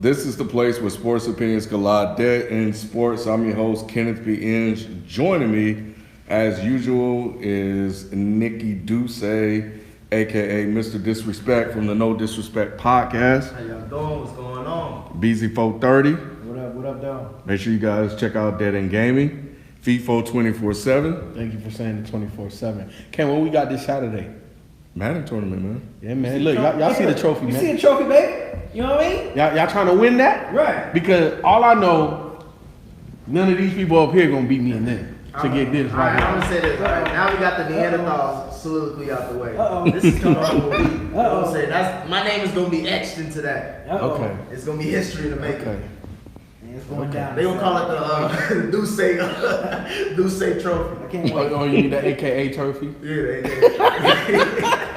This is the place where sports opinions collide. Dead in Sports. I'm your host, Kenneth B. Inge. Joining me, as usual, is Nikki Duce, a.k.a. Mr. Disrespect from the No Disrespect Podcast. How y'all doing? What's going on? BZ430. What up, dog? Make sure you guys check out Dead End Gaming. FIFO 24/7. Thank you for saying the 24/7. Ken, what we got this Saturday? Madden tournament, man. Yeah, man. Look, y'all see the trophy, man. You see the trophy, baby? You know what I mean? Y'all trying to win that? Right. Because all I know, none of these people up here gonna beat me in there to get this right I'm now. gonna say this. All right, now we got the Neanderthal soliloquy out the way. This is coming up with me. I'm gonna say my name is gonna be etched into that. Okay. It's gonna be history to make Okay. it. It's going down. They gonna call it the Duce trophy. I can't wait. Oh, you need that AKA trophy? Yeah, the AKA. I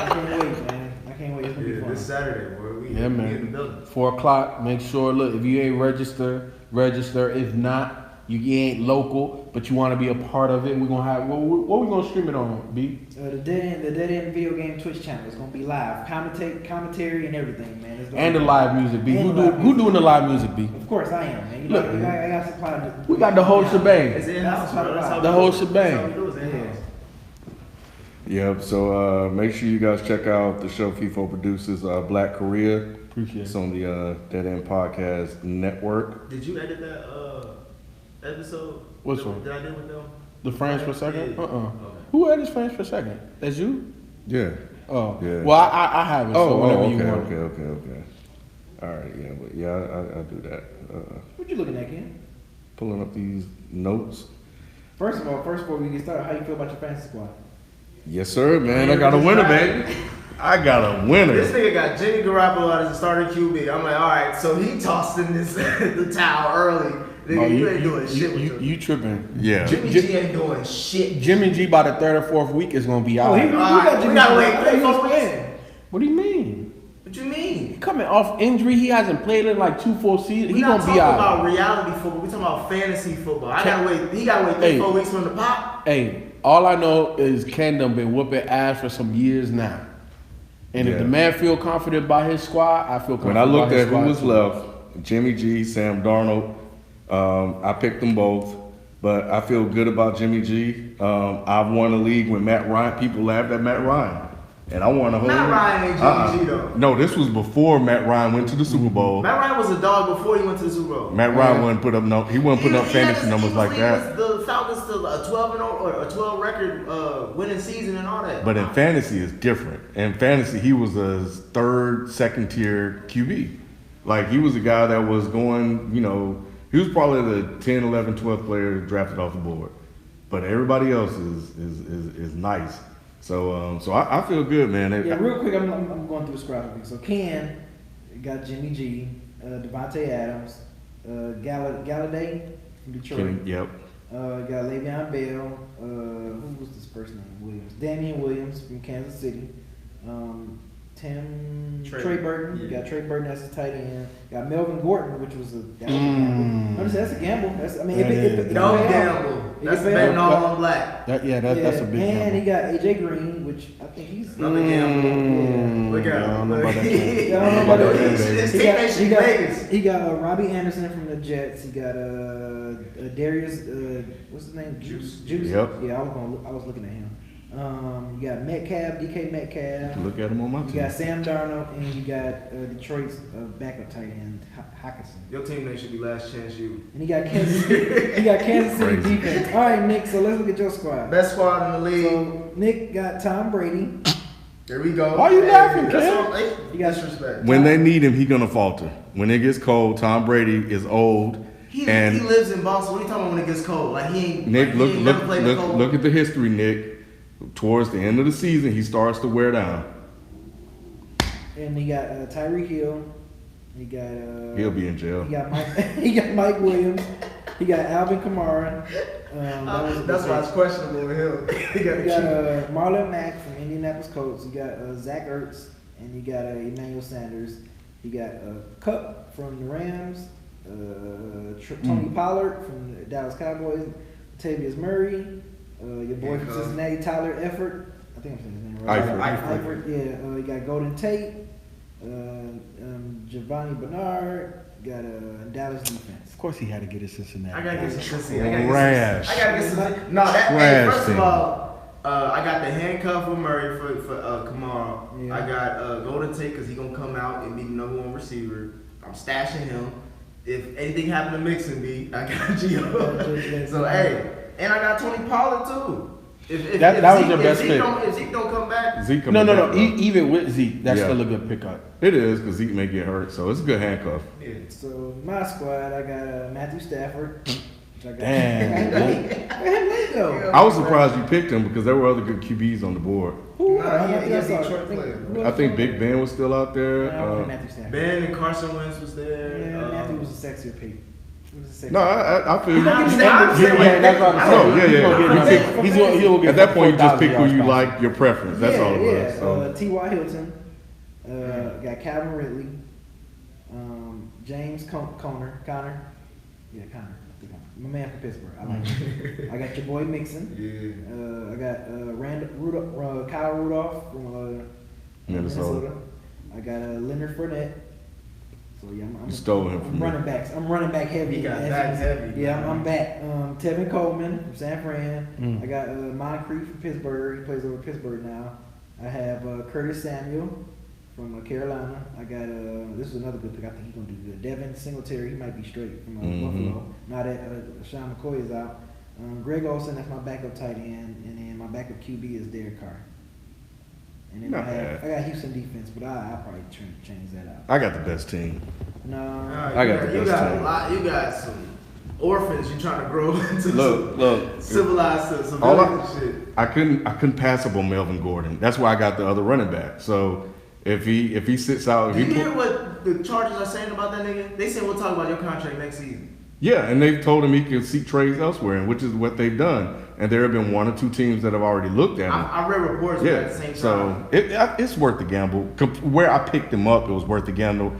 can't wait, man. I can't wait. It's gonna be fun. This Saturday, boy. We in the building. 4 o'clock. Make sure. Look, if you ain't register. If not, you ain't local, but you want to be a part of it. We're gonna have. What we gonna stream it on, B? The Dead End Video Game Twitch channel is gonna be live, commentary and everything, man. And the live music, B. Who doing the live music, B? Of course I am, man. You Look, know, I got supply. We got the whole shebang. It's in-house, bro. That's how The we whole do it. shebang. That's how we do it. It's in-house. Yep, so make sure you guys check out the show FIFO produces, Black Korea. Appreciate It's it. on the Dead End Podcast Network. Did you edit that episode? Which one? Did I do with them? The frames per second? Yeah. Okay. Who edits frames per second? That's you? Yeah. Oh. Yeah. Well, I have it. So whenever you want. Okay. All right, yeah, but yeah, I do that. What you looking at, Ken? Pulling up these notes. First of all, before we get started, how you feel about your fantasy squad? Yes, sir, man. I got a winner, baby. I got a winner. This nigga got Jimmy Garoppolo as a starting QB. I'm like, all right, so he tossed in this the towel early. Nigga, you ain't doing shit with you tripping. Yeah. Jimmy G ain't doing shit. Jimmy G by the 3rd or 4th week is gonna be out. we got Jimmy. we gotta wait I thought he was 3 weeks. playing. What do you mean? What you mean? Coming off injury, he hasn't played in like 2 full seasons. We're He not gonna be talking out. about reality football. We're talking about fantasy football. He gotta wait 3-4 weeks from the pop. Hey, all I know is Ken done been whooping ass for some years now. And if the man feel confident by his squad, I feel confident. When I looked by his at who squad was too. left, Jimmy G, Sam Darnold, I picked them both, but I feel good about Jimmy G. I've won a league with Matt Ryan. People laughed at Matt Ryan, and I won a whole Matt league. Ryan ain't Jimmy G though. No, this was before Matt Ryan went to the Super Bowl. Matt Ryan was a dog before he went to the Super Bowl. Matt Ryan wasn't putting up fantasy numbers like that. The Falcons to a 12-0 or a 12 record winning season and all that. But in fantasy, it's different. In fantasy, he was a second tier QB. Like, he was a guy that was going, he was probably the 10, 11, 12th player drafted off the board. But everybody else is nice. So I feel good, man. Yeah, real quick, I'm going through the squad. So Ken got Jimmy G, Devontae Adams, Galladay from Detroit. Yep. Got Le'Veon Bell. Who was this first name? Williams. Damian Williams from Kansas City. Trey Burton. You got Trey Burton as a tight end. Got Melvin Gordon, which was a gamble. That's a gamble. Don't gamble. That's betting all on black. That's a big gamble. And he got AJ Green, which I think he's another gamble. Look at him. I don't know about that. His teammates in Vegas. He got Robbie Anderson from the Jets. He got Darius. What's his name? Juice. Yep. Yeah, I was looking at him. You got Metcalf, DK Metcalf. Look at him on my You team. got Sam Darnold, and you got Detroit's backup tight end Hockenson. Your teammate should be last chance you. And he got Kansas City defense. All right, Nick. So let's look at your squad. Best squad in the league. So Nick got Tom Brady. There we go. Why you laughing, That's Ken? what You got disrespect. When they need him, he gonna falter. When it gets cold, Tom Brady is old. He and lives in Boston. What are you talking about when it gets cold? Like he ain't. Nick, like, he ain't never played the cold. look at the history, Nick. Towards the end of the season, he starts to wear down. And he got Tyreek Hill. He got He'll be in jail. He got Mike Williams. He got Alvin Kamara. That's why it's questionable with him. You got Marlon Mack from Indianapolis Colts. You got Zach Ertz, and you got Emmanuel Sanders. You got Cup from the Rams. Tony Pollard from the Dallas Cowboys. Latavius Murray. Your boy from Cincinnati, Tyler Eifert. I think I'm saying his name right. Eifert. Yeah. You got Golden Tate. Giovanni Bernard. Got Dallas defense. Of course, he had to get his Cincinnati. I gotta get some Cincinnati. Trash. I gotta get some. No, that. Hey, Trash first team. of all, I got the handcuff with Murray for Kamara. Yeah. I got Golden Tate because he gonna come out and be the number 1 receiver. I'm stashing him. If anything happened to Mixon, I got Gio. So hey, and I got Tony Pollard too. If That was Zeke, your best pick. If Zeke don't come back, Zeke No. coming back, though. Even with Zeke, that's Yeah. still a good pickup. It is because Zeke may get hurt, so it's a good handcuff. yeah. So my squad, I got Matthew Stafford. Which I got. Damn. Where'd he go? I was surprised you picked him because there were other good QBs on the board. Who? Nah, he a I saw- Detroit player. who I else think was- Big Ben was still out there. I wanted Matthew Stafford. Ben and Carson Wentz was there. Yeah, Matthew was a sexier pick. He was a sexier No, I feel you. I'm saying- Yeah, that's what I'm No, saying. yeah. He'll get At that point, you just 4,000 pick who yards you passing. like, your preference. That's all it was. So. T.Y. Hilton. Got Calvin Ridley. James Conner. Yeah, Conner. My man from Pittsburgh. I like him. I got your boy Mixon. Yeah. I got Kyle Rudolph from Minnesota. I got Leonard Fournette. So yeah, I'm You stole him from I'm me. running backs. I'm running back heavy. He got as back you see. heavy, Yeah, man. I'm back. Tevin Coleman from San Fran. Mm. I got Moncrief from Pittsburgh. He plays over Pittsburgh now. I have Curtis Samuel from Carolina. I got this is another good pick. I think he's gonna do good. Devin Singletary. He might be straight from Buffalo. Now that Sean McCoy is out. Greg Olsen, that's my backup tight end, and then my backup QB is Derek Carr. And then Not I bad. got Houston defense, but I'll probably change that out. I got the best team. No, I got the you best got team. a lot. You got some orphans you trying to grow into Look. civilized some All village shit. I couldn't pass up on Melvin Gordon. That's why I got the other running back. So if he sits out, Do if you he hear what the Chargers are saying about that nigga? They said we'll talk about your contract next season. yeah, and they've told him he can seek trades elsewhere, and which is what they've done. And there have been 1 or 2 teams that have already looked at him. I read reports, but at the Yeah, same time, so it's worth the gamble. Where I picked him up, it was worth the gamble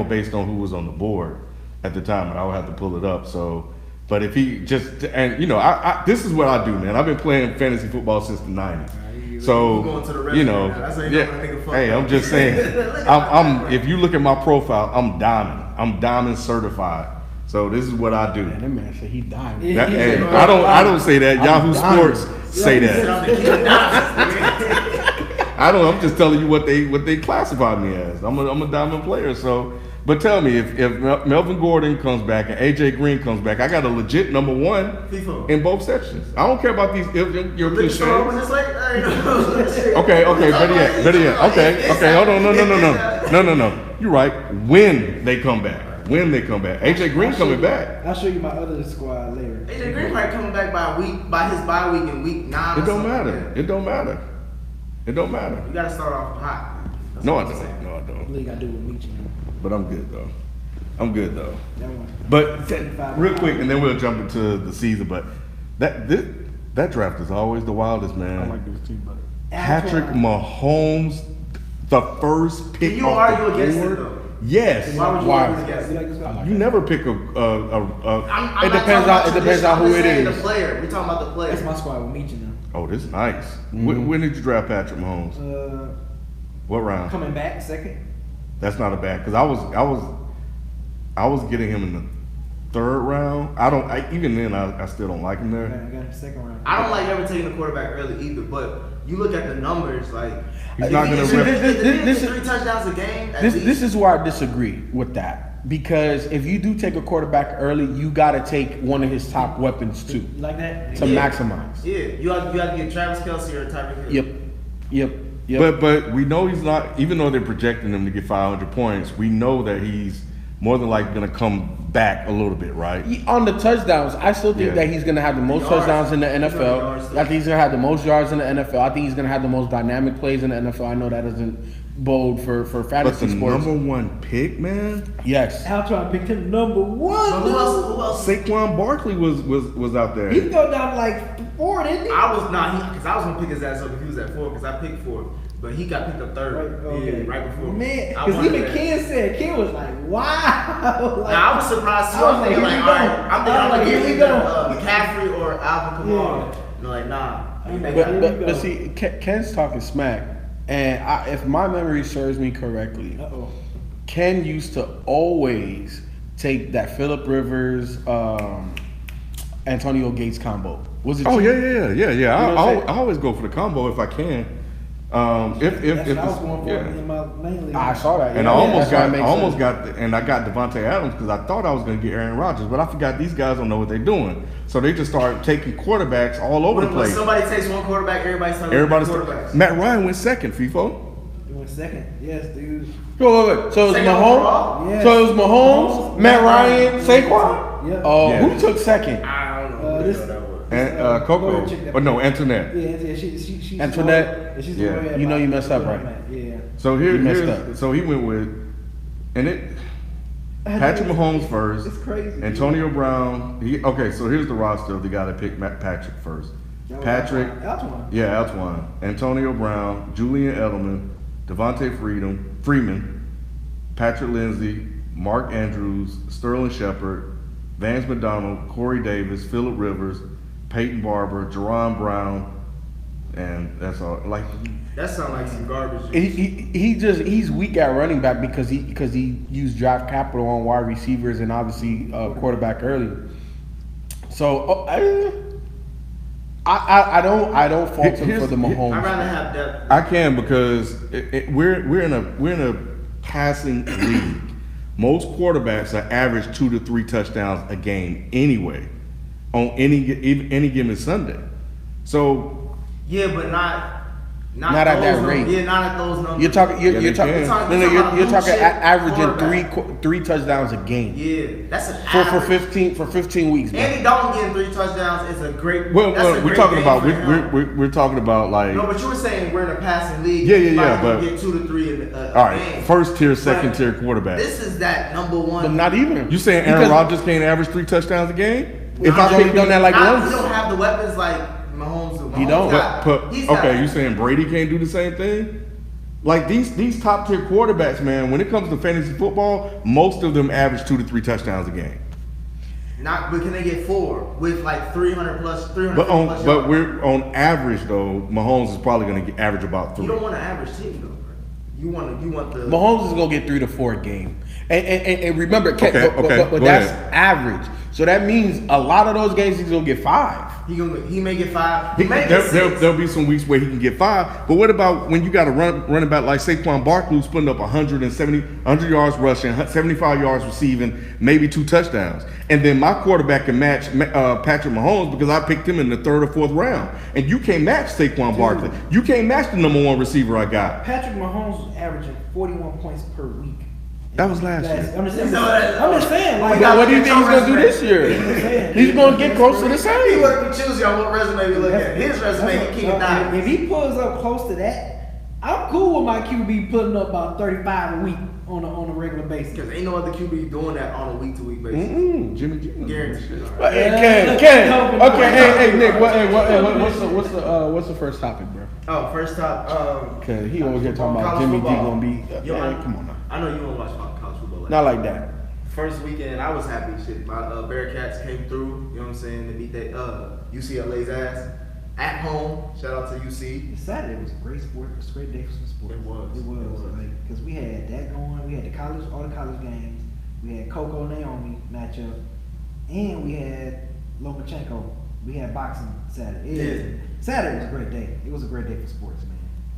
based on who was on the board at the time, and I would have to pull it up. So, but if he just and I this is what I do, man. I've been playing fantasy football since the '90s. you So going to the you restroom know, now. That's how you know yeah. when a nigga fucked Hey, up. I'm just saying. I'm if you look at my profile, I'm diamond. I'm diamond certified. So this is what I do. Man, that man said he died. Yeah. Hey, I don't say that. I'm Yahoo diamond. Sports say that. I'm just telling you what they classify me as. I'm a diamond player. So, but tell me if Melvin Gordon comes back and AJ Green comes back, I got a legit number 1 FIFA. in both sections. I don't care about these your Big store when cliches. it's like, hey, Okay, better yet. Okay, hold on, no. You're right. When they come back, AJ Green coming back. I'll show you my other squad later. AJ Green probably coming back by his bye week in week 9. It don't matter. It don't matter. You gotta start off hot. That's No, I what I'm saying. don't. League I do with Meach now. But I'm good though. That one. But real quick, and then we'll jump into the season. But that draft is always the wildest, I man. like this team better. Patrick Mahomes, the first pick. Can you off argue the against it board. though? Yes. Why would you Why? argue against You it? like this guy? You never pick a. I'm It not depends talking on- about it depends tradition, on I'm who just it saying is. The player. We're talking about the player. That's my squad with Meach now. Oh, this is nice. When did you draft Patrick Mahomes? What round? Coming back second. That's not a bad because I was getting him in the 3rd round. Even then I still don't like him I there. got him second round. I don't like ever taking the quarterback early either, but you look at the numbers, like He's not gonna if rep- This is- 3 touchdowns a game. At This least. is where I disagree with that, because if you do take a quarterback early, you got to take one of his top weapons too You like that? to Yeah. maximize. Yeah, you have to get Travis Kelce or Tyreek Hill. Yep. But we know he's not. Even though they're projecting him to get 500 points, we know that he's more than likely going to come back a little bit, right? On the touchdowns, I still think Yeah. that he's going to have the most Yards. touchdowns in the He's gonna NFL. yards, I think he's going to have the most yards in the NFL. I think he's going to have the most dynamic plays in the NFL. I know that isn't bold for But fantasy the sports. number 1 pick, man, Yes. Altron picked him number 1. But who else? Saquon Barkley was out there. He can go down to like 4, didn't he? I was not because I was gonna pick his ass up if he was at 4 because I picked 4, but he got picked up 3rd. Right, okay. Yeah, right before. Man, I because wanted even that. Ken was like, wow. Like, Now I was surprised too. I was I'm thinking like, like, here we all go. right, I'm thinking I'm gonna Here get we either go. McCaffrey or Alvin Kamara. Yeah. And they're like, nah. But see, Ken's talking smack, and if my memory serves me correctly, Uh-oh. Ken used to always take that Phillip Rivers, Antonio Gates combo? Was it? Oh cheap? yeah. You know what I'm saying? I always go for the combo if I can. That's what I was going for in my main league. I saw that. And yeah, I almost that's why it got, makes sense. and I got Devontae Adams because I thought I was going to get Aaron Rodgers, but I forgot these guys don't know what they're doing, so they just started taking quarterbacks all over the When place. somebody takes one quarterback, everybody starts quarterbacks. Matt Ryan went second, FIFO. You went second. Yes, dude. Wait. So it was Second Mahomes. overall? Yes. So it was Mahomes, Matt Ryan, Saquon. Yep. Yeah. Who took second? I don't know. This- that was. And Go Coco, ahead, check that. or no, Antoinette. Yeah, she's Antoinette. She's Yeah. worried You know about you messed up, where right? I'm at. Yeah. So You messed here's up. so he went with, and it Patrick Mahomes first, It's crazy. dude. Antonio Brown. So here's the roster of the guy that picked Patrick first. That was Patrick, Altuan. yeah, Altuan, Antonio Brown, Julian Edelman, Devontae Freeman, Patrick Lindsey, Mark Andrews, Sterling Shepard, Vance McDonald, Corey Davis, Phillip Rivers, Peyton Barber, Jerron Brown, and that's all. Like, That sounds like some garbage. He's weak at running back because he used draft capital on wide receivers and obviously quarterback early. So I don't fault him for the Mahomes. I'd rather have depth. I can because we're in a passing league. Most quarterbacks are average 2 to 3 touchdowns a game anyway, on any given Sunday. So Yeah, but not Not at those that numbers. rate. Yeah, not at those numbers. You're talking. Yeah, You're they talking. can. You're talking Blue chip averaging quarterback. three touchdowns a game Yeah, that's an for average. 15 weeks. Man. Andy Dalton getting 3 touchdowns is a great. well, that's a we're great talking game about for him. we're talking about like No, but you were saying we're in a passing league. Yeah, Everybody's but- gonna get 2 to 3 in a all right, game. first tier, second But tier quarterback. This is that number one. But not even. You saying Aaron Because- Rodgers can't average 3 touchdowns a game? If I've only done that like Not- once. He don't have the weapons like Mahomes. He don't. He's got- Okay, you saying Brady can't do the same thing? Like these top tier quarterbacks, man. When it comes to fantasy football, most of them average 2 to 3 touchdowns a game. Not, but can they get 4 with like 300 plus, 300 But plus but yards? we're on average though. Mahomes is probably going to average about 3. You don't want an average team though, bro. You want the. Mahomes is gonna get 3 to 4 a game. And remember, Okay, but go that's ahead. average. So that means a lot of those games he's gonna get 5. He may get 5. He may get 6. There'll be some weeks where he can get 5. But what about when you got a running back like Saquon Barkley who's putting up 100 yards rushing, 75 yards receiving, maybe 2 touchdowns, and then my quarterback can match Patrick Mahomes because I picked him in the 3rd or 4th round, and you can't match Saquon Barkley. You can't match the number 1 receiver I got. Patrick Mahomes was averaging 41 points per week. That was last year. I'm just saying. So, I'm just saying. Like, But what do you think he's gonna do this year? He's gonna get close to the He same. wasn't choosing on what resume we look at. His resume, he keep down. If he pulls up close to that, I'm cool with my QB putting up about 35 a week on a regular basis. Because ain't no other QB doing that on a week-to-week basis. Jimmy G. Guaranteed. Hey, Ken. Okay, hey, Nick. What's the first topic, bro? Oh, first top. Okay, he over here talking about college Jimmy D football. gonna be. Yo, Man, come on now. I know you want to watch college football. Not like that. First weekend, I was happy. Shit, my Bearcats came through. You know what I'm saying? They beat that UCLA's ass at home. Shout out to UC. Saturday was a great sport. It was a great day for some sports. It was. It was. Like, because we had that going. We had all the college games. We had Coco Naomi matchup, and we had Lomachenko. We had boxing Saturday. Saturday was a great day. It was a great day for sports,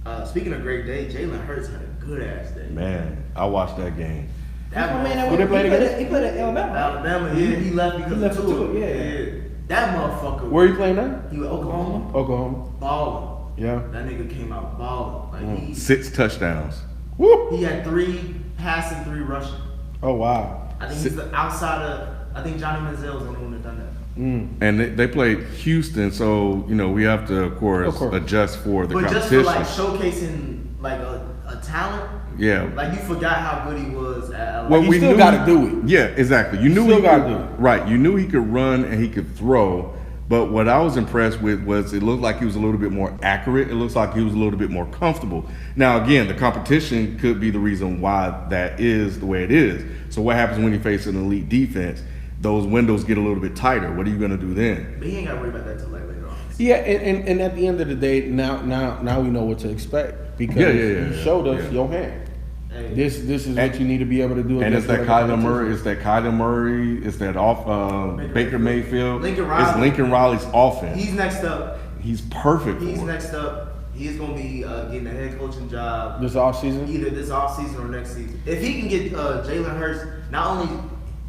man. Speaking of great day, Jalen Hurts had a good ass day. Man, I watched that game. That's my man. Who they played against? He played at Alabama. Alabama, yeah, he left because He left of for Tua. Tua, yeah. That motherfucker. Where you playing now? He was Oklahoma. Oklahoma. Balling. Yeah. That nigga came out balling. Like 6 touchdowns. Woo. he had 3 passing, 3 rushing. Oh wow. I think he's the outside of. I think Johnny Manziel is the only one that done that. And they played Houston, so we have to, of course. adjust for the But competition. just for like showcasing like a talent. Yeah. Like you forgot how good he was at Alabama. Well, you still gotta do it. Yeah, exactly. You knew Still he gotta could, do it. right. You knew he could run and he could throw. But what I was impressed with was it looked like he was a little bit more accurate. It looks like he was a little bit more comfortable. Now, again, the competition could be the reason why that is the way it is. So what happens when you face an elite defense? Those windows get a little bit tighter. What are you going to do then? But he ain't got to worry about that till like later on. Yeah, and at the end of the day, now we know what to expect because you showed us your hand. Hey, This is what you need to be able to do. And it's against that whatever Kyler Murray. competition. It's that Kyler Murray. It's that off Baker Mayfield. Lincoln It's Riley. Lincoln Riley's offense. he's next up. He's perfect. He's for it. next up. He's gonna be getting a head coaching job This offseason? either this offseason or next season. If he can get Jalen Hurts not only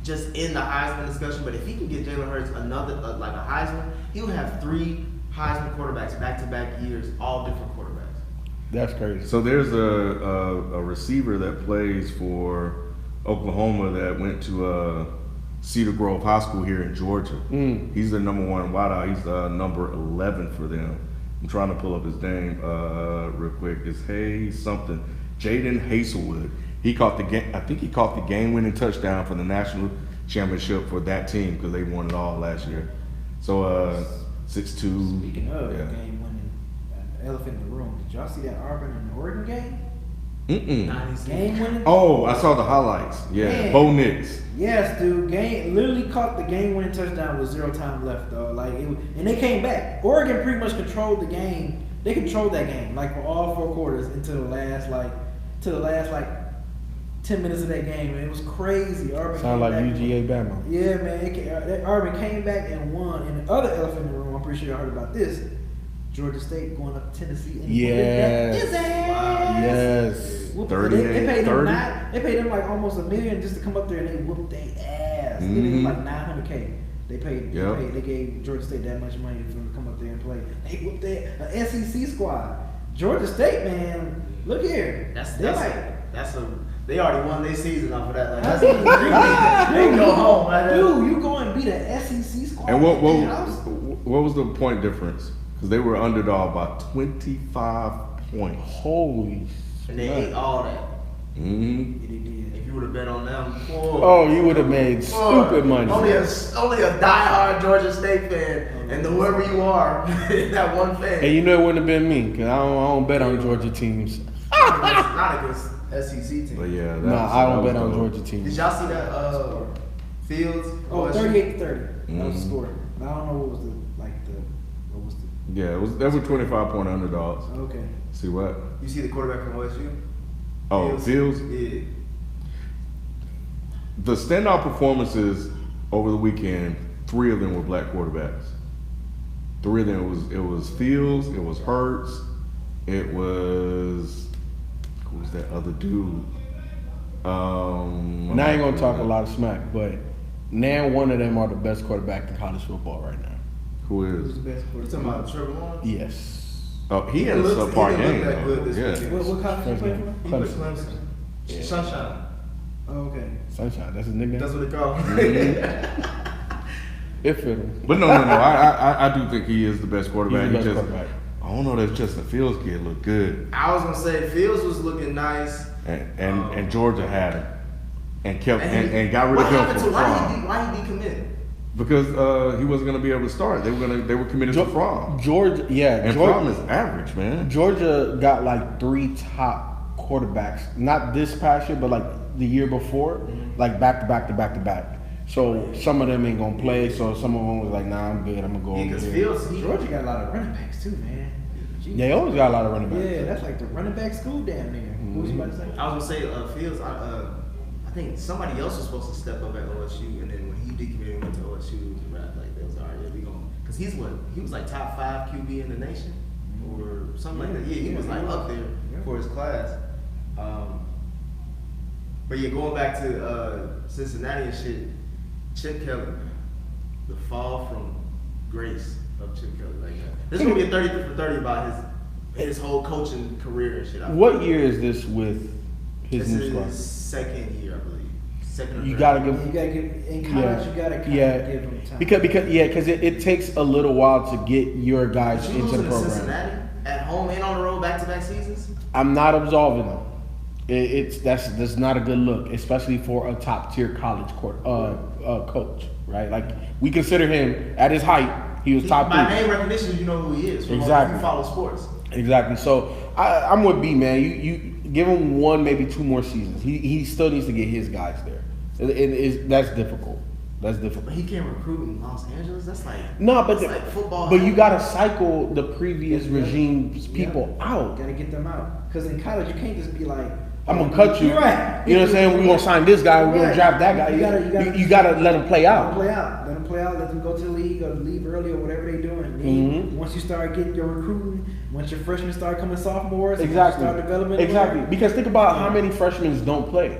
just in the Heisman discussion, but if he can get Jalen Hurts another like a Heisman, he'll have 3 Heisman quarterbacks back-to-back years, all different quarterbacks. That's crazy. So there's a receiver that plays for Oklahoma that went to Cedar Grove High School here in Georgia. He's the number 1 wideout. He's number 11 for them. I'm trying to pull up his name real quick. It's something. Jaden Hazelwood. He caught the game. I think he caught the game-winning touchdown for the national championship for that team because they won it all last year. So 6'2". Speaking of yeah. game winning, elephant in the room. Did y'all see that Auburn and Oregon game? Mm-mm. Game winning. Oh, I saw the highlights. Yeah, Man. Bo Nix. Yes, dude. Literally caught the game-winning touchdown with 0 time left, though. And they came back. Oregon pretty much controlled the game. They controlled that game, like for all 4 quarters until the last 10 minutes of that game. And it was crazy. Auburn Sound came like back. UGA Bama. Yeah, man. Auburn came back and won. And the other elephant in the room, I'm pretty sure y'all heard about this. Georgia State going up to Tennessee and Yes. his ass. Wow. Yes. Whooped- 38, they paid them 30. They paid them like almost $1 million just to come up there and they whooped their ass. They Mhm. did like $900K. They paid. Yep. They gave Georgia State that much money for them to come up there and play. They whooped their SEC squad. Georgia State, man. Look here. They already won their season off of that. Like, they go home, man. Dude, you go and beat an SEC squad. And what Man, was the point difference? Because they were underdog by 25 points. Holy. And they ate all that. Mm-hmm. They did. If you would have bet on them, Oh, you would have made stupid money. Only a diehard Georgia State fan, and whoever you are, that one fan. And you know it wouldn't have been me, because I don't bet on Georgia teams. Not against SEC team. But yeah, that Nah, was- I that don't was bet on dope. Georgia Did teams. y'all see that Fields? Oh, 38-30. That was the Mhm. score. I don't know what was the. Yeah, they were 25-point underdogs. Okay. See what? You see the quarterback from OSU? Oh, Fields. Yeah. The standout performances over the weekend, 3 of them were black quarterbacks. 3 of them it was Fields, it was Hurts, it was who was that other dude? Now I ain't gonna talk a lot of smack, but now one of them are the best quarterback in college football right now. Who Who's is? the best You quarterback? talking about Trevor Lawrence? Yes. Oh, he had a He didn't subpar look game. that good this though. weekend. Yeah. What college did you play for? He played Clemson. Clemson. Sunshine. Oh, okay. Sunshine, that's his nickname. That's what they call him. It fit him. But no. I do think he is the best quarterback. He's the He best just, quarterback. I don't know that Justin Fields kid look good, I was gonna say Fields was looking nice. and Georgia had him, and kept And he- and got rid what of him happened for to Fromm why he decommitted? because he wasn't going to be able to start. They were committed to Fromm, Georgia, yeah, and Fromm is average, man. Georgia got like 3 top quarterbacks, not this past year, but like the year before, like back to back to back to back. So some of them ain't gonna play. So some of them was like, nah, I'm good. I'm gonna go Yeah, over because here. Fields, Georgia got a lot of running backs too, man. Jeez. They always got a lot of running backs. Yeah, that's like the running back school down there. What was you about to say? I was gonna say Fields. I think somebody else was supposed to step up at OSU, and then when he decommitted and went to OSU, like they was alright. Yeah, we gonna because he was like top 5 QB in the nation or something like that. Yeah, he was like up there for his class. But yeah, going back to Cincinnati and shit, Chip Kelly, the fall from grace of Chip Kelly. Like this is gonna be a 30 for 30 about his whole coaching career and shit. What year is this with his This new is squad? his second year, I believe. Second or You third. gotta You give. gotta give in college. You gotta kind yeah. of give them time. Because it takes a little while to get your guys But you into the losing to program. Cincinnati at home and on the road back-to-back seasons. I'm not absolving them. That's not a good look, especially for a top tier college coach, right? Like we consider him at his height, he was top By 3. name recognition, you know who he is. From Exactly. You follow sports. Exactly. So I'm with B, man. You give him 1, maybe 2 more seasons. He still needs to get his guys there. That's difficult. That's difficult. But he can't recruit in Los Angeles. That's like No, but that's like football. but you gotta cycle the previous regime's people out. Gotta get them out. Because in college, you can't just be like, I'm gonna cut you. Right. You know what I'm saying? We're gonna sign this guy. We're gonna Right. draft that guy. You gotta let him play out. Let them play out. Let them go to the league or leave early or whatever they're doing. And then Mhm. once you start getting your recruiting, once your freshmen start coming sophomores, Exactly. start development. Exactly. Because think about how many freshmen don't play,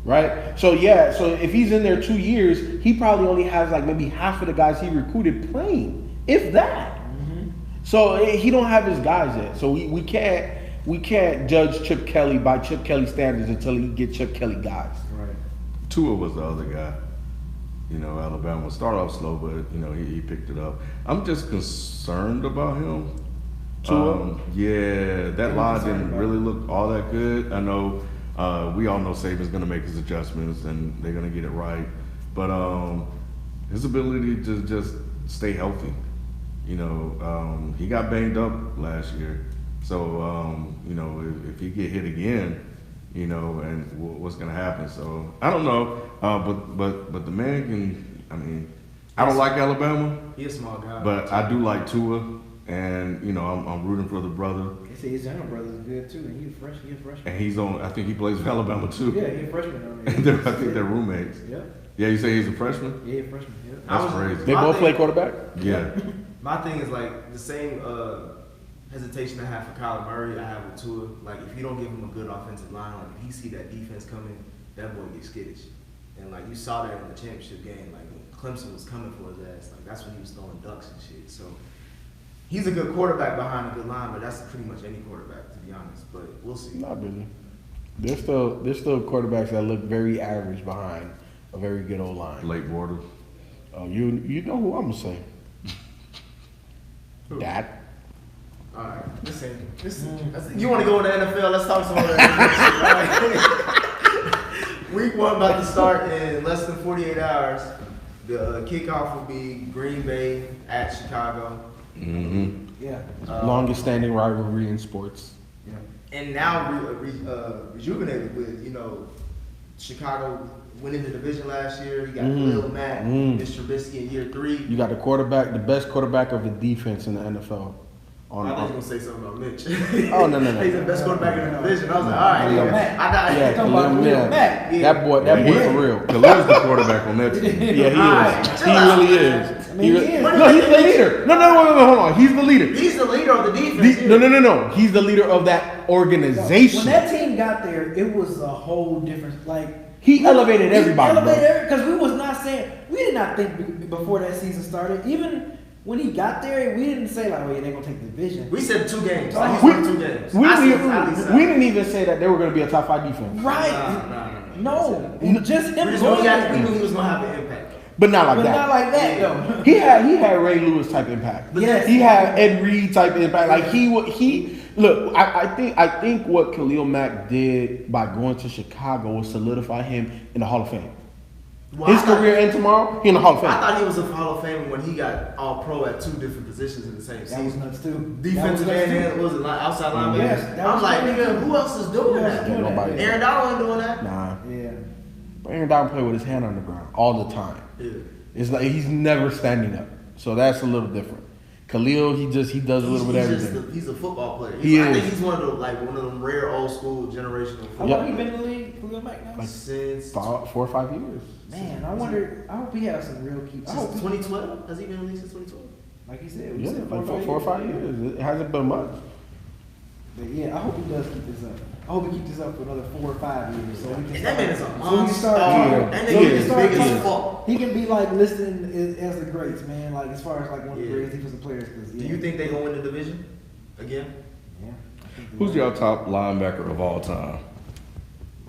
right? So yeah. So if he's in there 2 years, he probably only has like maybe half of the guys he recruited playing, if that. Mm-hmm. So he don't have his guys yet. So we can't judge Chip Kelly by Chip Kelly standards until he get Chip Kelly guys. Right. Tua was the other guy. You know, Alabama started off slow, but you know he picked it up. I'm just concerned about him. Tua? Yeah, that I'm line concerned didn't about really look all that good. I know we all know Saban's going to make his adjustments and they're going to get it right, but his ability to just stay healthy. You know, he got banged up last year, so you know if he get hit again. You know, and what's going to happen. So, I don't know. But the man can, I mean, I don't like Alabama, He a small guy. but I do like Tua. And, you know, I'm rooting for the brother. They say his younger brother's good too, and he's a freshman. And he's on, I think he plays for Alabama too. Yeah, he's a freshman. And I think they're roommates. Yeah. Yeah, you say he's a freshman? Yeah, he's a freshman. Yeah. That's crazy. They My both thing- play quarterback. Yeah. My thing is like the same hesitation I have for Kyler Murray, I have with Tua. Like if you don't give him a good offensive line, like if he see that defense coming, that boy gets skittish. And like you saw that in the championship game, like when Clemson was coming for his ass, like that's when he was throwing ducks and shit. So he's a good quarterback behind a good line, but that's pretty much any quarterback to be honest. But we'll see. Not really. There's still quarterbacks that look very average behind a very good old line. Blake Bortles. Oh, you know who I'm gonna say? That. All right, listen. You want to go in the NFL? Let's talk some more NFL shit. All right. Week 1 about to start in less than 48 hours. The kickoff will be Green Bay at Chicago. Mm-hmm. Yeah. Longest standing rivalry in sports. Yeah. And now rejuvenated with, you know, Chicago winning the division last year. You got Khalil Mack, Mr. Trubisky in year 3. You got the best quarterback of the defense in the NFL. I thought you were going to say something about Mitch. Oh, no. He's the best quarterback in the division. I was like, all right. Yeah. Yeah. I got Yeah, Talking about Khalil Khalil Mack. Mack. Yeah. That boy for real. Khalil's the quarterback on that team. Yeah, he really is. I mean, he is. No, he's the leader. No, hold on. He's the leader. He's the leader of the defense. No. He's the leader of that organization. When that team got there, it was a whole different, like, He elevated everybody, bro. Because we did not think before that season started. Even when he got there, we didn't say like, "Oh yeah, they're gonna take the division." We said 2 games. Like, he's We- won 2 games. We I said didn't, at least we didn't even say that they were going to be a top 5 defense, Right? No. No, just him We going there. knew he was gonna have an impact. but not like But that. not like that though. He had Ray Lewis type impact. Yes. He had Ed Reed type impact. Like he look. I think what Khalil Mack did by going to Chicago was solidify him in the Hall of Fame. Well, His I thought- career ends tomorrow. He in the Hall of Fame. I thought he was a Hall of Fame when he got all pro at 2 different positions in the same That was season. nuts too. Defensive That was end, nuts, what was it, like outside linebacker? Yes, that I'm was like, crazy. nigga, who else is doing Who else that? is doing Nobody. that? Aaron Donald ain't doing that. Nah, too. Yeah. Aaron Donald play with his hand on the ground all the time. Yeah. It's like he's never standing up. So that's a little different. Khalil, he does a little bit of everything. He's a football player. He I think is. he's one of them rare old school generational How Yep. long he been in the league? Khalil Mack now? Like since 4 or 5 years. Man, I wonder. I hope he has some real key. I hope since 2012. Has he been in the league since 2012? like he said, we Yeah, said like 4 or 5 years. It hasn't been much. But yeah, I hope he does keep this up. I hope he keeps this up for another 4 or 5 years. So we can And that man is a so we can monster. start. Yeah. That so nigga we can is start big as talking- fuck. He can be like listed as the greats, man. Like as far as like one of the Yeah. greatest defensive players. Do you think they gonna win the division again? Yeah. I think Who's your top linebacker of all time?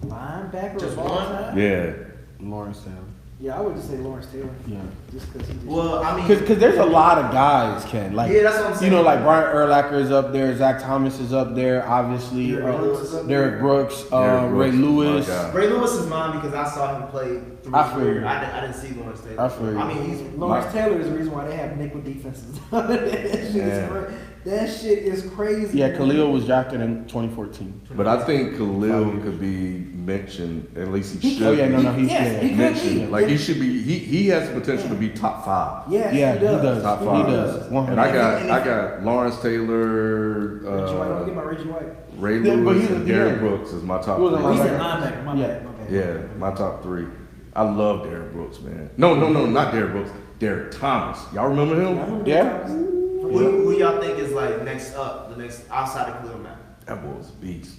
linebacker Just of all one? time? Yeah. Lawrence Taylor. Yeah, I would just say Lawrence Taylor. Yeah. Just because he just. Well, I mean, Because there's a lot of guys, Ken. Like, Yeah, that's what I'm saying. You know, like Brian Urlacher is up there, Zach Thomas is up there, obviously. Derrick Brooks is up Derrick there. Brooks, Derrick Ray Brooks, Lewis. my God. Ray Lewis is mine because I saw him play through I his feel career. you. I didn't see Lawrence Taylor. I feel you. I mean, he's Lawrence Taylor is the reason why they have nickel defenses. That shit is crazy. Yeah, man. Khalil was drafted in 2014. But I think Khalil could be mentioned. At least he should. Oh yeah, be no, he's Yes, he could mentioned. be. Like he should be. He has the potential to be top 5. Yeah, Yeah, he does. Top He 5. does. 100. And I got Lawrence Taylor, Reggie White, don't get my Reggie White. Ray Yeah, but Lewis, he's a and Derrick DN. Brooks is my top He was a 3. Oh, he's a linebacker. linebacker. My Yeah. bad. My bad. Yeah, my top 3. I love Derrick Brooks, man. No, not Derrick Brooks. Derrick Thomas. Y'all remember I him? remember Yeah. that time. who y'all think is like next up, the next outside of Khalil Mack? That boy was a beast.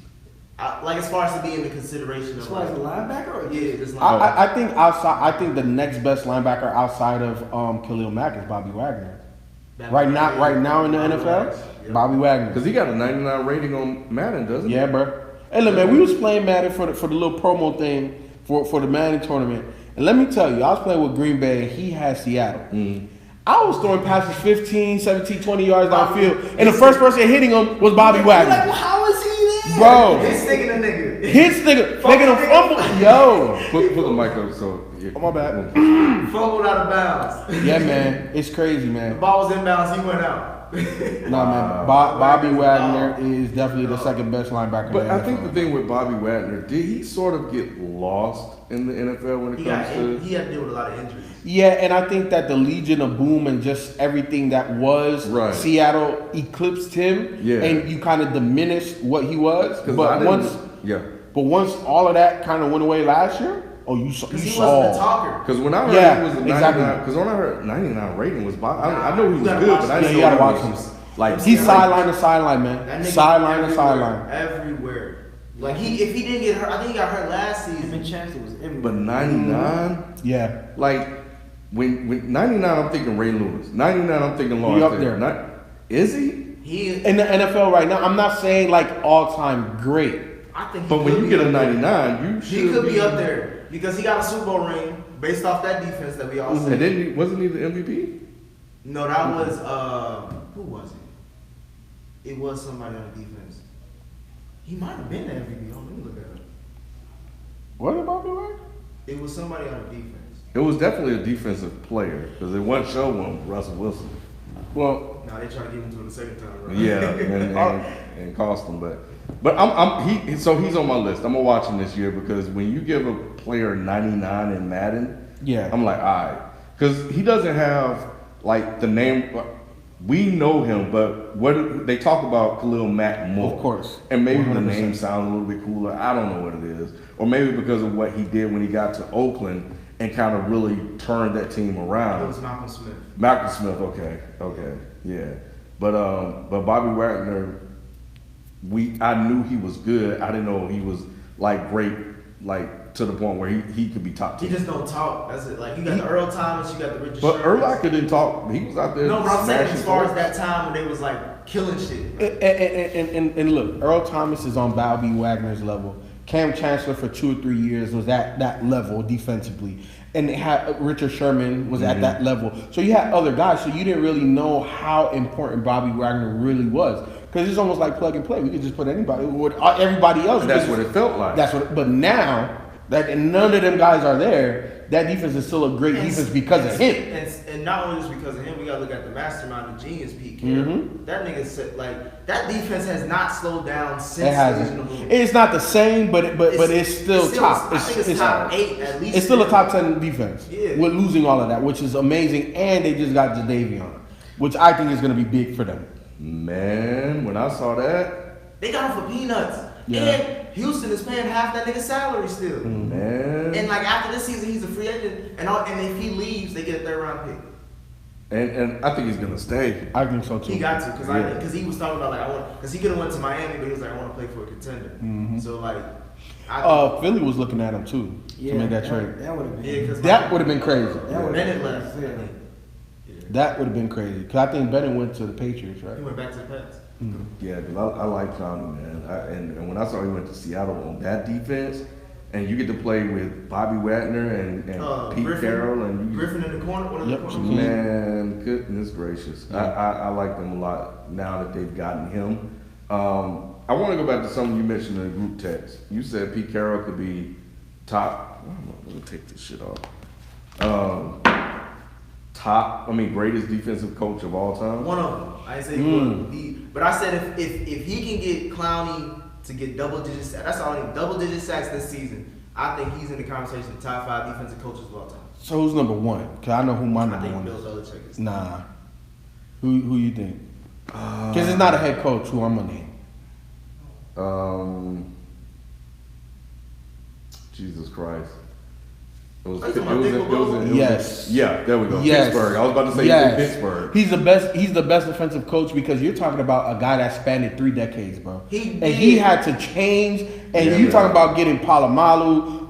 Like as far as to be in the consideration As of far as like, a linebacker, or yeah, just like I think outside. I think the next best linebacker outside of Khalil Mack is Bobby Wagner. Right now in the NFL, Yeah. Bobby Wagner. Because he got a 99 rating on Madden, doesn't he? Yeah, bro. Hey, look, man, we was playing Madden for the little promo thing for the Madden tournament, and let me tell you, I was playing with Green Bay, and he had Seattle. I was throwing passes 15, 17, 20 yards downfield, and the first person hitting him was Bobby you're like, Wagner. well, how is he there? Bro, he's sticking a nigga. his nigga making him fumble. Yo, Put the mic up so. Yeah. Oh, my bad. Fumbled out of bounds. Yeah, man, it's crazy, The man. ball was inbounds, he went out. Nah, man, Bobby Wagner is definitely the second best linebacker. But in the I think NFL. the thing with Bobby Wagner, did he sort of get lost in the NFL when it He comes to? he had to deal with a lot of injuries. Yeah, and I think that the Legion of Boom and just everything that was Right. Seattle eclipsed him, Yeah. and you kind of diminished what he was. 'Cause I But didn't- once all of that kind of went away last year, you Because he saw. wasn't a talker. Because when I heard Yeah, he was a 99, exactly. because when I heard 99 rating was Bobby, I know he You was gotta good, watch but I him. didn't Yeah, know you gotta he watch was him. like He's like- sideline to sideline, That man. nigga Sideline to everywhere, sideline. everywhere. Like if he didn't get hurt, I think he got hurt last Him season. and Chancellor was everywhere. But 99, Yeah, like when 99, I'm thinking Ray Lewis. 99, I'm thinking Lawrence. up Taylor. there. Is he? He, in the NFL right now, I'm not saying like all time great. I think. But he when could you be get a up there. 99, you should. He could be up there because he got a Super Bowl ring based off that defense that we all And said. then wasn't he the MVP? No, that was who was it? It was somebody on defense. He might have been the MVP. Hold on, let me look at it. What about Bobby Wagner? It was somebody on defense. It was definitely a defensive player because it wasn't show one Russell Wilson. Well, Now they try to give him to the second time, right? Yeah, and cost him, but so he's on my list. I'm gonna watch him this year because when you give a player 99 in Madden, yeah. I'm like, all right, because he doesn't have like the name. We know him, but what they talk about Khalil Mack more, Of course. and maybe the 100%. name sounds a little bit cooler. I don't know what it is, or maybe because of what he did when he got to Oakland and kind of really turned that team It around. was Malcolm Smith. Malcolm Smith, okay, yeah. But Bobby Wagner, I knew he was good. I didn't know he was like great, like to the point where he could be top He 10. just don't talk. That's it. Like you got the Earl Thomas, you got the Richard. But Shermans. Urlacher didn't talk. He was out there. No, but I'm saying smashing as far as folks. that time when they was like killing shit. And look, Earl Thomas is on Bobby Wagner's level. Cam Chancellor for 2 or 3 years was at that level defensively. And they had Richard Sherman was at that level. So you had other guys, so you didn't really know how important Bobby Wagner really was. Because it's almost like plug and play. We could just put anybody with everybody else. And that's what it felt like. But now that none of them guys are there, that defense is still a great defense because of him. And not only just because of him, we gotta look at the mastermind, the genius, Pete Carroll. That nigga said like that defense has not slowed down since It hasn't. Division of Boom. It's not the same, but it's still top. I think it's top 8 at least. It's still a top 10 defense. Yeah. With losing all of that, which is amazing, and they just got Jadeveon, which I think is going to be big for them. Man, when I saw that, They got him for peanuts. Yeah. And Houston is paying half that nigga's salary still. man, And like after this season, he's a free agent, and if he leaves, they get a 3rd round pick. and I think he's gonna stay. I think so too. He got to Yeah. because he was talking about like because he could have went to Miami, but he was like I want to play for a contender. So like, Philly was looking at him too to make that trade. That would have been. yeah, because That would have been crazy. That would've Bennett been- left. yeah. I think. That would have been crazy because I think Bennett went to the Patriots, He right? went back to the Pats. Yeah, because I like Clowney, man. And when I saw he went to Seattle on that defense, and you get to play with Bobby Wagner and Pete Griffin, Carroll, and you Griffin in the corner, one of Yep, the Shaquille. corners. man, goodness gracious, I like them a lot now that they've gotten him. I want to go back to something you mentioned in the group text. You said Pete Carroll could be top Let me take this shit off. Greatest defensive coach of all time. One of them. I didn't say he would be, but I said if he can get Clowney to get double-digit sacks, that's all I need, double-digit sacks this season, I think he's in the conversation of top 5 defensive coaches of all time. So who's number 1? Because I know who my number 1 Bill is. Belichick is. Nah. Who you think? Because it's not a head coach who I'm going to name. Jesus Christ. Yes. Yeah, there we go. Yes. Pittsburgh. I was about to say Pittsburgh. He's the best defensive coach because you're talking about a guy that spanned 3 decades, bro. He had to change. And you talking about getting Palomalu,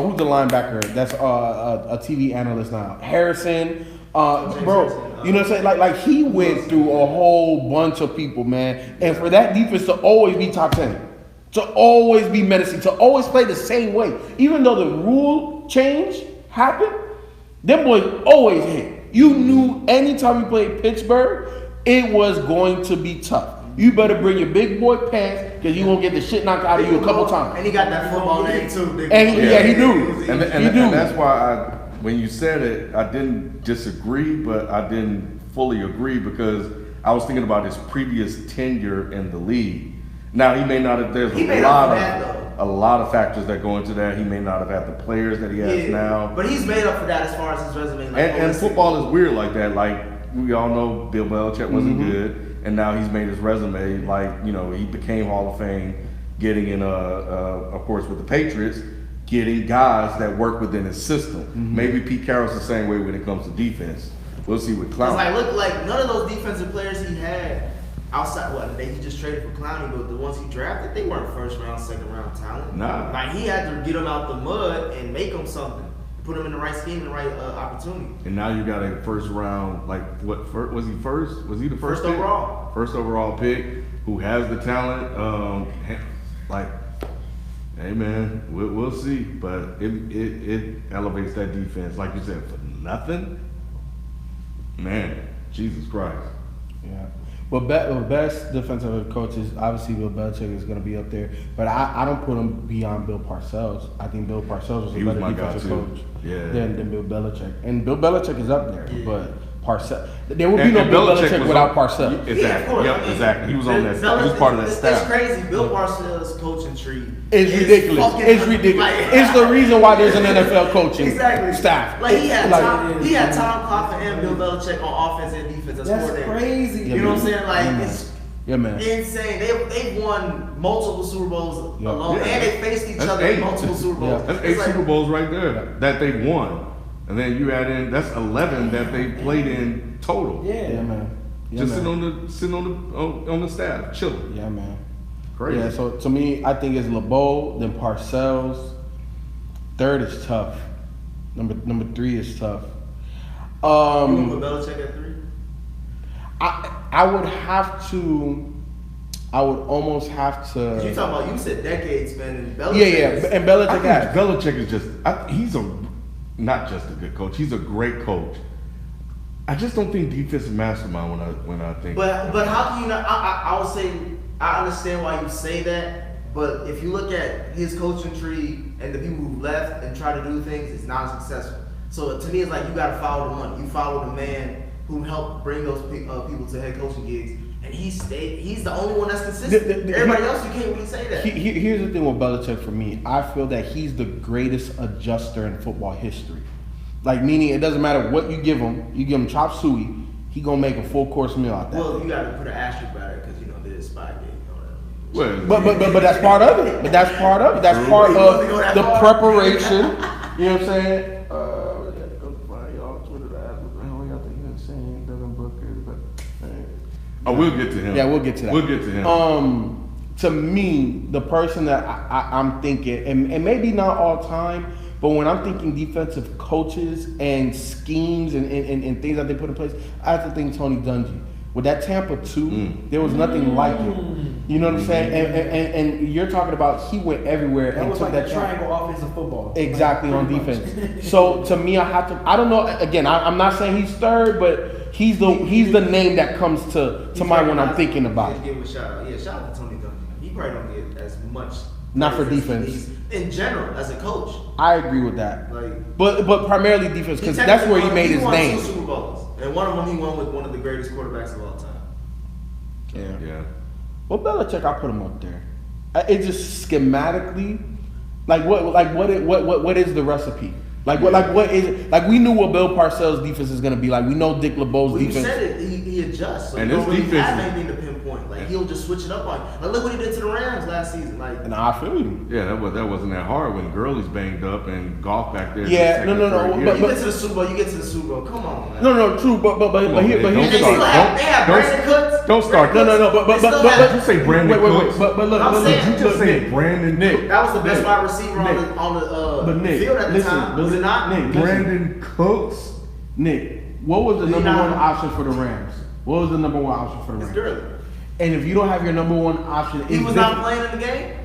who's the linebacker? That's a TV analyst now. Harrison. Bro, you know what I'm saying? Like he went through a whole bunch of people, man. And for that defense to always be top 10, to always be menacing, to always play the same way, even though the rule change happened, them boys always hit. You knew anytime you played Pittsburgh, it was going to be tough. You better bring your big boy pants because you won't get the shit knocked out of you a couple times. And he got that football name too. And he do. And that's why when you said it, I didn't disagree, but I didn't fully agree because I was thinking about his previous tenure in the league. Now he may not have. There's a lot of factors that go into that. He may not have had the players that he has now. But he's made up for that as far as his resume. And football is weird like that. Like we all know, Bill Belichick wasn't good, and now he's made his resume. Like he became Hall of Fame, getting in of course with the Patriots, getting guys that work within his system. Maybe Pete Carroll's the same way when it comes to defense. We'll see with Clowney. Look, none of those defensive players he had. Outside, he just traded for Clowney, but the ones he drafted, they weren't first round, second round talent. Nah. He had to get them out the mud and make them something, put them in the right scheme and the right opportunity. And now you got a first round, was he first? Was he the first pick? Overall? First overall pick who has the talent. Hey man, we'll see, but it elevates that defense, like you said, for nothing. Man, Jesus Christ. Yeah. Well, best defensive coaches, obviously Bill Belichick is going to be up there, but I don't put him beyond Bill Parcells. I think Bill Parcells was a better defensive coach than Bill Belichick. And Bill Belichick is up there, but Parcells, there would be no Bill Belichick without Parcells. Exactly. Exactly. He was on that staff. He was part of that staff. It's crazy. Bill Parcells' coaching tree is ridiculous. It's ridiculous. It's the reason why there's an NFL coaching staff. He had Tom Coughlin and Bill Belichick on offense and defense. That's crazy. You know what I'm saying? It's man. insane. They've won multiple Super Bowls alone, and they faced each other in multiple Super Bowls. That's 8 Super Bowls right there that they've won. And then you add in, that's 11 that they played in total. Yeah, man. Just sitting on the staff, chilling. Yeah, man. Crazy. Yeah, so to me, I think it's LeBeau, then Parcells. Third is tough. Number 3 is tough. You want to put Belichick at 3? I would have to. I would almost have to. You said decades, man. And Belichick and Belichick has. Belichick is just, he's not just a good coach. He's a great coach. I just don't think defensive mastermind when I think. But how can you not? I would say I understand why you say that. But if you look at his coaching tree and the people who left and try to do things, it's not successful. So to me, it's like you got to follow the money. You follow the man who helped bring those people to head coaching gigs, and he's the only one that's consistent. Everybody else, you can't really say that. Here's the thing with Belichick for me. I feel that he's the greatest adjuster in football history. Like, meaning it doesn't matter what you give him chop suey, he gonna make a full course meal out there. Well, you got to put an asterisk by it because there's Spygate. But that's part of it. That's part of the preparation. You know what I'm saying? Oh, we'll get to him. Yeah, we'll get to that. We'll get to him. To me, the person that I'm thinking, and maybe not all time, but when I'm thinking defensive coaches and schemes and things that they put in place, I have to think Tony Dungy. With that Tampa 2, there was nothing like it. You know what I'm saying? And you're talking about he went everywhere and took that triangle offensive football. Exactly, on defense. So to me, I don't know. Again, I'm not saying he's third, but he's the name that comes to mind when I'm thinking about it. Give him a shout out. Yeah, shout out to Tony Dungy. He probably don't get as much. Not for defense. in general as a coach. I agree with that. Like, but primarily defense because that's where he made his name. He won 2 Super Bowls, and one of them he won with one of the greatest quarterbacks of all time. Yeah. Well, Belichick, I put him up there. It just schematically, what is the recipe? What is it? Like we knew what Bill Parcells' defense is gonna be like. We know Dick LeBeau's defense. You said it. He adjusts. So and you this don't really defense have anything to pinpoint. Like he'll just switch it up on you. Like look what he did to the Rams last season. Like, and I feel you. Yeah, that wasn't that hard when Gurley's banged up and Goff back there. Yeah, no. But you get to the Super Bowl. You get to the Super Bowl. Come on, man. No, true. But here's They have Brandon Cooks. Don't start. No. But you say Brandon Cooks. But look, I'm saying, you just say Brandon Nick. That was the best wide receiver on the field at the time. Was it not? Nick, Brandon Cooks. Nick, what was the number one option for the Rams? What was the number one option for the Rams? It's Gurley. And if you don't have your number one option, He was not playing in the game.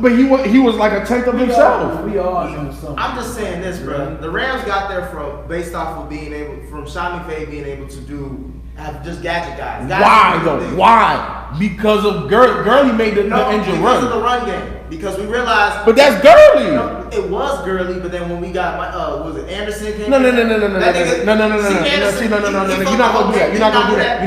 But he was like a tenth of himself. We all know something. I'm just saying this, bro. The Rams got there based off of Sean McVay being able to have just gadget guys. Why though? Why? Because of Gurley made the engine run. Because of the run game. Because we realized. But that's Gurley. No, it was Gurley, but then when we got was it Anderson? No. You're not gonna do that. You're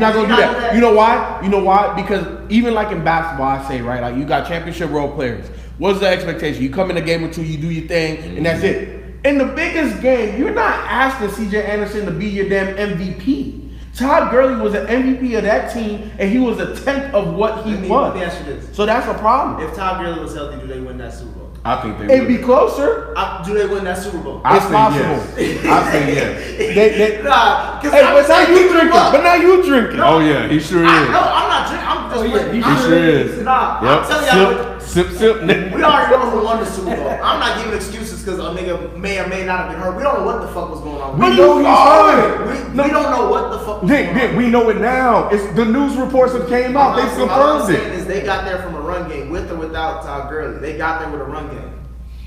not gonna do that. You know why? You know why? Because even like in basketball, I say right, like you got championship role players. What's the expectation? You come in a game or two, you do your thing, and that's it. In the biggest game, you're not asking C.J. Anderson to be your damn MVP. Todd Gurley was an MVP of that team, and he was a tenth of what he was. Let me ask you this. So that's a problem. If Todd Gurley was healthy, do they win that Super Bowl? I think they would. It'd be closer. Do they win that Super Bowl? It's possible. Yes. I say yes. Nah, Hey, but now you drinking. But now you drinking. Oh yeah, he sure is. No, I'm not drinking. I'm just He sure is. Nah, Yep. I'm telling y'all. Sip. We already know who won the Super Bowl. I'm not giving excuses because a nigga may or may not have been hurt. We don't know what the fuck was going on. We know he's hurt. We don't know what the fuck was going on. Nick, we know it now. It's the news reports that came out. They All I'm confirmed saying it. is they got there from a run game with or without Todd Gurley. They got there with a run game.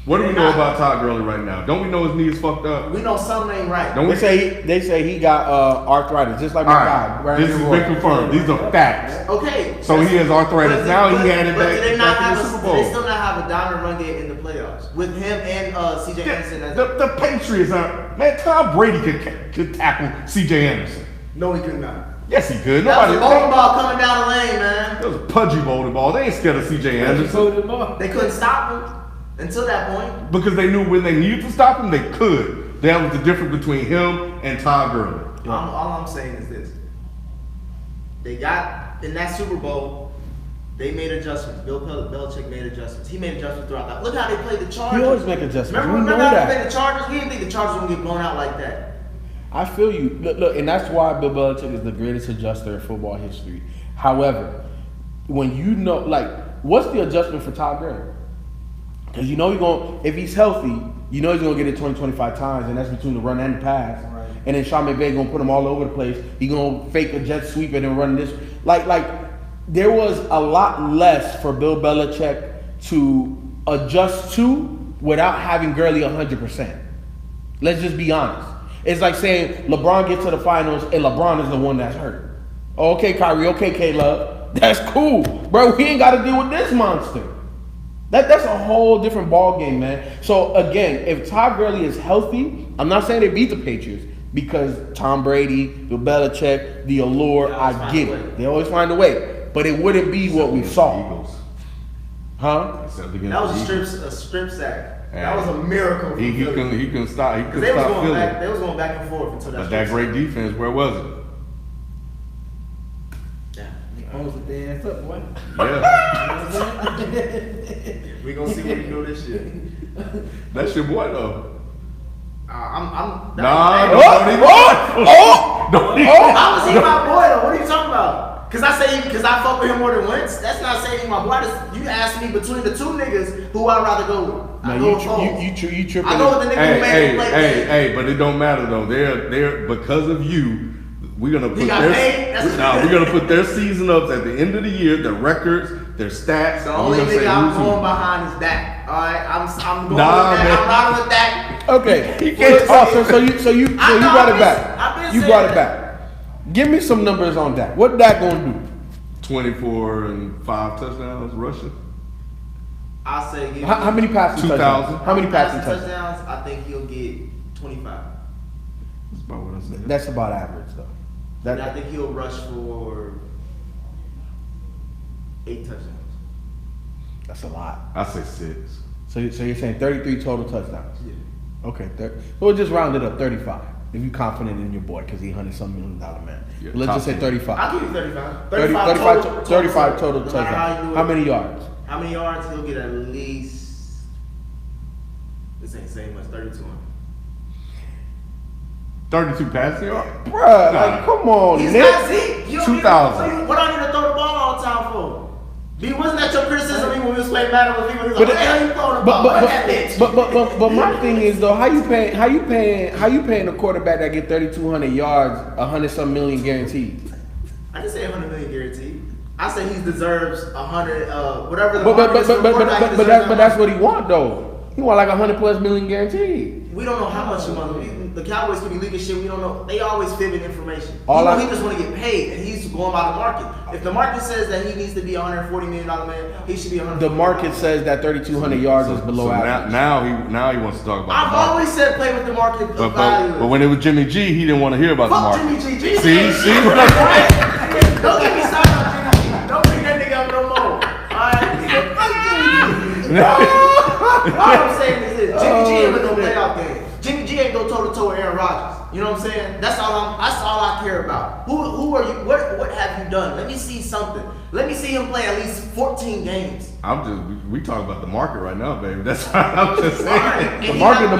What do we know about Todd Gurley right now? Don't we know his knee is fucked up? We know something ain't right. Don't we? They say he got arthritis, just like my guy. Right. This has been confirmed. These are facts. Okay. So he has arthritis now. He had it But did they not back in have the Super do they Bowl. still not have a dominant run game in the playoffs with him and C.J. Anderson? The Patriots are, man, Tom Brady could tackle C.J. Anderson. No, he could not. Yes, he could. That was a bowling ball coming down the lane, man. That was a pudgy bowling ball. They ain't scared of C.J. Anderson They couldn't stop him until that point. because they knew when they needed to stop him, they could. That was the difference between him and Todd Gurley. All I'm saying is this. They got, in that Super Bowl, they made adjustments. Bill Belichick made adjustments. He made adjustments throughout that. Look how they played the Chargers. He always make adjustments. Remember We know how that. they played the Chargers? We didn't think the Chargers were going to get blown out like that. I feel you. Look, and that's why Bill Belichick is the greatest adjuster in football history. However, when you know, like, what's the adjustment for Todd Gurley? Because you know if he's healthy, you know he's going to get it 20, 25 times, and that's between the run and the pass. Right. And then Sean McVay going to put him all over the place. He's going to fake a jet sweep and then run this. Like, there was a lot less for Bill Belichick to adjust to without having Gurley 100%. Let's just be honest. It's like saying LeBron gets to the finals and LeBron is the one that's hurt. Okay, Kyrie. Okay, K-Love. That's cool. Bro, we ain't got to deal with this monster. That's a whole different ball game, man. So, again, if Todd Gurley is healthy, I'm not saying they beat the Patriots because Tom Brady, Bill Belichick, the allure, I get it. They always find a way. But it wouldn't be what we saw. Eagles. Huh? That was a strip sack. That was a miracle. He couldn't stop. He couldn't They was stop going Philly. back. They was going back and forth until that. But that great defense, where was it? Pose the dance up, boy. Yeah. We gonna see what you do this shit. That's your boy though. I'm. Nah, Hey, don't even. How was he my boy though? What are you talking about? Cause I fuck with him more than Wentz. That's not saying he's my boy. You asked me between the two niggas who I'd rather go with. I go with Foles. You tripping. I go with the nigga who made me play. Hey, but it don't matter though. They're because of you. We're gonna put we're gonna put their season ups at the end of the year, their records, their stats. The only nigga I'm going behind is Dak. All right, I'm going with man. Dak. I'm riding with Dak. Okay. So you brought it back. You brought it back. Give me some numbers on Dak. What Dak gonna do? 24 and 5 touchdowns rushing. I say give How many passing 2,000. touchdowns? How many passing touchdowns? I think he'll get 25. That's about what I said. That's about average, though. And I think he'll rush for 8 touchdowns. That's a lot. I say 6. So you're saying 33 total touchdowns? Yeah. Okay, so we'll just round it up 35. If you're confident in your boy, because he $100-some million man. Yeah, Let's just say top 35. I'll give you 35. 35 total No matter touchdowns. you do How it. many yards? How many yards? He'll get at least. This ain't saying much. 3,200. 32 passing yards? Bruh, like, come on, He's Nick. not Zeke. You don't 2,000. need to- What I need to throw the ball all the time for? B, wasn't that your criticism of me when we was playing Madden with people? He was like, "Hey, how you throwing the ball? Look at that bitch." But my thing is though, how you paying a quarterback that get 3,200 yards, $100-some million guaranteed? I didn't say 100 million guaranteed. I said he deserves 100. Whatever the But market is for quarterback, he deserves that's that what he want though. He want like $100+ million guaranteed. We don't know how much he wants. The Cowboys could be leaking shit. We don't know. They always fibbing information. He just want to get paid, and he's going by the market. If the market says that he needs to be a $140 million man, he should be 100. The market says that 3,200 yards is below average. Now he wants to talk about I've the market. always said play with the market value. But when it was Jimmy G, he didn't want to hear about Fuck the market. Jimmy G. See what I'm saying? Don't get me started on Jimmy G. Don't bring that nigga up no more. Alright? Fuck Jimmy G. All I'm saying is this: Jimmy G ain't no playoff game. Jimmy G ain't go toe to toe with Aaron Rodgers. You know what I'm saying? That's all I care about. Who are you? What have you done? Let me see something. Let me see him play at least 14 games. We talking about the market right now, baby. That's what I'm just saying. The market.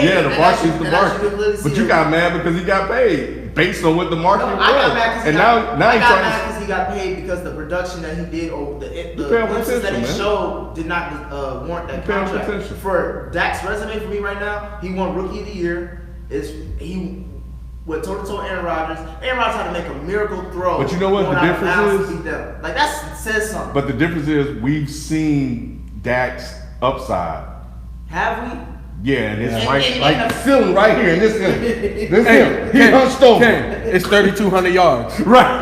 Yeah, the market's the market. But you got mad because he got paid based on what the market was. I got mad And now I he's got trying mad because he got paid because the production that he did or the glimpses that he man. showed did not warrant that Pay him contract. attention. For Dak's resume for me right now, he won Rookie of the Year. He went toe-to-toe Aaron Rodgers. Aaron Rodgers had to make a miracle throw. But you know what going the out of difference bounds is? to beat them. Like that says something. But the difference is we've seen Dak's upside. Have we? Yeah, and it's And- like and- ceiling right here. And this him. He hunched over. It's 3,200 yards. Right.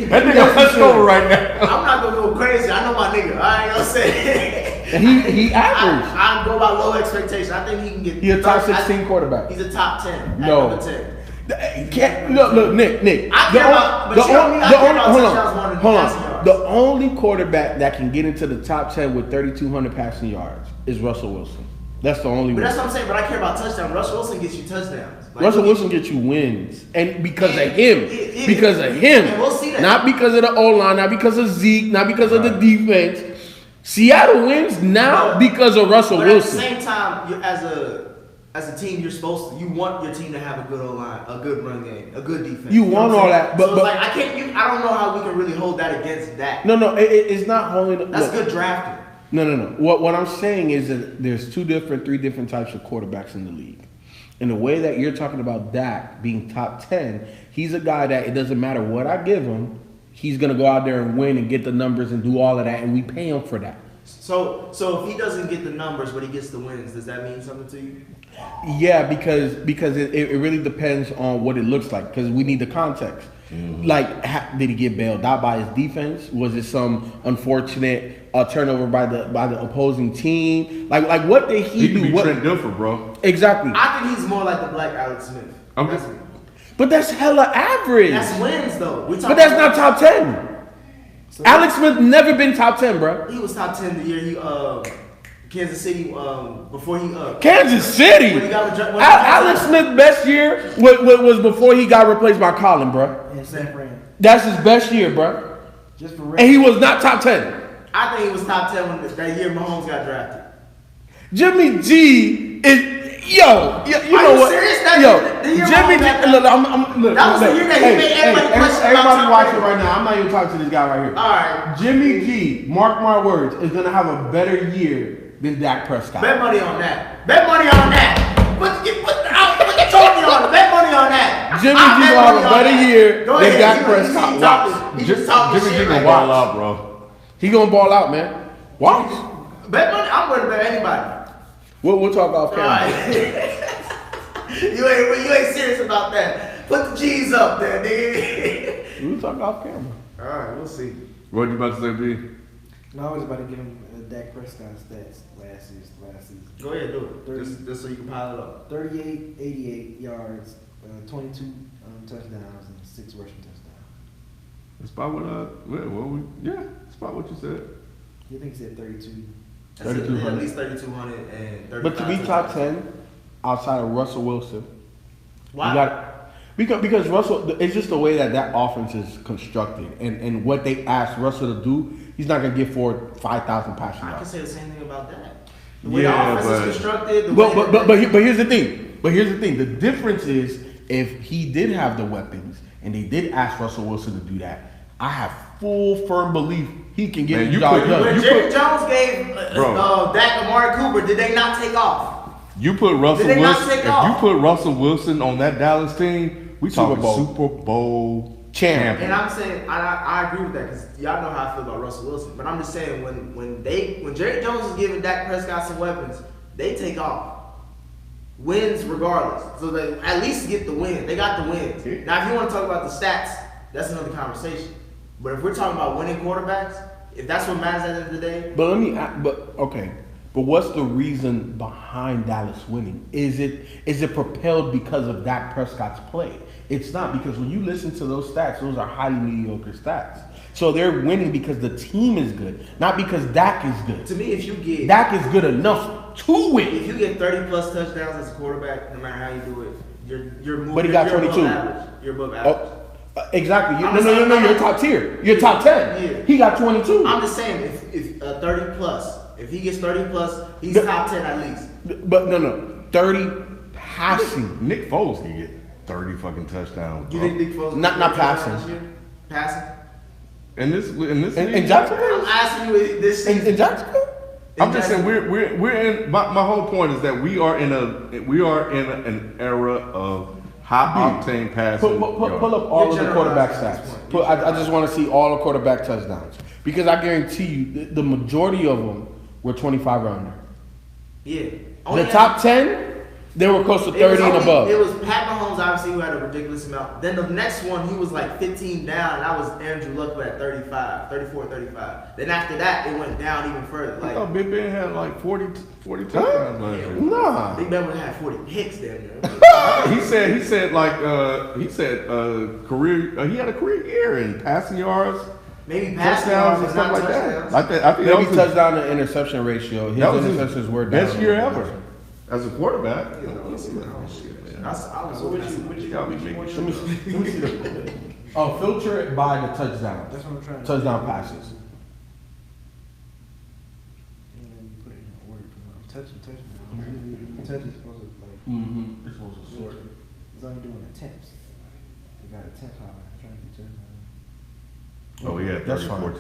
That nigga hunched over right now. I'm not gonna go crazy. I know my nigga. I ain't gonna say. He averaged. I go by low expectation. I think he can get. He a top 16 quarterback. He's a top 10. At No. number 10. Look, Nick. I care about- but you know me, I care about touchdowns more than passing yards. The only quarterback that can get into the top 10 with 3,200 passing yards is Russell Wilson. That's the only But one. that's what I'm saying. But I care about touchdowns. Russell Wilson gets you touchdowns. Like, Russell Wilson gets you wins, and because of him, And we'll see that. not because of the O line, not because of Zeke, not because of the defense. Seattle wins now because of Russell But Wilson. at the same time, as a team, you want your team to have a good O line, a good run game, a good defense. You know want what I'm all saying? that, but- so it's like I don't know how we can really hold that against that. No, it's not holding. That's look, good drafting. No. What I'm saying is that there's three different types of quarterbacks in the league. And the way that you're talking about Dak being top 10, he's a guy that it doesn't matter what I give him, he's gonna go out there and win and get the numbers and do all of that, and we pay him for that. So if he doesn't get the numbers, but he gets the wins, does that mean something to you? Yeah, because it really depends on what it looks like, because we need the context. Like, did he get bailed out by his defense? Was it some unfortunate turnover by the opposing team? Like what did he He do? could be Trent Dilfer, bro. Exactly. I think he's more like the Black Alex Smith. But that's hella average. That's wins though. But that's not top 10. So Alex Smith never been top 10, bro. He was top 10 the year he Kansas City before he Kansas City. when he got when Alex Smith's best year was before he got replaced by Colin, bro. In San Fran. That's his best year, bro. Just for And he was not top 10. I think he was top 10 when that year Mahomes got drafted. Jimmy G is you know you what? serious? The year Jimmy Mahomes got G. Look, That was the year that he made everybody question about everybody Tom watching Brady. right now. I'm not even talking to this guy right here. All right. Jimmy G, mark my words, is gonna have a better year than Dak Prescott. Bet money on that. Bet money on that. Put the trophy on it. Bet money on that. Jimmy I G bet gonna have money a on better that. year Go than ahead. Dak He Prescott. talking- He just talking Jimmy G shit gonna right ball now. out, bro. He gonna ball out, man. Watch. Bet money. I'm ready to bet anybody. We'll talk off All camera. right. you ain't serious about that. Put the G's up there, nigga. We'll talk off camera. All right, we'll see. What you about to say, B? No, I was about to give him Dak Prescott stats last season. Go ahead, do it. 30. Just so you can pile it up. 38, 88 yards, 22 touchdowns, and 6 rushing touchdowns. It's about it's about what you said. You think he said 32? That's at least 3,200 and 35. But to be top 10 outside of Russell Wilson, Why? you got because Russell. It's just the way that offense is constructed, and what they asked Russell to do. He's not gonna get forward 5,000 passing I can yards. say the same thing about that. The way the offense is constructed. But here's the thing. The difference is if he did have the weapons and they did ask Russell Wilson to do that, I have full firm belief he can get the job done. When Jerry Jones gave Dak Amari Cooper, did they not take off? You put Russell Wilson. If you put Russell Wilson on that Dallas team, we talking Super Bowl champion. And I'm saying I agree with that because y'all know how I feel about Russell Wilson. But I'm just saying when Jerry Jones is giving Dak Prescott some weapons, they take off. Wins regardless. So they at least get the win. They got the wins. Now if you want to talk about the stats, that's another conversation. But if we're talking about winning quarterbacks, if that's what matters at the end of the day. But what's the reason behind Dallas winning? Is it propelled because of Dak Prescott's play? It's not, because when you listen to those stats, those are highly mediocre stats. So they're winning because the team is good, not because Dak is good. To me, if you get Dak is good enough to win. If you get 30 plus touchdowns as a quarterback, no matter how you do it, you're moving. But he got 22. You're above average. Exactly. No. You're top tier. You're top 10. Yeah. He got 22. I'm just saying, if 30 plus, if he gets 30 plus, he's top 10 at least. But no. 30 passing. Nick Foles can get 30 fucking touchdowns. You think Nick Foles not passing? Passing. In Jacksonville? I'm asking you this season. In Jacksonville? I'm just saying we're in. My whole point is that we are in an era of high octane passing. Pull up all of the quarterback stats. I just want to see all the quarterback touchdowns, because I guarantee you the majority of them were 25 or under. Yeah. The top 10, they were close to 30 and above. It was Pat Mahomes, obviously, who had a ridiculous amount. Then the next one, he was like 15 down, and that was Andrew Luck at 34, 35. Then after that, it went down even further. I thought Big Ben had like 40 touchdowns last year. Nah. Big Ben would have 40 picks down there. He said career. He had a career year in passing yards. Maybe passing touchdowns yards and stuff like touchdowns. that. I think Maybe that was touchdown to interception ratio. His interceptions were down. best year ever as a quarterback. Filter it by the touchdowns. That's what I'm trying to Touchdown passes. And then you put it in order. Touchdown. Touch is supposed to like. Mm-hmm. It's supposed to sort. It's only doing attempts. You got attempt high. Trying to get touchdown. Oh, he had That's 34 fine.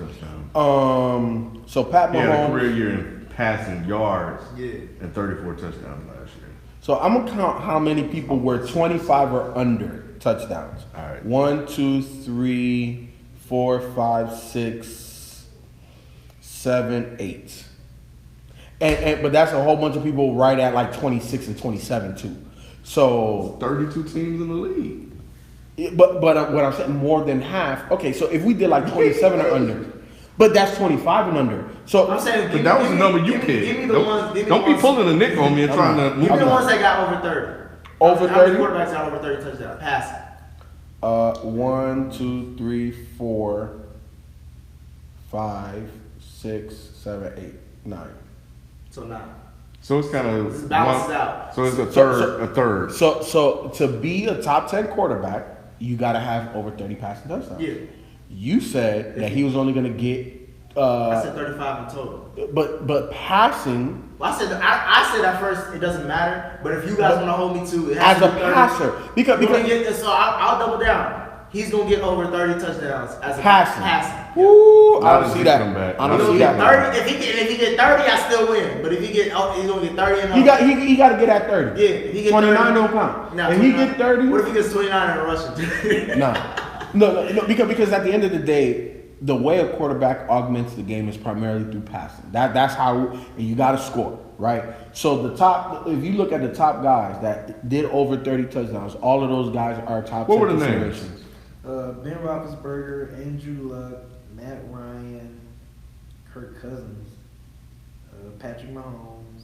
touchdowns. So Pat He had a Mahomes. career year in passing yards Yeah. and 34 touchdowns last year. So I'm gonna count how many people were 25 or under touchdowns. All right. 1, 2, 3, 4, 5, 6, 7, 8. But that's a whole bunch of people right at like 26 and 27 too. So 32 teams in the league. But what I'm saying, more than half. Okay, so if we did like 27 or under, but that's 25 and under. So I'm saying, But that was the number you picked. Give me the ones. Don't be pulling a nick on me and trying to. Give me the ones that got over 30. Over How many 30? quarterbacks got over 30 touchdowns? Passing. 1, 2, 3, 4, 5, 6, 7, 8, 9. So 9. So it's kind of This balances out. So it's a third. So to be a top 10 quarterback, you got to have over 30 passing touchdowns. Yeah. You said that he was only going to get. I said 35 in total. But passing. Well, I said at first it doesn't matter, but if you guys want to hold me to it, As has to a be 30. passer, because So I'll double down. He's gonna get over 30 touchdowns as a passing. Woo! I don't see that. Comeback. I don't He's see gonna that. get 30. If he get 30, I still win. But if he get, he's gonna get 30 and He got to get at 30. Yeah, if he get 29 30, don't count. Nah, If he get 30, what if he gets 29 in a rushing? no, because at the end of the day, the way a quarterback augments the game is primarily through passing. That's how, and you got to score, right? So if you look at the top guys that did over 30 touchdowns, all of those guys are top 10 What were the names? considerations. Ben Roethlisberger, Andrew Luck, Matt Ryan, Kirk Cousins, Patrick Mahomes.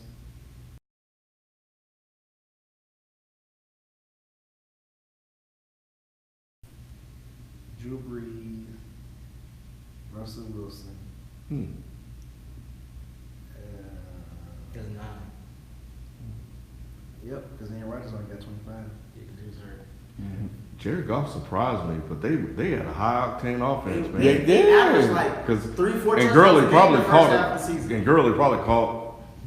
Drew Brees, Russell Wilson. That's 9. Yep, because Aaron Rodgers only got 25. Yeah, because he was hurt. Jared Goff surprised me, but they had a high octane offense, man. Yeah, They averaged like 'Cause- 3-4 And touchdowns Gurley a game probably the first caught half of the it. season. And Gurley probably caught.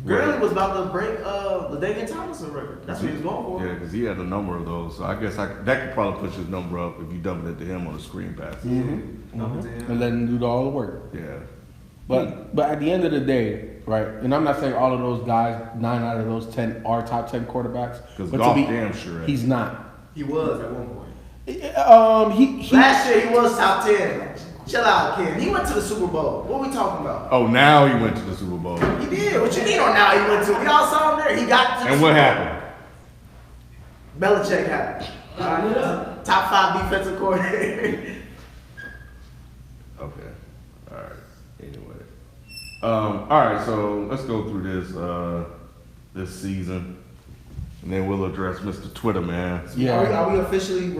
Gurley was about to break LaDainian Tomlinson record. That's what he was going for. Yeah, because he had a number of those. So I guess that could probably push his number up if you dump it to him on a screen pass. Up to him. And let him do all the work. Yeah. But at the end of the day, right? And I'm not saying all of those guys, 9 out of those 10 are top 10 quarterbacks. 'Cause but Goff damn sure he's not. He was at one point. He Last year he was top 10. Chill out, kid. He went to the Super Bowl. What we talking about? Oh, now he went to the Super Bowl. He did. What you mean on now he went to? We all saw him there. He got to the And Super what Bowl. happened? Belichick happened. Top 5 defensive coordinator. Okay. All right. Anyway. All right. So let's go through this season, and then we'll address Mr. Twitter, man. Yeah. Are we officially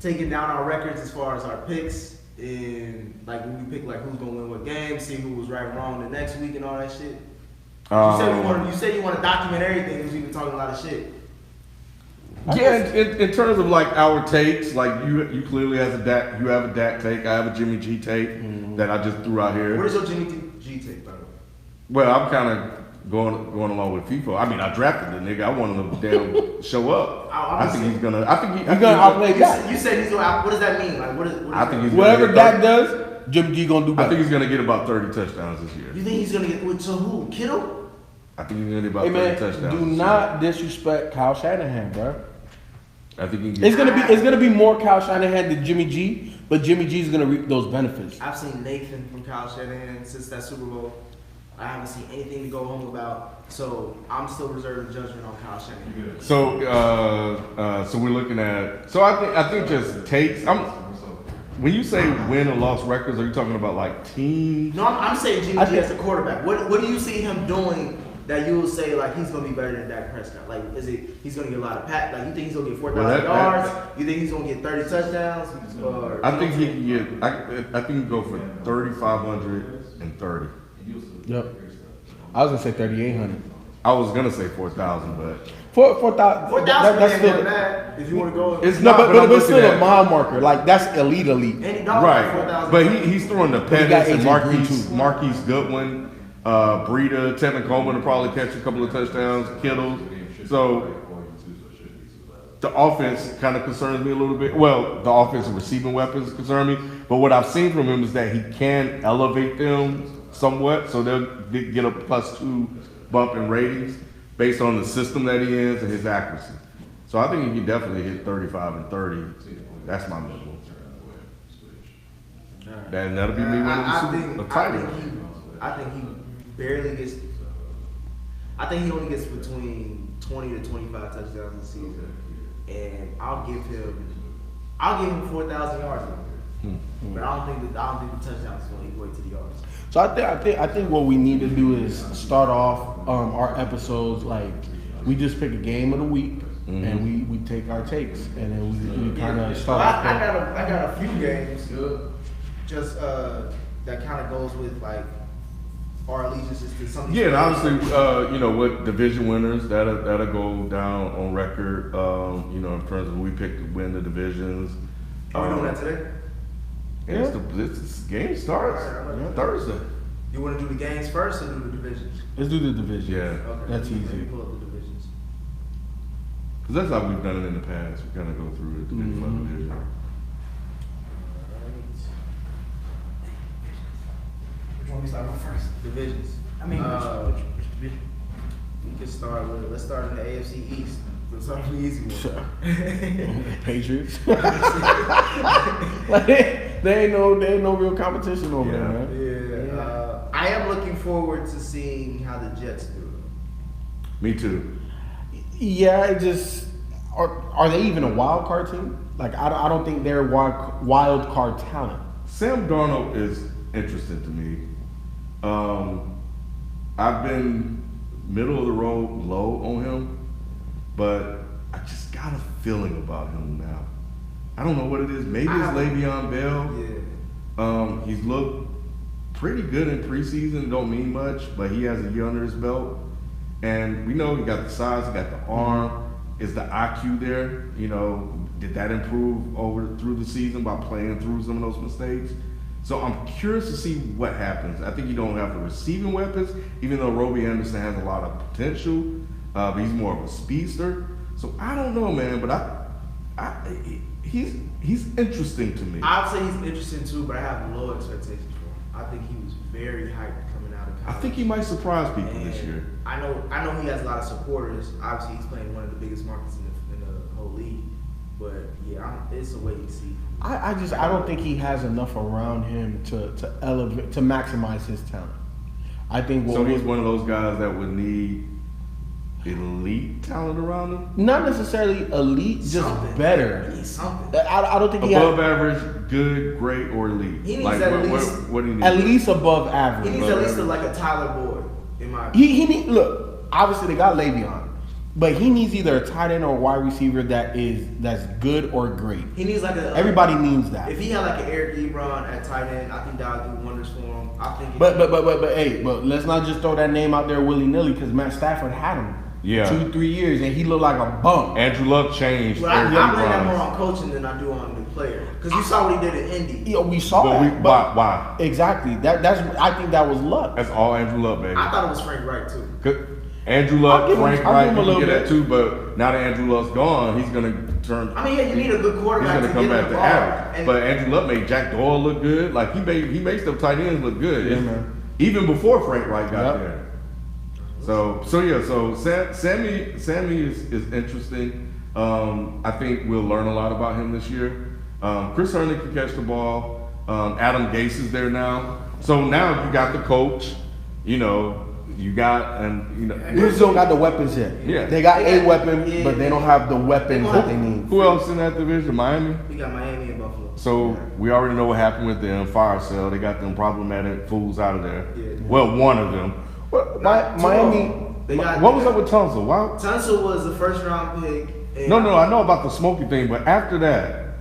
taking down our records as far as our picks? And like when we pick like who's gonna win what game, see who was right and wrong the next week and all that shit. You said you want to document everything because we've been talking a lot of shit. Yeah, in terms of like our takes, like you clearly have a Dak take, I have a Jimmy G take that I just threw out here. What is your Jimmy G take, by the way? Well, I'm kind of going along with FIFA. I mean, I drafted the nigga. I want him to damn show up. I think he's gonna. He's gonna outplay Dak. You said he's gonna. What does that mean? Like what is? I think he's Whatever gonna Dak does, Jimmy G gonna do I better. think he's gonna get about 30 touchdowns this year. You think he's gonna get to who? Kittle? I think he's gonna get about Hey 30 man, touchdowns. do this not disrespect Kyle Shanahan, bro. year. I think he can It's get. gonna be more Kyle Shanahan than Jimmy G, but Jimmy G's gonna reap those benefits. I've seen Nathan from Kyle Shanahan since that Super Bowl. I haven't seen anything to go home about, so I'm still reserving judgment on Kyle Shanahan. So we're looking at. So I think just takes. When you say win or loss records, are you talking about like teams? No, I'm saying Jimmy G as a quarterback. What do you see him doing that you will say like he's gonna be better than Dak Prescott? Like, is it he's gonna get a lot of like you think he's gonna get 4,000 yards? You think he's gonna get 30 touchdowns? Or, I think he can get. I think he can go for 3,500 and 30. Yep. I was gonna say 3,800. I was gonna say 4,000, but 4,000. 4,000 That's ain't still. bad if you want to go. it's No, not. but I'm it's still looking a at- mile marker. Like that's elite. Any dog Right, 4,000. but he's throwing the he got Pettis and AJ Green, too. Marquise Goodwin, Breida, Tevin Coleman will probably catch a couple of touchdowns, Kittle. So the offense kind of concerns me a little bit. Well, the offensive receiving weapons concern me, but what I've seen from him is that he can elevate them somewhat, so they'll get a +2 bump in ratings based on the system that he is and his accuracy. So I think he can definitely hit 35 and 30. That's my minimum. That'll be me winning the title. I think he barely gets. I think he only gets between 20 to 25 touchdowns a season, and I'll give him 4,000 yards. But I don't think the touchdowns is going to equate to the yards. So I think what we need to do is start off our episodes like we just pick a game of the week and we take our takes and then we kind of start. Well, off I got a few games just that kind of goes with like our allegiances to something. Yeah, and obviously, what division winners that'll go down on record. In terms of who we pick to win the divisions. Are we doing that today? Yeah. This game starts Thursday. You want to do the games first or do the divisions? Let's do the division. Yeah, Okay. That's Let me easy. pull up the divisions. because that's how we've done it in the past. We kind of go through it division by division. Which one we start with first? Divisions. I mean, which division? We can start with. Let's start in the AFC East. Let's start with the easy one. Patriots. Like, they ain't no real competition over there, man. Yeah. I am looking forward to seeing how the Jets do. Me too. Yeah, it just are they even a wild card team? Like I don't think they're wild card talent. Sam Darnold is interesting to me. I've been middle of the road low on him, but I just got a feeling about him now. I don't know what it is. Maybe it's Le'Veon Bell. Yeah. He's looked pretty good in preseason. Don't mean much, but he has a year under his belt. And we know he got the size, he got the arm. Is the IQ there? Did that improve through the season by playing through some of those mistakes? So I'm curious to see what happens. I think you don't have the receiving weapons, even though Robbie Anderson has a lot of potential, but he's more of a speedster. So I don't know, man, but he's interesting to me. I'd say he's interesting too, but I have low expectations for him. I think he was very hyped coming out of college. I think he might surprise people this year. I know he has a lot of supporters. Obviously, he's playing one of the biggest markets in the whole league. But yeah, it's a wait and see. I don't think he has enough around him to elevate, to maximize his talent. I think he's one of those guys that would need elite talent around him. Not necessarily elite, just better. He needs something. I don't think he above average, good, great, or elite. He needs what do you need? At least above average. He needs at least like a Tyler Boyd, in my opinion. He need look. Obviously, they got Le'Veon, but he needs either a tight end or a wide receiver that's good or great. He needs like a. Everybody needs that. If he had like an Eric Ebron at tight end, I think that would do wonders for him. I think. But let's not just throw that name out there willy nilly because Matt Stafford had him. 2-3 years and he looked like a bump. Andrew Luck changed. But I blame that more on coaching than I do on the player. Because you saw what he did in Indy. Yeah, we saw that. Why? Exactly. I think that was Luck. That's all Andrew Luck, baby. I thought it was Frank Wright too. Andrew Luck, Frank Wright, you can get that too. But now that Andrew Luck's gone, he's gonna turn. I mean, yeah, you need a good quarterback. He's gonna come back to average. But Andrew Luck made Jack Doyle look good. Like he made stuff tight ends look good. Yeah, man. Even before Frank Wright got there. So Sammy is interesting. I think we'll learn a lot about him this year. Chris Herndon can catch the ball. Adam Gase is there now. So now you got the coach. You got they still got the weapons yet. Yeah, they got a weapon, but they don't have the weapons that they need. Who else in that division? Miami. We got Miami and Buffalo. So we already know what happened with them. Fire sale. They got them problematic fools out of there. Yeah. Well, one of them. Miami. What was up with Tunsil? Tunsil was the first round pick. No, I know about the smoky thing, but after that,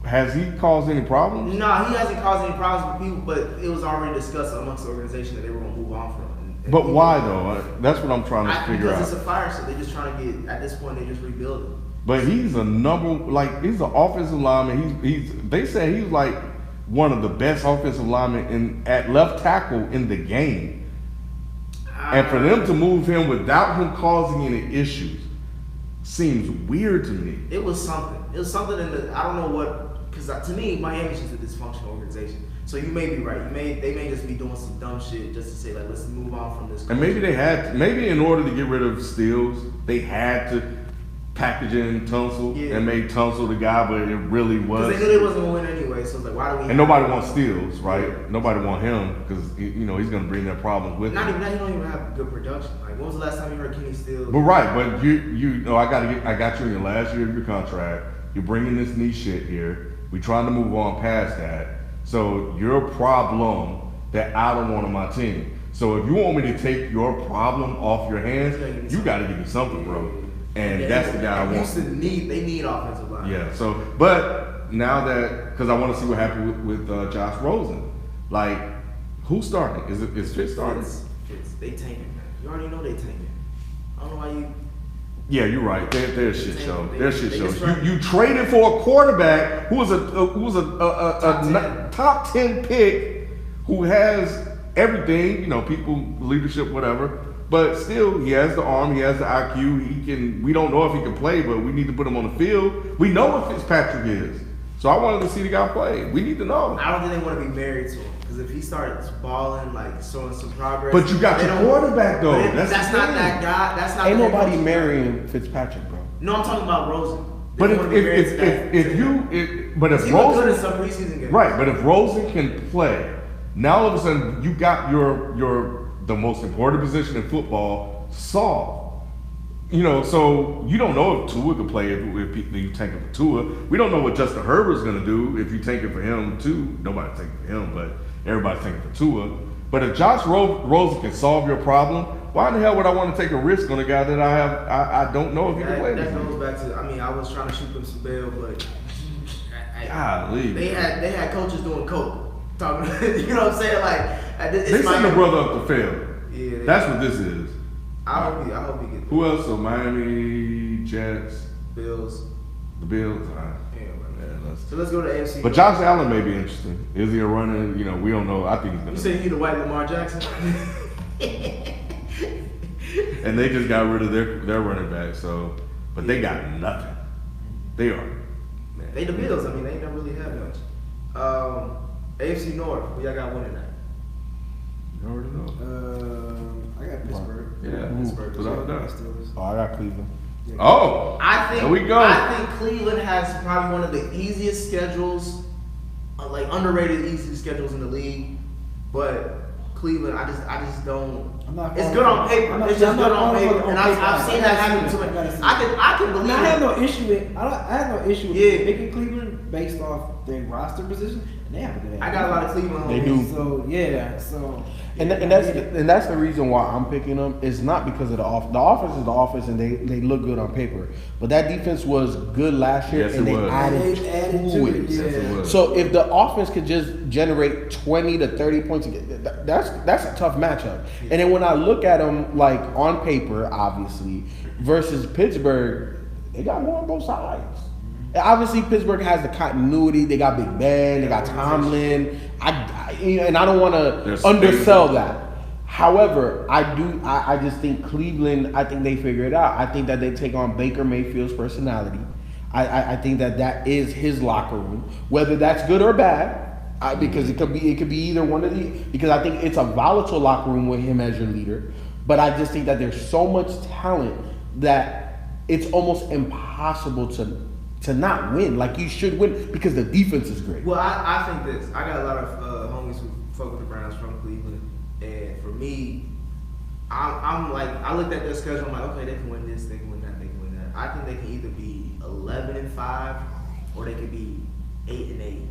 has he caused any problems? No, he hasn't caused any problems with people, but it was already discussed amongst the organization that they were going to move on from him. But why though? That's what I'm trying to figure out. Because it's a fire sale. They're just trying to get, at this point, they're just rebuilding. But he's a he's an offensive lineman. They say he's like one of the best offensive linemen at left tackle in the game. And for them to move him without him causing any issues seems weird to me. It was something. It was something I don't know what, because to me, Miami's just a dysfunctional organization. So you may be right. They may just be doing some dumb shit just to say, like, let's move on from this. And maybe in order to get rid of Steals, they had to package in Tunsil and made Tunsil the guy, but it really was. Because they knew they wasn't going to win anyway, so it's like, why do we? And nobody wants Steals, right? Yeah. Nobody want him because he's going to bring their problems with him. He don't even have good production. Like, when was the last time you heard Kenny Steals? But but I got you in your last year of your contract. You're bringing this knee shit here. We're trying to move on past that. So you're a problem that I don't want on my team. So if you want me to take your problem off your hands, you got to give me something, bro. And that's the guy I want. They need offensive line. Yeah. So, but now because I want to see what happened with Josh Rosen. Like, who's starting? Is Fitz starting? Fitz. They tanking. You already know they tanking. I don't know why you. Yeah, you're right. They're a shit show. They're a shit show. You traded for a quarterback who was a top 10 pick who has everything. People, leadership, whatever. But still, he has the arm, he has the IQ. We don't know if he can play, but we need to put him on the field. We know what Fitzpatrick is. So I wanted to see the guy play. We need to know. I don't think they want to be married to him. Because if he starts balling, like showing some progress. But you got your quarterback, though. That's not that guy. That's not. Ain't nobody marrying Fitzpatrick, bro. No, I'm talking about Rosen. But if Rosen, good in some preseason games. Right, but if Rosen can play, now all of a sudden you got the most important position in football solved. So you don't know if Tua can play if you tank it for Tua. We don't know what Justin Herbert's going to do if you tank it for him too. Nobody's tanking for him, but everybody's tanking for Tua. But if Josh Rosen can solve your problem, why in the hell would I want to take a risk on a guy that I don't know if he can play? That goes back to, I mean, I was trying to shoot them some bail, but Golly. they had coaches doing coke, talking. You know what I'm saying? Like They send the brother up the field. Yeah, That's what this is. I hope he gets. Who else? So Miami, Jets, Bills. the Bills. All right. So let's go to AFC. But Josh Allen may be interesting. Is he a runner? You know, we don't know. I think he's gonna. You say he the white Lamar Jackson? And they just got rid of their running back. So, but they got nothing. They are. Man. They the Bills. I mean, they don't really have much. AFC North. Who y'all got winning that? You already know. I got Pittsburgh. Yeah, Pittsburgh. without a doubt. Oh, I got Cleveland. Oh, I think there we go. I think Cleveland has probably one of the easiest schedules, like underrated easiest schedules in the league. But Cleveland, I just don't. It's good on paper. It's just good on paper, and I've seen that happen to me. I can believe. I have no issue with. I have no issue with picking Cleveland based off their roster position, and they have a good. I got a lot of Cleveland. They do. So yeah, so. And that's the reason why I'm picking them. It's not because of the offense. The offense is the offense, and they look good on paper. But that defense was good last year, Yes, and it they was. added to it. Yes, it was. So if the offense could just generate 20 to 30 points, that's a tough matchup. And then when I look at them, like on paper, obviously, versus Pittsburgh, they got more on both sides. Obviously, Pittsburgh has the continuity. They got Big Ben. They got Tomlin. And I don't want to undersell that. However, I just think Cleveland. I think they figure it out. I think that they take on Baker Mayfield's personality. I think that is his locker room. Whether that's good or bad, because it could be either one of these. Because I think it's a volatile locker room with him as your leader. But I just think that there's so much talent that it's almost impossible to not win. Like, you should win because the defense is great. Well, I think this. I got a lot of homies who fuck with the Browns from Cleveland, and for me, I'm like, I looked at their schedule. I'm like, okay, they can win this, they can win that, they can win that. I think they can either be 11-5 or they could be 8-8.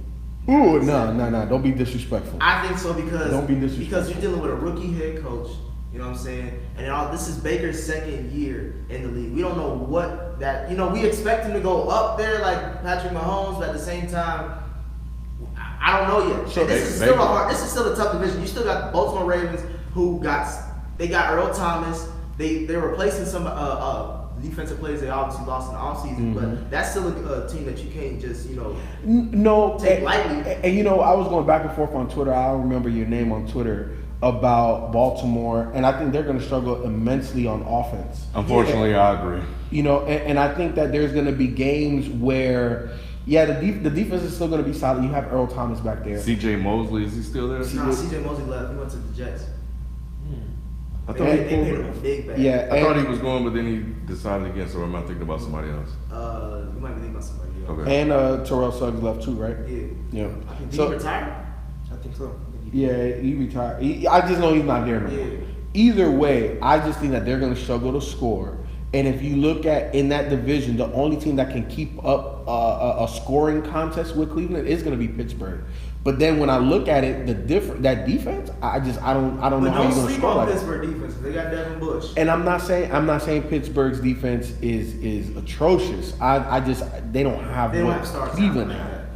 Ooh, no! Don't be disrespectful. I think so because Don't be disrespectful. because you're dealing with a rookie head coach. You know what I'm saying? And this is Baker's second year in the league. We don't know what that, we expect him to go up there like Patrick Mahomes, but at the same time, I don't know yet. So this is still a tough division. You still got the Baltimore Ravens who got Earl Thomas. They're replacing some defensive players they obviously lost in the offseason, but that's still a team that you can't just, take lightly. And I was going back and forth on Twitter. I don't remember your name on Twitter about Baltimore, and I think they're going to struggle immensely on offense. Unfortunately, I agree. And I think that there's going to be games where, the defense is still going to be solid. You have Earl Thomas back there. C.J. Mosley, is he still there? No, C.J. Mosley left. He went to the Jets. I They thought paid him a big bag. Yeah, I thought he was going, but then he decided against. Or am I thinking about somebody else? You might be thinking about somebody else. Okay. And Terrell Suggs left too, right? Yeah. Yeah. Did he retire? I think so. Yeah, he retired. I just know he's not there no more. Yeah. Either way, I just think that they're going to struggle to score. And if you look at in that division, the only team that can keep up a scoring contest with Cleveland is going to be Pittsburgh. But then when I look at it, that defense, I don't know how you're going to sleep score on like Pittsburgh defense. They got Devin Bush. And I'm not saying Pittsburgh's defense is atrocious. They don't have what Cleveland had.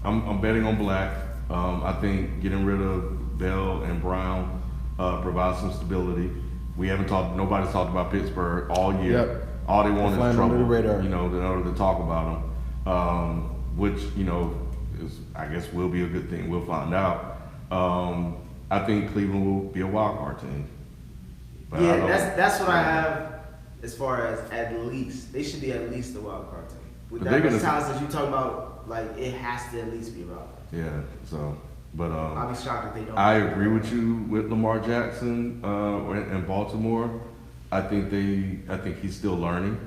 I'm betting on black. I think getting rid of Bell and Brown provides some stability. Nobody's talked about Pittsburgh all year. Yep. All they want is trouble, the radar. in order to talk about them. Which, is, I guess will be a good thing. We'll find out. I think Cleveland will be a wild card team. But that's what I have as far as at least. They should be at least a wild card team. With that much talent that you talk about, like, it has to at least be a wild card. Yeah, so, but I'll be shocked if they don't. I agree with you with Lamar Jackson in Baltimore. I think he's still learning.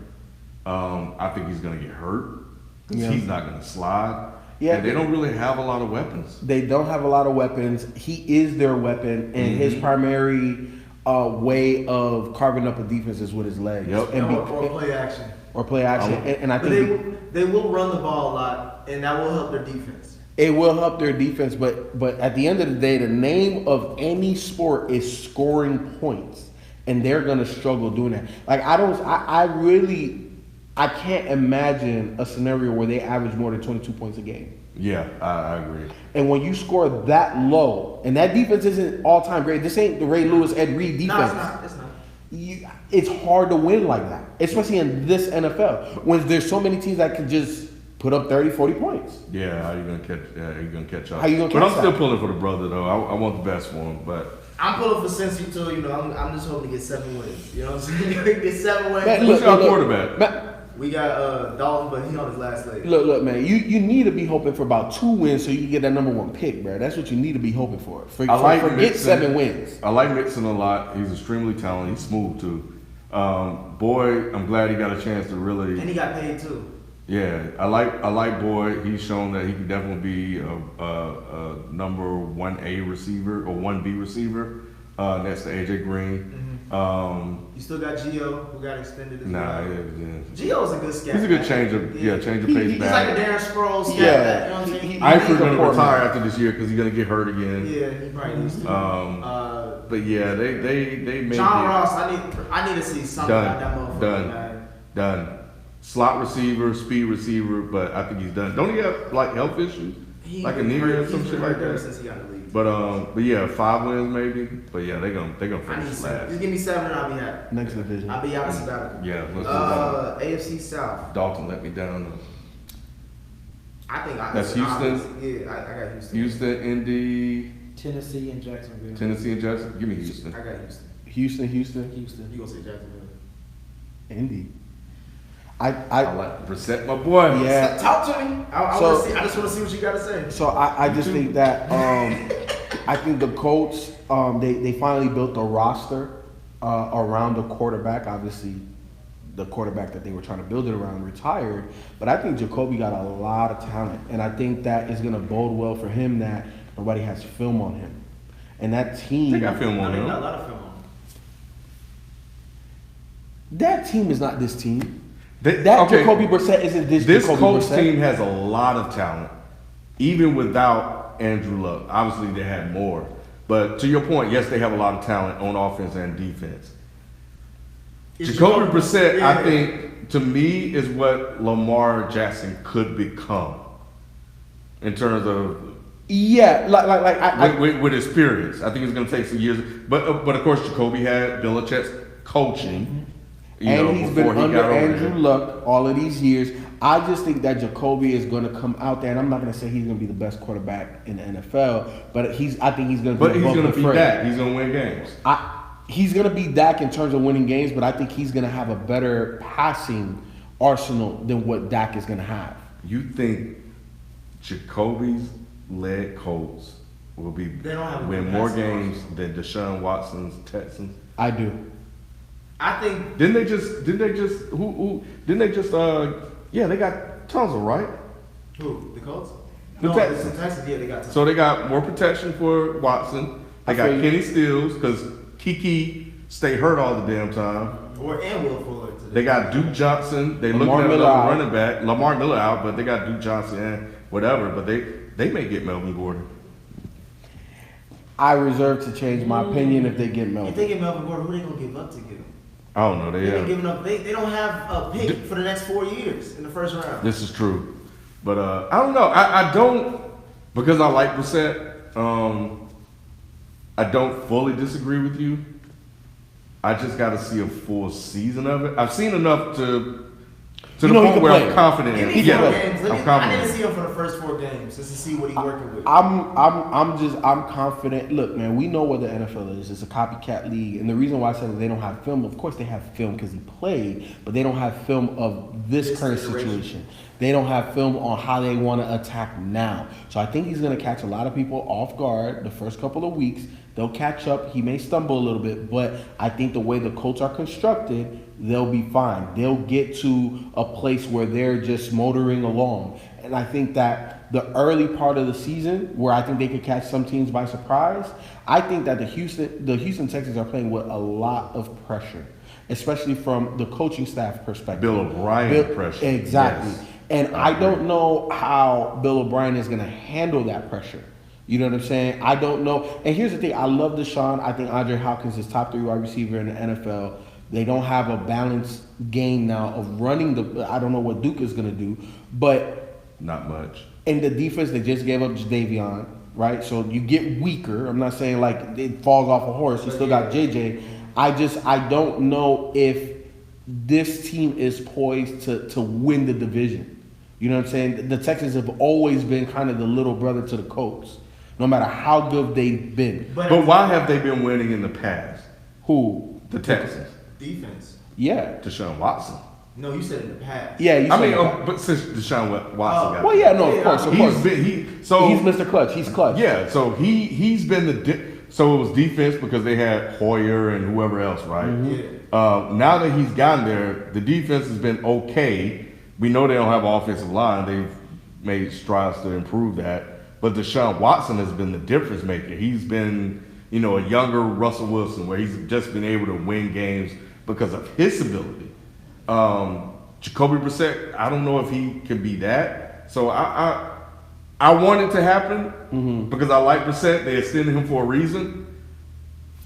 I think he's going to get hurt because he's not going to slide. Yeah, and they don't really have a lot of weapons. They don't have a lot of weapons. He is their weapon, and his primary way of carving up a defense is with his legs. Yep. Or play action. And I think they will run the ball a lot, and that will help their defense. It will help their defense, but at the end of the day, the name of any sport is scoring points, and they're gonna struggle doing that. Like I can't imagine a scenario where they average more than 22 points a game. Yeah, I agree. And when you score that low, and that defense isn't all time great. This ain't the Ray Lewis, Ed Reed defense. No, it's not. It's hard to win like that, especially in this NFL when there's so many teams that can just put up 30, 40 points. Yeah, how you gonna catch? Yeah, you gonna catch up? How you gonna But I'm catch still that? pulling for the brother though. I want the best for him, but I'm pulling for Cincy too. You know, I'm just hoping to get 7 wins. You know what I'm saying? Get 7 wins. Man, who's our quarterback? We got Dalton, but he on his last leg. Look, man. You need to be hoping for about 2 wins so you can get that number 1 pick, bro. That's what you need to be hoping for. Forget Mixon. 7 wins. I like Mixon a lot. He's extremely talented. He's smooth too. Boy, I'm glad he got a chance to really. And he got paid too. Yeah, I like Boyd. He's shown that he can definitely be a number 1A receiver or 1B receiver next to AJ Green. You still got Gio, who got extended as Nah, well. yeah. Gio's a good scat. He's a good change of pace He's back. like a Darren Sproles scat. Yeah. Back, you know what I'm saying? Eifler's going to retire after this year because he's going to get hurt again. Yeah, he probably needs to. But yeah, they made John it Ross, I need to see something out that motherfucker. Man. done. Slot receiver, speed receiver, but I think he's done. Don't he have like health issues, like a knee or some shit like that? Since he got in the league. But yeah, 5 wins maybe. But yeah, they're gonna I need finish 7. last. Just give me 7 and I'll be happy. Next division. I'll be out of sabbatical. Yeah, let's do AFC South. that. Dalton let me down. I think That's Houston? Yeah, I got Houston. Houston, Indy, Tennessee and Jacksonville. Tennessee, and Jackson. Give me Houston. I got Houston. Houston, Houston. You gonna say Jacksonville? Indy. I like Brissett, my boy. Yeah. Talk to me. I just want to see what you got to say. So I just think that I think the Colts they finally built a roster around the quarterback. Obviously, the quarterback that they were trying to build it around retired, but I think Jacoby got a lot of talent, and I think that is going to bode well for him that nobody has film on him, and that team. They got film on They him. got a lot of film on. That team is not this team. Okay. Jacoby Brissett isn't this Jacoby Colts Brissett. team has a lot of talent, even without Andrew Luck. Obviously, they had more. But to your point, yes, they have a lot of talent on offense and defense. Jacoby Brissett, yeah. I think, to me, is what Lamar Jackson could become in terms of with experience. I think it's going to take some years. But of course, Jacoby had Belichick's coaching. And he's been before he under got over Andrew there. Luck all of these years. I just think that Jacoby is going to come out there, and I'm not going to say he's going to be the best quarterback in the NFL, but I think he's going to be. But he's going to be fray. that. He's going to win games. He's going to be Dak in terms of winning games, but I think he's going to have a better passing arsenal than what Dak is going to have. You think Jacoby's led Colts will win more games than Deshaun Watson's Texans? I do. I think. They got Tunsil, right? Who? The Colts? The Texans. The Texans, yeah, they got. So they got more protection for Watson. They got feel you. Kenny Stills because Kiki stay hurt all the damn time. And Will Fuller. Today. They got Duke Johnson. They looking Lamar at Miller another out. running back. Lamar Miller out, but they got Duke Johnson and whatever. But they may get Melvin Gordon. I reserve to change my opinion if they get If they Melvin. get Melvin Gordon, who they gonna give up to get him? I don't know. They ain't giving up. They don't have a pick for the next 4 years in the first round. This is true. But I don't know. I don't, because I like Brissett, I don't fully disagree with you. I just got to see a full season of it. I've seen enough to the point where I'm confident in it. Give me 4 games. I'm I confident. need to see him for the first 4 games just to see what he's working with. I'm confident. Look, man, we know what the NFL is. It's a copycat league, and the reason why I said that they don't have film, of course they have film because he played, but they don't have film of this current situation. They don't have film on how they want to attack now. So I think he's going to catch a lot of people off guard the first couple of weeks. They'll catch up. He may stumble a little bit, but I think the way the Colts are constructed, they'll be fine. They'll get to a place where they're just motoring along. And I think that the early part of the season, where I think they could catch some teams by surprise, I think that the Houston Texans are playing with a lot of pressure, especially from the coaching staff perspective. Bill O'Brien pressure. Exactly. Yes. And I don't know how Bill O'Brien is going to handle that pressure. You know what I'm saying? I don't know. And here's the thing. I love Deshaun. I think Andre Hopkins is top 3 wide receiver in the NFL. They don't have a balanced game now of running the – I don't know what Duke is going to do. But – not much. In the defense, they just gave up Jadavion, right? So you get weaker. I'm not saying like it falls off a horse. You still got JJ. I don't know if this team is poised to win the division. You know what I'm saying? The Texans have always been kind of the little brother to the Colts, no matter how good they've been. But why have they been winning in the past? Who? The Texans. Defense. Yeah. Deshaun Watson. No, you said in the past. Yeah, you said but since Deshaun Watson got well, yeah, no, of course. he's Mr. Clutch. He's clutch. Yeah, so he's been so it was defense because they had Hoyer and whoever else, right? Mm-hmm. Now that he's gotten there, the defense has been okay. We know they don't have an offensive line. They've made strides to improve that. But Deshaun Watson has been the difference maker. He's been, a younger Russell Wilson where he's just been able to win games because of his ability. Jacoby Brissett, I don't know if he can be that. So I want it to happen because I like Brissett. They extended him for a reason.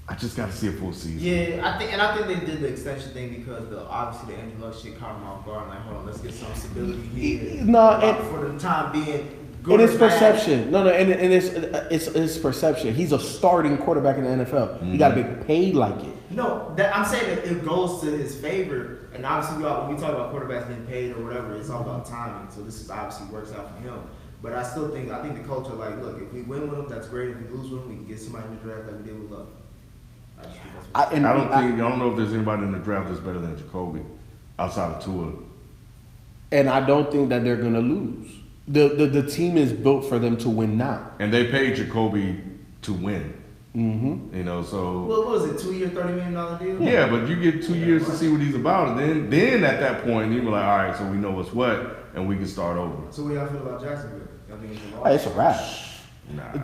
I just got to see a full season. Yeah, I think they did the extension thing because obviously the Andrew Luck shit caught him off guard. Like, hold on, let's get some stability here. For the time being. And it's perception. No, and it's perception. He's a starting quarterback in the NFL. You got to be paid like it. No, I'm saying that it goes to his favor. And obviously, when we talk about quarterbacks getting paid or whatever, it's all about timing. So this is obviously works out for him. But I think the culture, like, look, if we win with him, that's great. If we lose with him, we can get somebody in the draft like we did with Luck. I don't know if there's anybody in the draft that's better than Jacoby outside of Tua. And I don't think that they're going to lose. The team is built for them to win now. And they paid Jacoby to win. Mm-hmm. So. What was it, 2 year, $30 million deal? Yeah, but you get 2 years to see what he's about. And then at that point, you were like, all right, so we know what's what, and we can start over. So what y'all feel about Jacksonville? It's a wrap.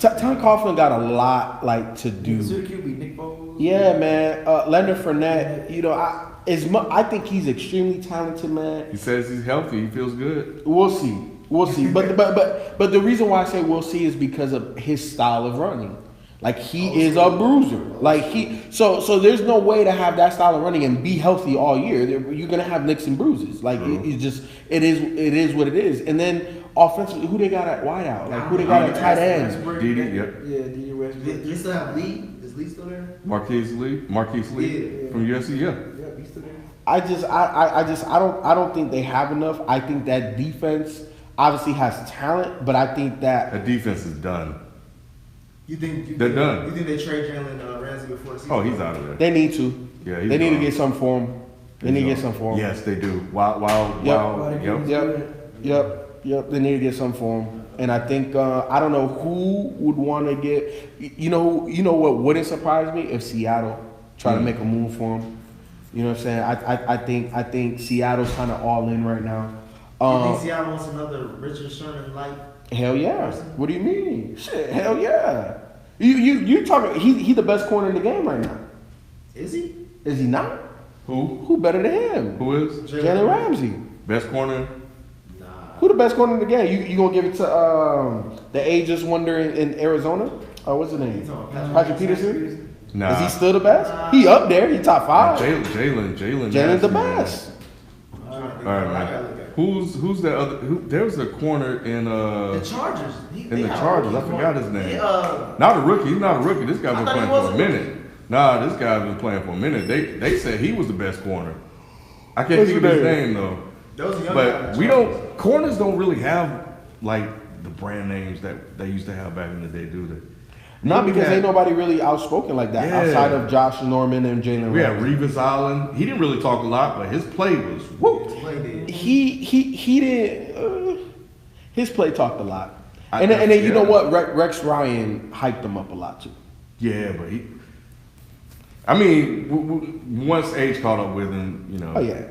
Tom Coughlin got a lot to do. QB, Nick Foles. Yeah, man. Leonard Fournette. I think he's extremely talented, man. He says he's healthy. He feels good. We'll see. But the reason why I say we'll see is because of his style of running. Like he is a bruiser. So there's no way to have that style of running and be healthy all year. You're gonna have nicks and bruises. It is what it is. And then offensively, who they got at wideout? Who they got at tight end? D.D. West. They still have Lee. Is Lee still there? Marquise Lee from USC. Yeah, he's still there. I don't think they have enough. I think that defense obviously has talent, but I think that defense is done. You think they're done? You think they trade Jalen Ramsey before the season? Oh, he's out of there. They need to. Yeah, they need to get something for him. They need to get something for him. Yes, they do. Wow. Yep. They need to get something for him. And I think I don't know who would want to get. You know what wouldn't surprise me if Seattle try to make a move for him. You know what I'm saying? I think Seattle's kind of all in right now. You think Seattle wants another Richard Sherman Hell yeah. What do you mean? Shit, hell yeah. You talking he the best corner in the game right now. Is he? Is he not? Who better than him? Who is? Jalen Ramsey. Best corner? Nah. Who the best corner in the game? You gonna give it to the ageless wonder in Arizona? What's his name? Patrick Peterson? Nah. Is he still the best? He up there. He top 5. Jalen's the best. All right, man. Who's that other? There was a corner in the Chargers. I forgot his name. Not a rookie. He's not a rookie. This guy's been playing for a minute. Nah, this guy's been playing for a minute. They said he was the best corner. I can't think of his name though. But corners don't really have the brand names that they used to have back in the day, do they? Not because ain't nobody really outspoken like that outside of Josh Norman and Jalen Ramsey. We had Revis Island. He didn't really talk a lot, but his play was whoop. He didn't. His play talked a lot, and then you know what? Rex Ryan hyped him up a lot too. Yeah, but once age caught up with him,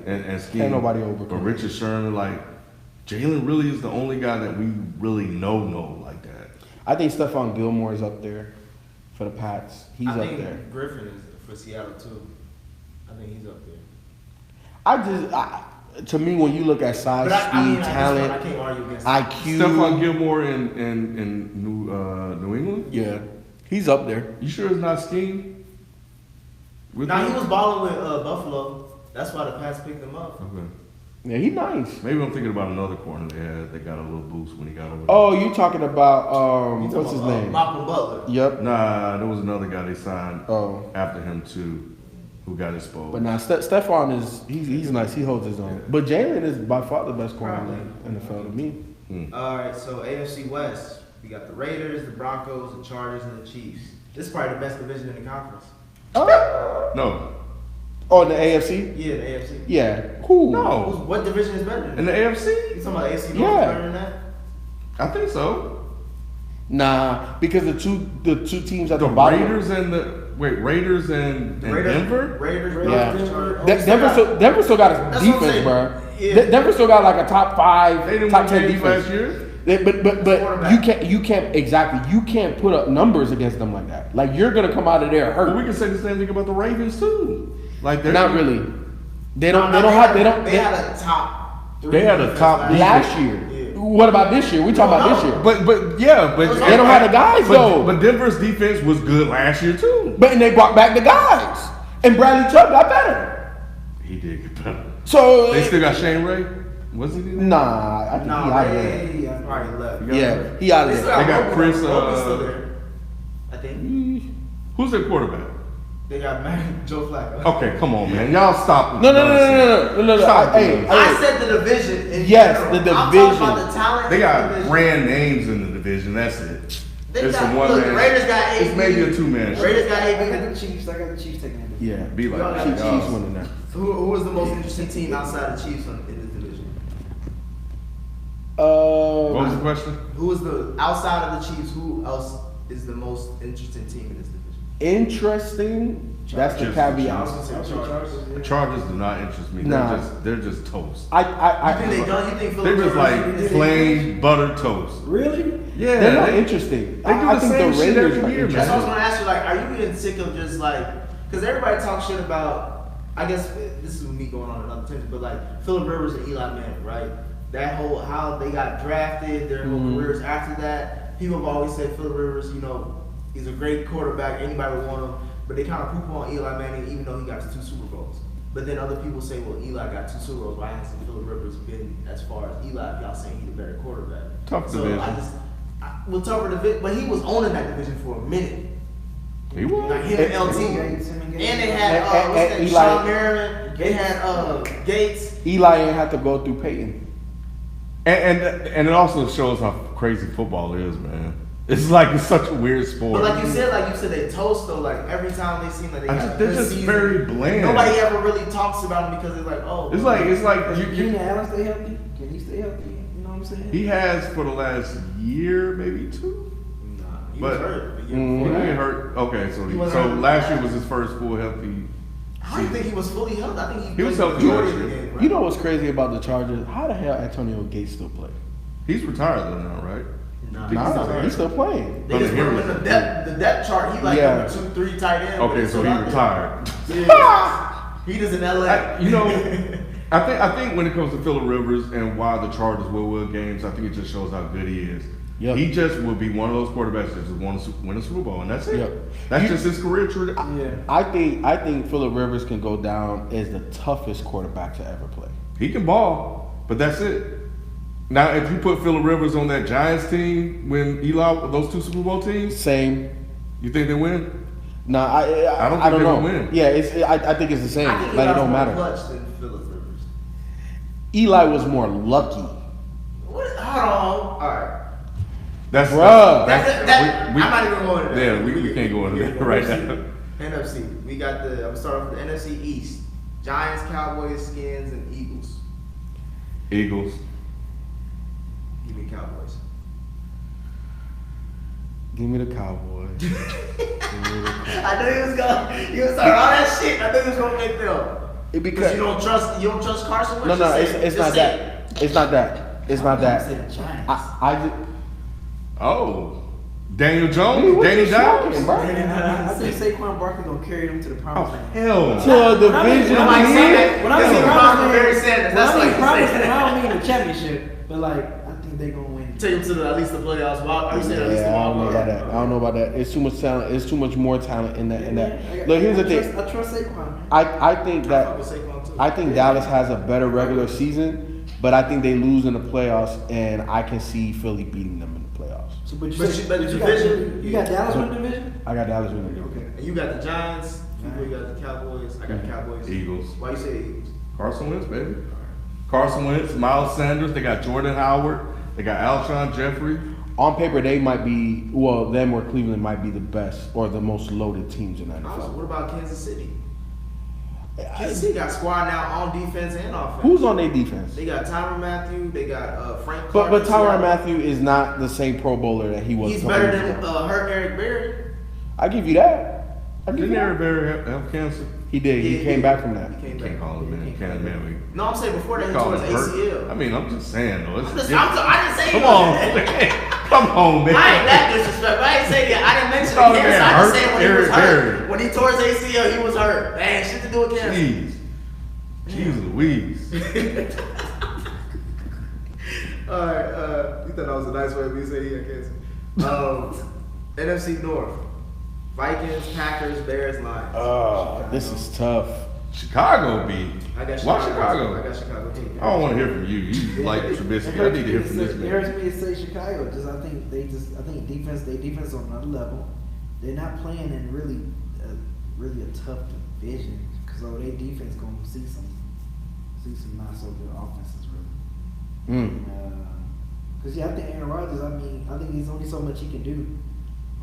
and scheme. Ain't nobody over. But Richard Sherman, Jalen really is the only guy that we really know like that. I think Stephon Gilmore is up there for the Pats. He's up there. I think Griffin is for Seattle too. I think he's up there. To me, when you look at size, But speed, I talent, can't argue against IQ, Stephon Gilmore in New England. yeah, he's up there. You sure it's not scheme? Nah, he was balling with Buffalo. That's why the Pats picked him up. Okay. Yeah, he's nice. Maybe I'm thinking about another corner they had. They got a little boost when he got over there. Oh, you talking about You what's his talking about, name? Malcolm Butler. Yep. Nah, there was another guy they signed Oh, after him too, who got exposed. but now Stephon is he's nice. He holds his own. But Jalen is by far the best corner in the NFL to me. All right, so AFC West, we got the Raiders, the Broncos, the Chargers, and the Chiefs. This is probably the best division in the conference. No, Oh, in the AFC? Yeah, the AFC. Yeah. Who? no. What division is better than In that? the You AFC, talking about AFC North Yeah. better than that? I think so. Nah, because the two teams at the, The bottom. Raiders and Raiders and Denver. Raiders, Yeah. Broncos, Chargers. Denver still got a That's what I'm defense, saying. bro. Yeah. Denver still got like a top 5, They didn't top win 10 games defense last year. But Quarterback. you can't put up numbers against them like that. Like you're gonna come out of there hurt. Well, we can say the same thing about the Ravens too. Like they're Not really. They don't. They They had a top 3. They had a top last year. Yeah. What about this year? We talking about this year. But They don't have the guys, though. But Denver's defense was good last year too. But they brought back the guys, and Bradley Chubb got better. He did get better. So They still got Shane Ray. Was he? nah, I think he Nah, out of there. Ray already left. Yeah, he out of They still there. They got Roby. Chris, Roby's still there. I think. Who's their quarterback? They got Joe Flacco. Okay, come on, man. Y'all stop. with No. the nonsense. Stop Hey, doing I that. said the division. In Yes, general. the I'm division. talking about the talent. They in the got division. brand names in the division. That's it. They It's got, a one look, man. the Raiders got 8. It's maybe a 2-man. Raiders got I 8. got the Chiefs. I got the Chiefs taking it. yeah, Be like Y'all got that. Chiefs winning that. So who was the most interesting team outside the Chiefs in this division? What was the question? Who is the outside of the Chiefs? Who else is the most interesting team in this division? Interesting. That's the Just caveat. I was gonna say Chargers. The Chargers do not interest me. Nah. They're just toast. You think they don't? You think They're just like Rivers- plain buttered toast. Really? Yeah, They're not they- interesting. they do I the think same the shit Raiders every are year, man. That's what I was interesting. gonna ask you. Like, are you getting sick of just like? Because everybody talks shit about. I guess this is me going on another tangent, but like Phillip Rivers and Eli Manning, right? That whole how they got drafted, their whole careers after that. People have always said Phillip Rivers, he's a great quarterback. Anybody would want him, but they kind of poop on Eli Manning, even though he got 2 Super Bowls. But then other people say, well, Eli got 2 Super Bowls. Why hasn't Phillip Rivers been as far as Eli? If y'all saying he's a better quarterback. Tough So division. tougher division, but he was owning that division for a minute. He was. Like him and LT. Gates, And they had what's that? Eli- Sean Merriman. They had Gates. Eli ain't have to go through Peyton. And it also shows how crazy football is, man. It's like it's such a weird sport. But like you said they toast though. Like every time they seem like they have a they're good just season, very bland. Nobody ever really talks about them because they're like, oh. It's like Can you, Keenan Allen stay healthy? Can he stay healthy? You know what I'm saying? he has for the last year, maybe 2. Nah, he But- was hurt. the year He before that. hurt. Okay, so He wasn't hurt. last year was his first full healthy. I don't think he was fully healthy. I think He was played healthy majority last of the year. game, right? You know what's crazy about the Chargers? How the hell Antonio Gates still play? He's retired though now, right? Nah, Nah, he's still playing. They just put him in the depth chart. He like Yeah. number 2, 3 tight end. Okay, so he retired. Yeah. He just in LA. I think when it comes to Phillip Rivers and why the Chargers will win games, I think it just shows how good he is. Yep. He just will be one of those quarterbacks that just want to win a Super Bowl, and that's it. Yep. That's just his career. Yeah. I think Phillip Rivers can go down as the toughest quarterback to ever play. He can ball, but that's it. Now, if you put Phillip Rivers on that Giants team when Eli, those 2 Super Bowl teams, Same. you think they win? Nah, I don't think don't they're know. gonna win. Yeah, I think it's the same. I think Like it Eli's don't more matter. clutch than Phillip Rivers. Eli was more lucky. What? Hold on. All right. That's Bruh. I'm not even going to that. Yeah, we can't go into that right now. NFC. We got I'm gonna start off with the NFC East. Giants, Cowboys, Skins, and Eagles. Eagles. Give me Cowboys. Give me the Cowboys. Give me the Cowboys. I knew he was gonna start all that shit. I knew he was gonna make them. Because you don't trust Carson Wentz. No, Just say it's it. not Just say that. It's not that. It's not I'm gonna say that. the Giants. I just, Oh. Daniel Jones, Danny Dimes. I think Saquon Barkley gonna carry them to the promised land. Hell, To the division. When I say promised Barry land, Sanders. when That's I like mean promised land, I don't mean the championship, but like I think they gonna win. take him to at least the playoffs. Are you saying at least the Yeah, I don't know wild about card? that. I don't know about that. It's too much talent. It's too much more talent in that. Yeah, Look, here's the thing. I trust Saquon. I think I fuck that with Saquon too. I think Dallas has a better regular season, but I think they lose in the playoffs, and I can see Philly beating them in the playoffs. So, but the you division- you got Dallas win the division. I got Dallas winning. Okay. And you got the Giants. You got the Cowboys. I got the Cowboys. Eagles. Why you say Eagles? Carson Wentz, baby. Carson Wentz, Miles Sanders. They got Jordan Howard. They got Alshon Jeffrey. On paper, they might be them or Cleveland might be the best or the most loaded teams in the NFL. What about Kansas City? Kansas City got squad now on defense and offense. Who's on their defense? They got Tyrann Mathieu. They got Frank But Clark. Tyrann Mathieu is not the same Pro Bowler that he was. He's a couple better years than ago. Hurt Eric Berry. I give you that. I give Didn't you Eric that. Berry have cancer? He did. He Yeah, came back from that. He came Can't back. call him man. Can't man. No, I'm saying before that he Call tore him his hurt. ACL. I mean, I'm just saying though. It's I didn't say Come he on, was- come on, man. I ain't that disrespectful. I ain't say that. I didn't mention Oh, the cancer. man, I hurt just said when he was Eric hurt. Berry. When he tore his ACL, he was hurt. Man, shit to do with cancer. Jeez Louise. All right, you thought that was a nice way of me saying he had cancer. NFC North. Vikings, Packers, Bears, Lions. This is tough. Chicago beat. I got Why I Chicago? got Chicago too. I don't want to hear from you. You like Trubisky. I need to hear from this It man. hurts me to say Chicago. I think defense. They defense on another level. They're not playing in really a tough division because their defense gonna see some not so good offenses really. Because I think Aaron Rodgers. I think he's only so much he can do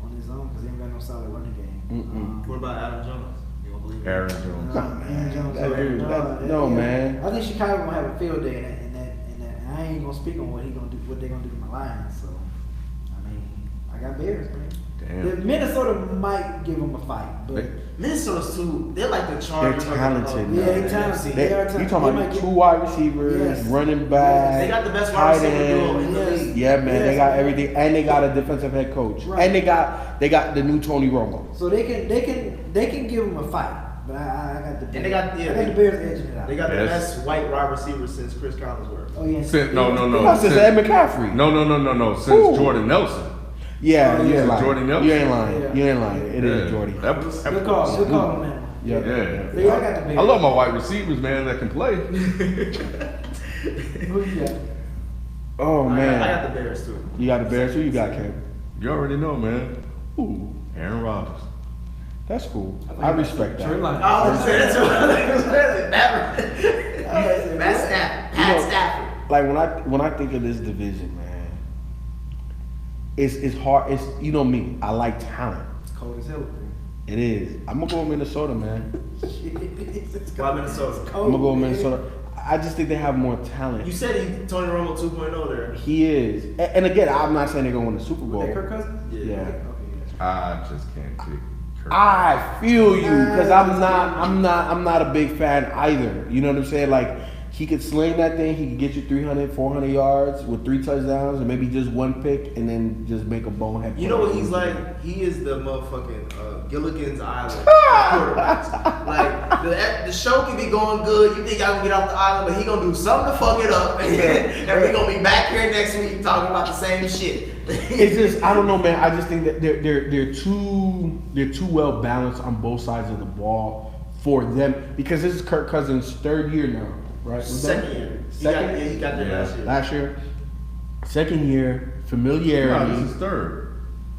on his own because he ain't got no solid running game. What about Adam Jones? You don't believe Aaron Jones. Aaron Jones. That dude, No, man. I think Chicago gonna have a field day in that. And I ain't gonna speak on what they're gonna do to my Lions. So, I got Bears, man. Damn. Minnesota might give them a fight, but Minnesota's too. They're like the Chargers. They're talented, yeah, man. they talented. They, They are you talented. talking They about might two get- wide receivers, Yes. running back. They got the best wide tight receiver duo in end. the Yes. league. Yeah, man, they Yes. got everything, and they got a defensive head coach, Right. and they got the new Tony Romo. so they can give them a fight. But I got the Bears. And they got I got the Bears edging it out. They got the Yes. best white wide receiver since Chris Collinsworth. Oh yeah. No. That's just Ed McCaffrey. No. Since Who? Jordan Nelson. Yeah, Oh, you yeah. ain't lying. Jordan Nelson. You ain't lying. Yeah. You ain't lying. It is Jordy. That was Good call, man. Yeah. They all got the Bears. I love my wide receivers, man, that can play. Who you got? Oh I man, got the Bears too. you got the Bears. Who you got, Cam? You already know, man. Ooh, Aaron Rodgers. that's cool. I respect that. I was gonna say that's what I was gonna say. Matt Stafford. Pat Stafford. Like when I think of this division, man, it's hard. It's me. I like talent. It's cold as hell. Man. It is. I'm gonna go with Minnesota, man. Why Minnesota? I'm gonna go with Minnesota. I just think they have more talent. You said Tony Romo 2.0 there. He is. And again, I'm not saying they're gonna win the Super Bowl. That Kirk Cousins? Yeah. Okay, I just can't pick Kirk. I feel you because I'm not a big fan either. You know what I'm saying? Like he could sling that thing. He could get you 300, 400 yards with 3 touchdowns and maybe just 1 pick and then just make a bonehead. You know what he's like? He is the motherfucking Gilligan's Island quarterbacks. Like the show can be going good. You think I can get off the island, but he gonna do something to fuck it up, and we gonna be back here next week talking about the same shit. It's just I don't know, man. I just think that they're too well balanced on both sides of the ball for them because this is Kirk Cousins' 3rd year now, right? Was that- Second year. Second? He got there last year. Last year, 2nd year, familiarity. No, this is 3rd.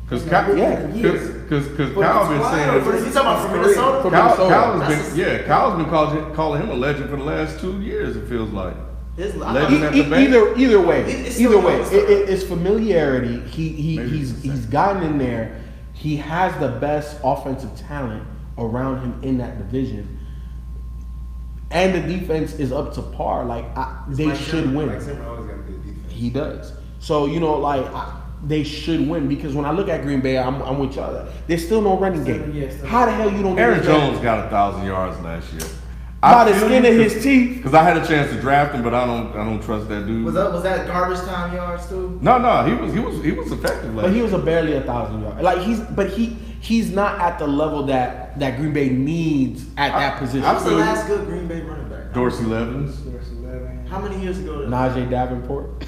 Because Yeah. Kyle been saying You talking about from Minnesota? From Minnesota. Kyle's been calling him a legend for the last 2 years. It feels like. Legend at the bank. Either way, It's either still way, close, though. it's familiarity. Maybe it's the He's same. gotten in there. He has the best offensive talent around him in that division, and the defense is up to par. Like they should win. Mike Zimmer always got a good defense. He does. So they should win because when I look at Green Bay, I'm with y'all. There's still no running game. Yeah, still- How the hell you don't? Aaron get this guy? Jones got 1,000 yards last year. by the skin of his teeth. Because I had a chance to draft him, but I don't trust that dude. Was that garbage time yards too? No, he was effective. But he was barely 1,000 yards. Like he's not at the level that Green Bay needs at that position. Who's the last good Green Bay running back? Dorsey Levens. How many years ago? Najee Davenport.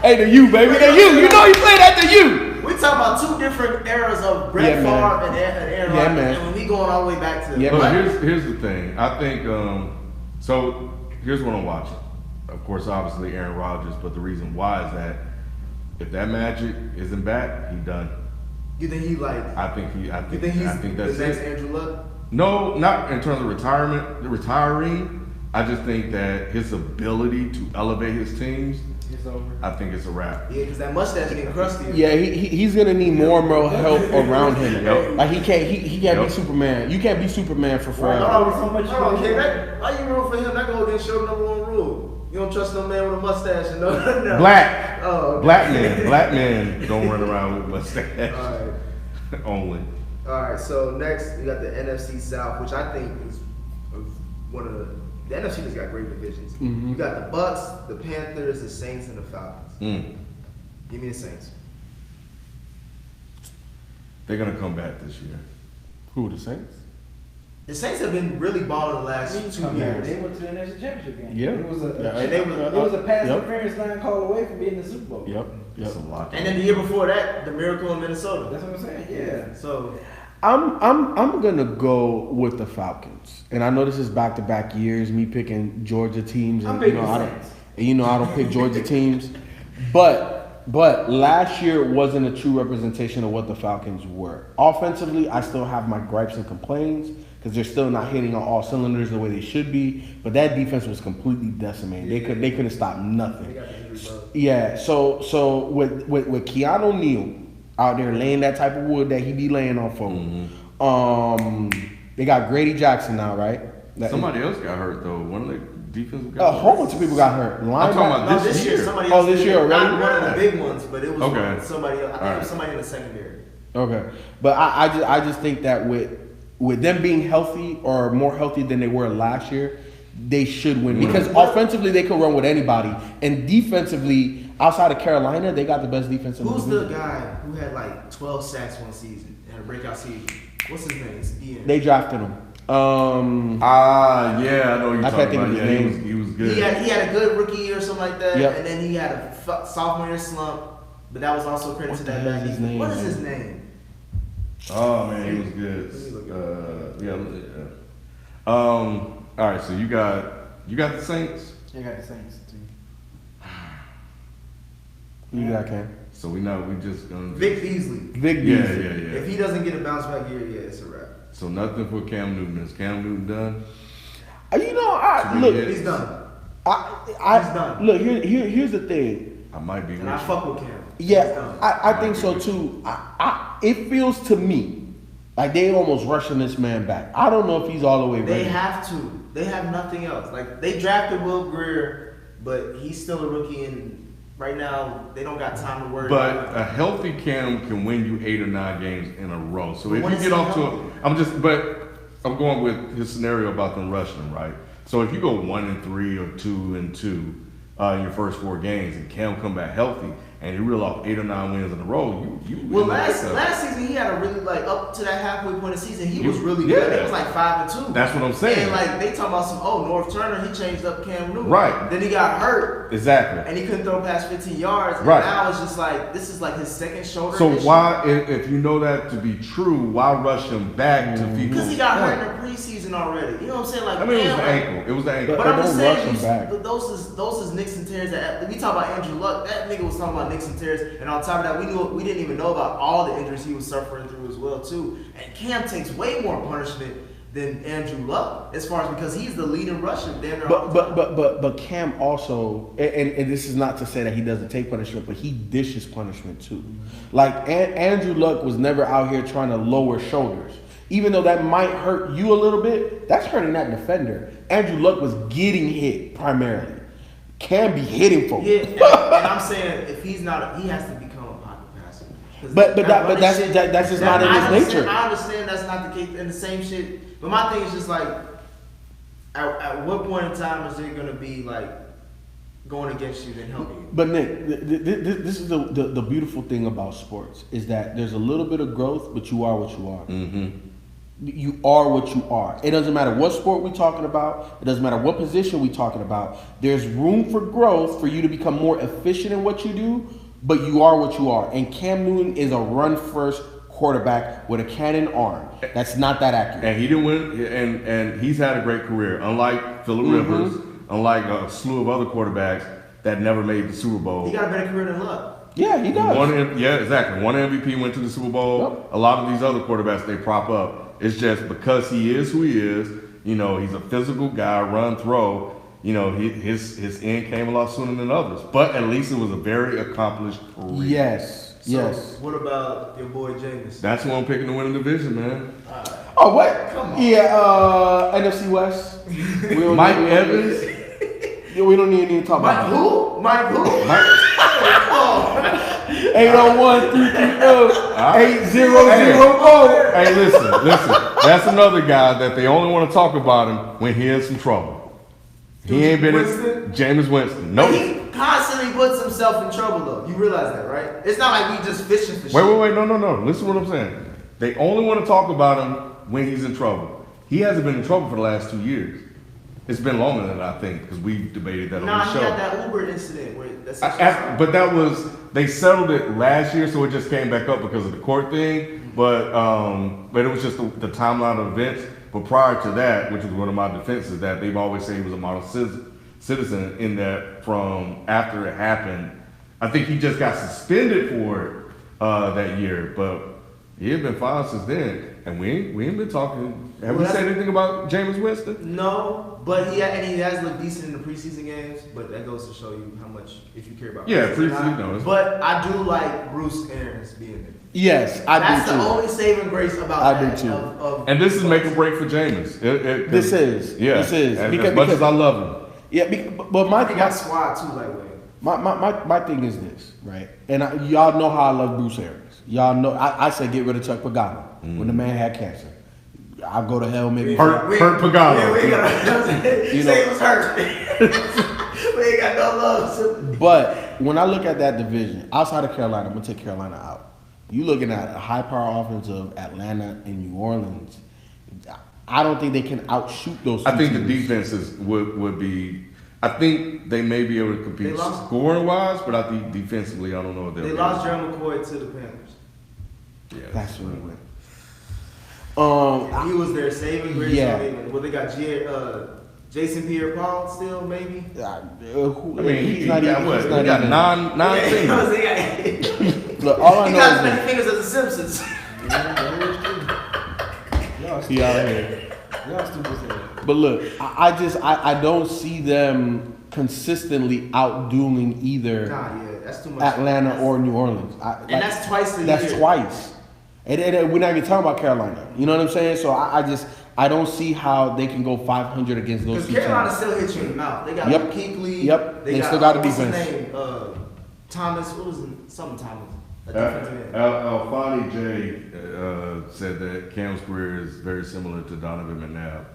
Hey, the U, baby, the U. You know he played at the U. We talking about two different eras of Brett Favre and Aaron Rodgers, and when we going all the way back to. Look, here's the thing. I think so. Here's what I'm watching. Of course, obviously Aaron Rodgers, but the reason why is that if that magic isn't back, he done. You think he like? I think he's the next Andrew Luck? No, not in terms of retiring. I just think that his ability to elevate his teams, it's over. I think it's a wrap. Yeah, because that mustache getting crusty. Yeah, he's gonna need more and more help around him. Yep. Like he can't be Superman. You can't be Superman for forever. Why you root for him? That go against your number one rule. You don't trust no man with a mustache and no. Black. Oh, okay. Black men don't run around with mustache. All right. Only. All right. So next we got the NFC South, which I think is one of the NFC has got great divisions. Mm-hmm. You got the Bucks, the Panthers, the Saints, and the Falcons. Give me the Saints. They're gonna come back this year. Who, the Saints? The Saints have been really balling the last 2 years. They went to the NFC Championship game. Yeah. It was it was a pass interference line call away from being in the Super Bowl. Yep. That's a lot. And then the year before that, the miracle in Minnesota. That's what I'm saying. Yeah. So I'm gonna go with the Falcons, and I know this is back-to-back years. Me picking Georgia teams, and I don't pick Georgia teams, but last year wasn't a true representation of what the Falcons were. Offensively, I still have my gripes and complaints because they're still not hitting on all cylinders the way they should be. But that defense was completely decimated. They couldn't stop nothing. Yeah. So with Keanu Neal out there laying that type of wood that he be laying on for. They got Grady Jackson now, right? Somebody else got hurt though. One of the defensive guys. A whole bunch of people got hurt. I'm talking about this year. Somebody else this year already? Not one of the big ones, but it was somebody else. I think it was somebody in the secondary. Okay, but I just think that with them being healthy or more healthy than they were last year, they should win because offensively they could run with anybody, and defensively outside of Carolina they got the best defense in the division. Who's the guy who had like 12 sacks one season and had a breakout season? What's his name? It's Ian. They drafted him. Yeah, I know you're talking about. Yeah, he was good. He had a good rookie year or something like that, Yep. and then he had a sophomore year slump, but that was also credit to that back. What is his name? Oh man, he was good. All right, so you got the Saints. They got the Saints too. You got Cam. So we just gonna Vic Beasley. Vic Beasley. Yeah. If he doesn't get a bounce back year, it's a wrap. So nothing for Cam Newton. Is Cam Newton done? He's done. He's done. Look, here's the thing. I might be. And I fuck with Cam. Yeah, I think so too. It feels to me like they almost rushing this man back. I don't know if he's all the way ready. They have to. They have nothing else. Like they drafted Will Greer, but he's still a rookie, and right now they don't got time to worry. But a healthy Cam can win you 8 or 9 games in a row. So if you get off to I'm going with his scenario about them rushing him, right? So if you go 1-3 or 2-2 in your first 4 games, and Cam come back healthy, and you reel off 8 or 9 wins in a row, you well, last season he had a really up to that halfway point of the season. He was really good. It was like 5-2. That's what I'm saying. And they talking about North Turner. He changed up Cam Newton. Right. Then he got hurt. Exactly. And he couldn't throw past 15 yards. And right. now it's just this is his second shoulder. So why, if you know that to be true, why rush him back to feed? Because he got hurt in the preseason already. You know what I'm saying? I mean, it was the ankle. It was the ankle. But I'm just saying, those is nicks and tears. We talk about Andrew Luck. That nigga was talking about nicks and tears. And on top of that, we didn't even know about all the injuries he was suffering through as well too. And Cam takes way more punishment than Andrew Luck as far as because he's the leading rusher. But Cam also, and this is not to say that he doesn't take punishment, but he dishes punishment too. Like Andrew Luck was never out here trying to lower shoulders. Even though that might hurt you a little bit, that's hurting that defender. Andrew Luck was getting hit primarily. Cam be hitting folks. Yeah, and I'm saying if he's not, he has to become a pocket passer. But that's just not in his nature. I understand that's not the case, and the same shit. But my thing is just like, at what point in time is it gonna be like going against you than helping you? But Nick, this is the beautiful thing about sports is that there's a little bit of growth, but you are what you are. Mm-hmm. You are what you are. It doesn't matter what sport we're talking about. It doesn't matter what position we're talking about. There's room for growth for you to become more efficient in what you do, but you are what you are. And Cam Newton is a run-first quarterback with a cannon arm. That's not that accurate. And he didn't win, and he's had a great career. Unlike Phillip Rivers, unlike a slew of other quarterbacks that never made the Super Bowl. He got a better career than Luck. Yeah, he does. Exactly. One MVP went to the Super Bowl. Yep. A lot of these other quarterbacks, they prop up. It's just because he is who he is. You know, he's a physical guy, run, throw. You know, his end came a lot sooner than others. But at least it was a very accomplished career. Yes. So Yes. what about your boy Jameis? That's who I'm picking to win the division, man. Oh, what? Come on. Yeah, NFC West. Mike Evans. We don't need to talk about Who? Mike who? 801-330-8004. Hey, listen. That's another guy that they only want to talk about him when he in some trouble. He ain't been Winston? Jameis Winston. But No. he constantly puts himself in trouble though. You realize that, right? It's not like we just fishing for shit. Wait. No. Listen to what I'm saying. They only want to talk about him when he's in trouble. He hasn't been in trouble for the last 2 years. It's been longer than I think because we debated that on the Nah, show. he had that Uber incident where that's But that was, they settled it last year, so it just came back up because of the court thing. But it was just the timeline of events. But prior to that, which was one of my defenses, that they've always said he was a model citizen in that from after it happened. I think he just got suspended for it that year, but he had been fine since then. And we ain't been talking. Have we said anything about Jameis Winston? No, but he has looked decent in the preseason games. But that goes to show you how much if you care about. Yeah, Winston or preseason, not. no. But I do like Bruce Arians being there. Yes, I That's do too. the only saving grace about I that. do too. And this is make or break for Jameis. This is. As much as I love him. Yeah, but They got squad too, like way. my thing is this, right? And y'all know how I love Bruce Arians. Y'all know I said get rid of Chuck Pagano when the man had cancer. I'll go to hell maybe. Hurt Pagano. We got You say know. it was hurt. We ain't got no love. But when I look at that division, outside of Carolina, I'm gonna take Carolina out. You looking at a high power offense of Atlanta and New Orleans. I don't think they can outshoot those two I think the teams. defenses would be. I think they may be able to compete scoring wise, but I think defensively, I don't know if they'll. They be lost able Gerald McCoy to the Panthers. to. Yeah, That's what it went. He was their saving grace. Yeah. Well, they got Jason Pierre-Paul still, maybe. I mean, he got what? He got nine fingers. Look, all I He know got as is many that fingers as the Simpsons. he out here. Y'all stupid as hell. But look, I don't see them consistently outdueling either Nah, yeah, that's too much. Atlanta or New Orleans. And that's twice a year. That's twice. And we're not even talking about Carolina. You know what I'm saying? So I don't see how they can go 500 against those Because two Carolina teams. still hit you in the mouth. They got Yep. Kuechly. Yep. They still got a what's defense. His name? Thomas. What was it? Something Thomas. A defensive end. Alfani J said that Cam's career is very similar to Donovan McNabb.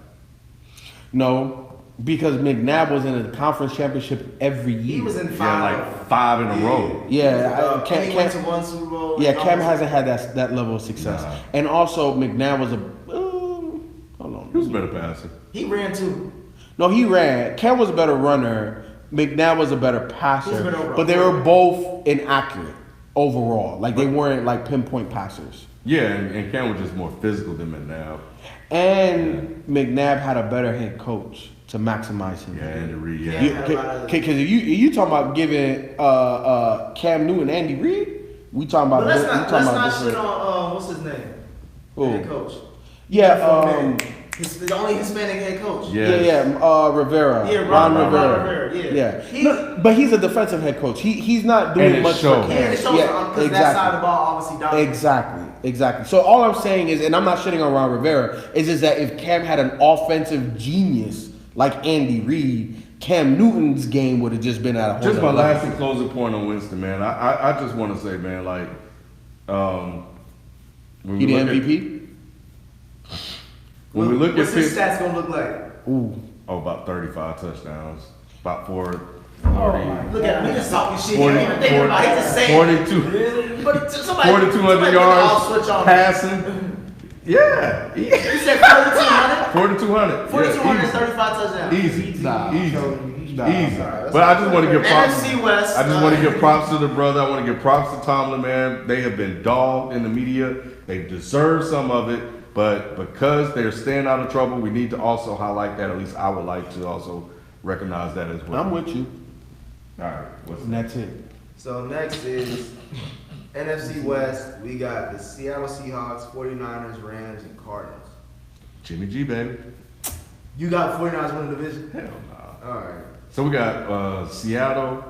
No, because McNabb was in a conference championship every year. He was in Yeah, five. like 5 in a row. Yeah, He went to one Super Bowl. Yeah, Cam hasn't had that level of success. Nah. And also, McNabb was a hold on. He was a better passer. He ran too. No, he ran. Cam was a better runner. McNabb was a better passer. He's been overall. But they were both inaccurate overall. Like they weren't like pinpoint passers. Yeah, and Cam was just more physical than McNabb. And McNabb had a better head coach to maximize him. Yeah, Andy Reid. Yeah. Yeah. Because you talking about giving Cam Newton Andy Reid, we talking about. But let's we not talking about shit different- on what's his name? Who? Head coach. Yeah, The only Hispanic head coach. Rivera. Yeah, Ron Ron Rivera. Rivera, yeah. No, but he's a defensive head coach. He's not doing And it much shows. for Yeah, Cam. it shows because that side of the ball obviously dominates. Exactly. So all I'm saying is, and I'm not shitting on Ron Rivera, is just that if Cam had an offensive genius like Andy Reid, Cam Newton's game would have just been at a whole Just my other last level. and closing point on Winston, man. I just want to say, man, like, When He we the look at- MVP? When we look at what's his Pitts, stats gonna look like? about 35 touchdowns, about 40, Look at him, he just talking shit. He don't even think about it. He just saying. 42, But somebody, 4,200 yards passing. Yeah, You said 4,200. 4,200. 4,200 is 35 touchdowns. Easy, Nah, easy. nah. Easy. But I just want to give props. NFC West. I just want to give props to the brother. I want to give props to Tomlin, man. They have been dogged in the media. They deserve some of it, but because they're staying out of trouble, we need to also highlight that. At least I would like to also recognize that as well. I'm with you. All right, what's And that's it. So next is NFC West. We got the Seattle Seahawks, 49ers, Rams, and Cardinals. Jimmy G, baby. You got 49ers winning the division? Hell no. All right. So we got Seattle,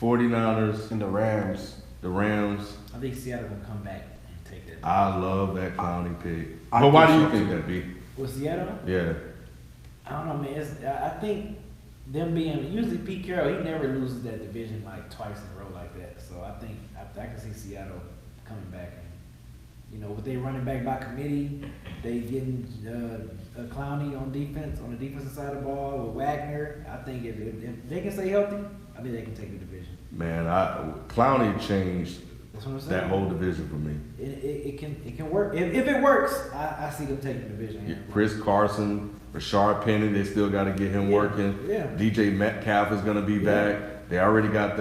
49ers, And the Rams. the Rams. I think Seattle gonna come back and take that. I love that Clowney pick. I But why do think you so, think too. that, B? With Seattle, Yeah. I don't know, man. I think them being usually Pete Carroll, he never loses that division like twice in a row like that. So I think I can see Seattle coming back. And, with they running back by committee, they getting Clowney on defense on the defensive side of the ball with Wagner. I think if they can stay healthy, I think they can take the division. Man, Clowney changed That's what I'm saying. that whole division for me. It can work. If it works, I see them taking the division. Yeah, Chris Carson, Rashard Penny, they still got to get him working. Yeah. DJ Metcalf is going to be back. They already got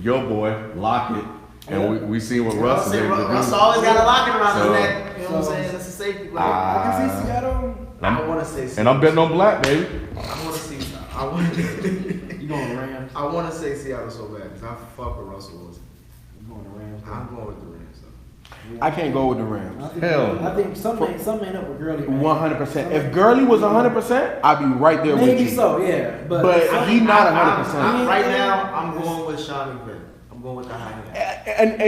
your boy, Lockett. And we seen what Russ is able to do. Russ always got a locket around his So- neck. You know what I'm saying? That's a safety. Like, I can see Seattle. I want to say. And I'm betting on black, baby. I want to see. I want. You going Rams? I want to say Seattle so bad because I fuck with Russell Wilson. You going to Rams? I'm going with the Rams. So. I can't go with the Rams. Hell no. I think something ain't up with Gurley. man. 100%. If Gurley was 100%, I'd be right there with Maybe you. so, yeah. But He's not 100%. Right now, I'm going with Sean McVay. I'm going with the high end.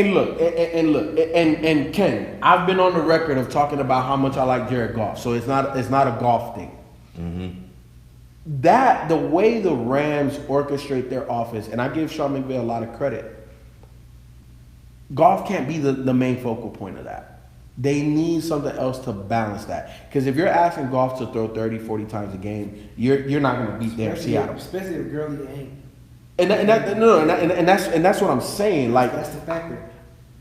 And Ken, I've been on the record of talking about how much I like Jared Goff, so it's not a golf thing. That the way the Rams orchestrate their offense, and I give Sean McVay a lot of credit. Goff can't be the main focal point of that. They need something else to balance that. Because if you're asking Goff to throw 30, 40 times a game, you're not going to beat their Seattle. Especially if Gurley ain't. And that's what I'm saying. Like, That's the factor.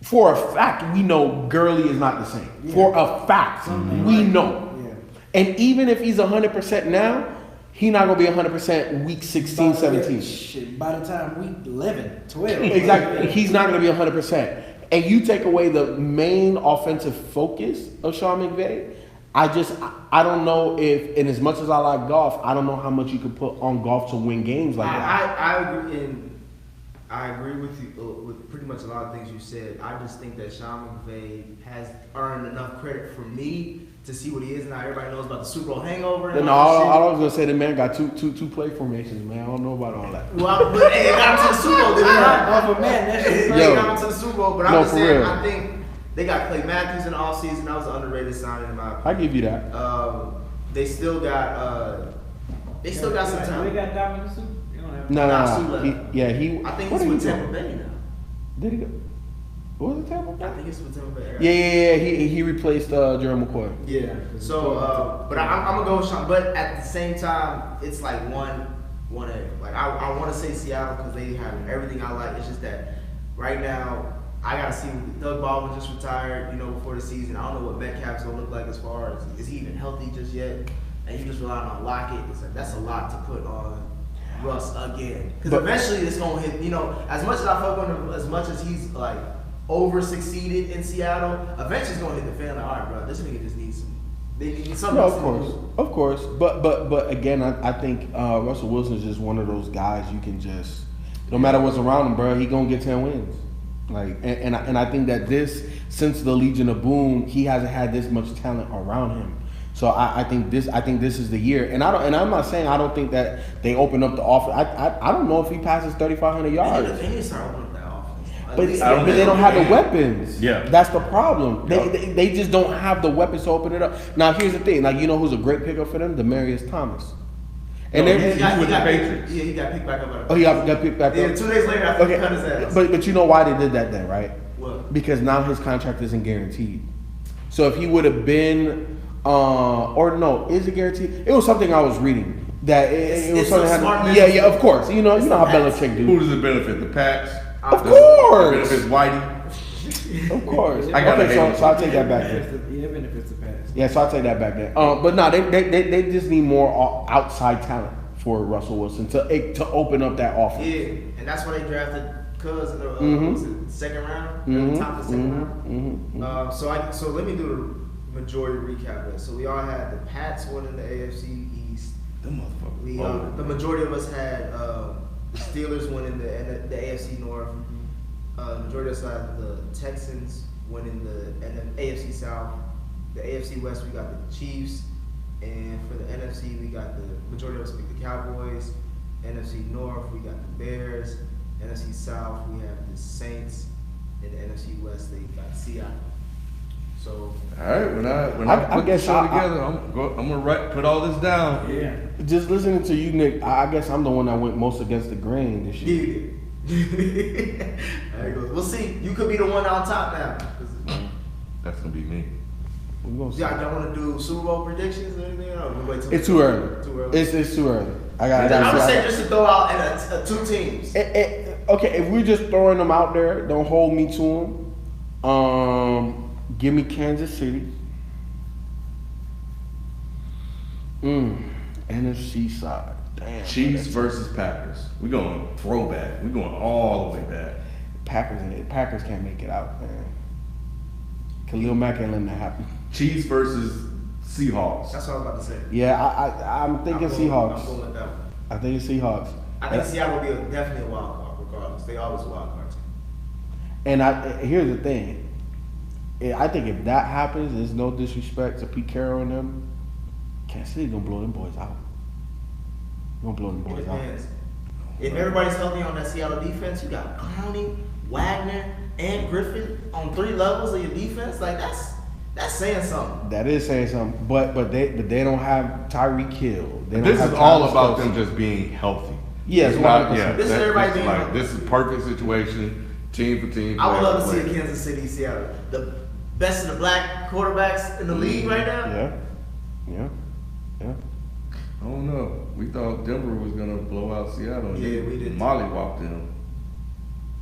for a fact, we know Gurley is not the same. Yeah. For a fact, we know. Yeah. And even if he's 100% now, he's not going to be 100% week 16, 17. Shit, by the time week 11, 12. Exactly. He's not going to be 100%. And you take away the main offensive focus of Sean McVay, I don't know if, and as much as I like golf, I don't know how much you could put on golf to win games like that. I agree, and I agree with you with pretty much a lot of things you said. I just think that Sean McVay has earned enough credit for me to see what he is now. Everybody knows about the Super Bowl hangover. And No, all that all I was gonna say, the man got two play formations, man. I don't know about all that. shit. Well, but hey, they got him to the Super Bowl, did they not? Oh, but man, that shit They Yo. got him to the Super Bowl, but I'm No, just for saying, real. I think they got Klay Matthews in the offseason. That was an underrated signing in my opinion. I give you that. They still got some They talent. got Dominic Sue. You don't have No. Sula. He I think what he's did he with do? Tampa Bay now. Did he go? What was it Tampa Bay? I think it's with Tampa Bay. Yeah. He replaced Jerry McCoy. Yeah. So, but I'm gonna go with Sean. But at the same time, it's like one A. Like I want to say Seattle because they have everything I like. It's just that right now I gotta see. Doug Baldwin just retired, before the season. I don't know what Metcalf's gonna look like as far as is he even healthy just yet? And you just relying on Lockett. It's like that's a lot to put on Russ again. Because eventually it's gonna hit. As much as I fuck with him, as much as he's like over succeeded in Seattle, eventually it's gonna hit the fan. Like, all right, bro, this nigga just needs some. They need something. No, else of to course, do. of course. But again, I think Russell Wilson is just one of those guys you can just, no matter what's around him, bro, he gonna get 10 wins. Like, and I think that since the Legion of Boom, he hasn't had this much talent around him. So I think this is the year. And I'm not saying I don't think that they open up the offense. I don't know if he passes 3,500 yards. They need to start opening up that offense. But they don't have the weapons. Yeah. That's the problem. Yeah. They just don't have the weapons to open it up. Now, here's the thing. Like, who's a great pickup for them? Demarius Thomas. And No, then, he's with the Patriots. Yeah, he got picked back up. he got picked back Yeah, up. 2 days later after he cut his ass. But you know why they did that then, right? What? because now his contract isn't guaranteed. So if he would have been, or no, is it guaranteed? It was something I was reading that it was it's something. a smart Yeah, of course. You know how Pats. Belichick do. Who does it benefit? The Pats? Of course. It benefits Whitey? Of course. I gotta okay, hate so I'll take that back then. Yeah, benefits the pass. Yeah, so I'll take that back then. But no, they just need more outside talent for Russell Wilson to open up that offense. Yeah, and that's why they drafted Cuz in the was it second round, top of the second round. So let me do the majority recap of it. So we all had the Pats winning the AFC East. Them motherfuckers. We the majority of us had the Steelers winning the AFC North. Majority of us had the Texans winning the AFC South. The AFC West, we got the Chiefs. And for the NFC, we got the majority of us picked the Cowboys. NFC North, we got the Bears. NFC South, we have the Saints. And the NFC West, they got Seattle. So, all right, when I put this show together, I'm gonna put all this down. Yeah. Just listening to you, Nick, I guess I'm the one that went most against the grain this year. There he goes. We'll see. You could be the one on top now. That's gonna be me. Y'all want to do Super Bowl predictions or anything? Or we wait till It's too early. Too early. It's too early. I'm just saying just to throw out in two teams. Okay, if we're just throwing them out there, don't hold me to them. Give me Kansas City. NFC side. Damn. Chiefs versus Packers. We're going throwback. We're going all the way back. Packers can't make it out, man. Khalil Mack ain't letting that happen. Chiefs versus Seahawks. That's what I was about to say. Yeah, I'm thinking Seahawks. I'm going with that one. I think it's Seahawks. I think Seattle will be definitely a wild card, regardless. They always a wild card team. And here's the thing. I think if that happens, there's no disrespect to Pete Carroll and them. Kansas City gonna blow them boys out. Gonna blow them boys out. If everybody's healthy on that Seattle defense, you got Clowney, Wagner, and Griffin on 3 levels of your defense. Like that's saying something. That is saying something. But they don't have Tyreek Hill. This is all about them just being healthy. Yes, This is everybody being healthy. This is perfect situation, team for team. I would love to see a Kansas City, Seattle. The best of the black quarterbacks in the league right now. Yeah. I don't know. We thought Denver was gonna blow out Seattle. Yeah, we did. Molly walked in,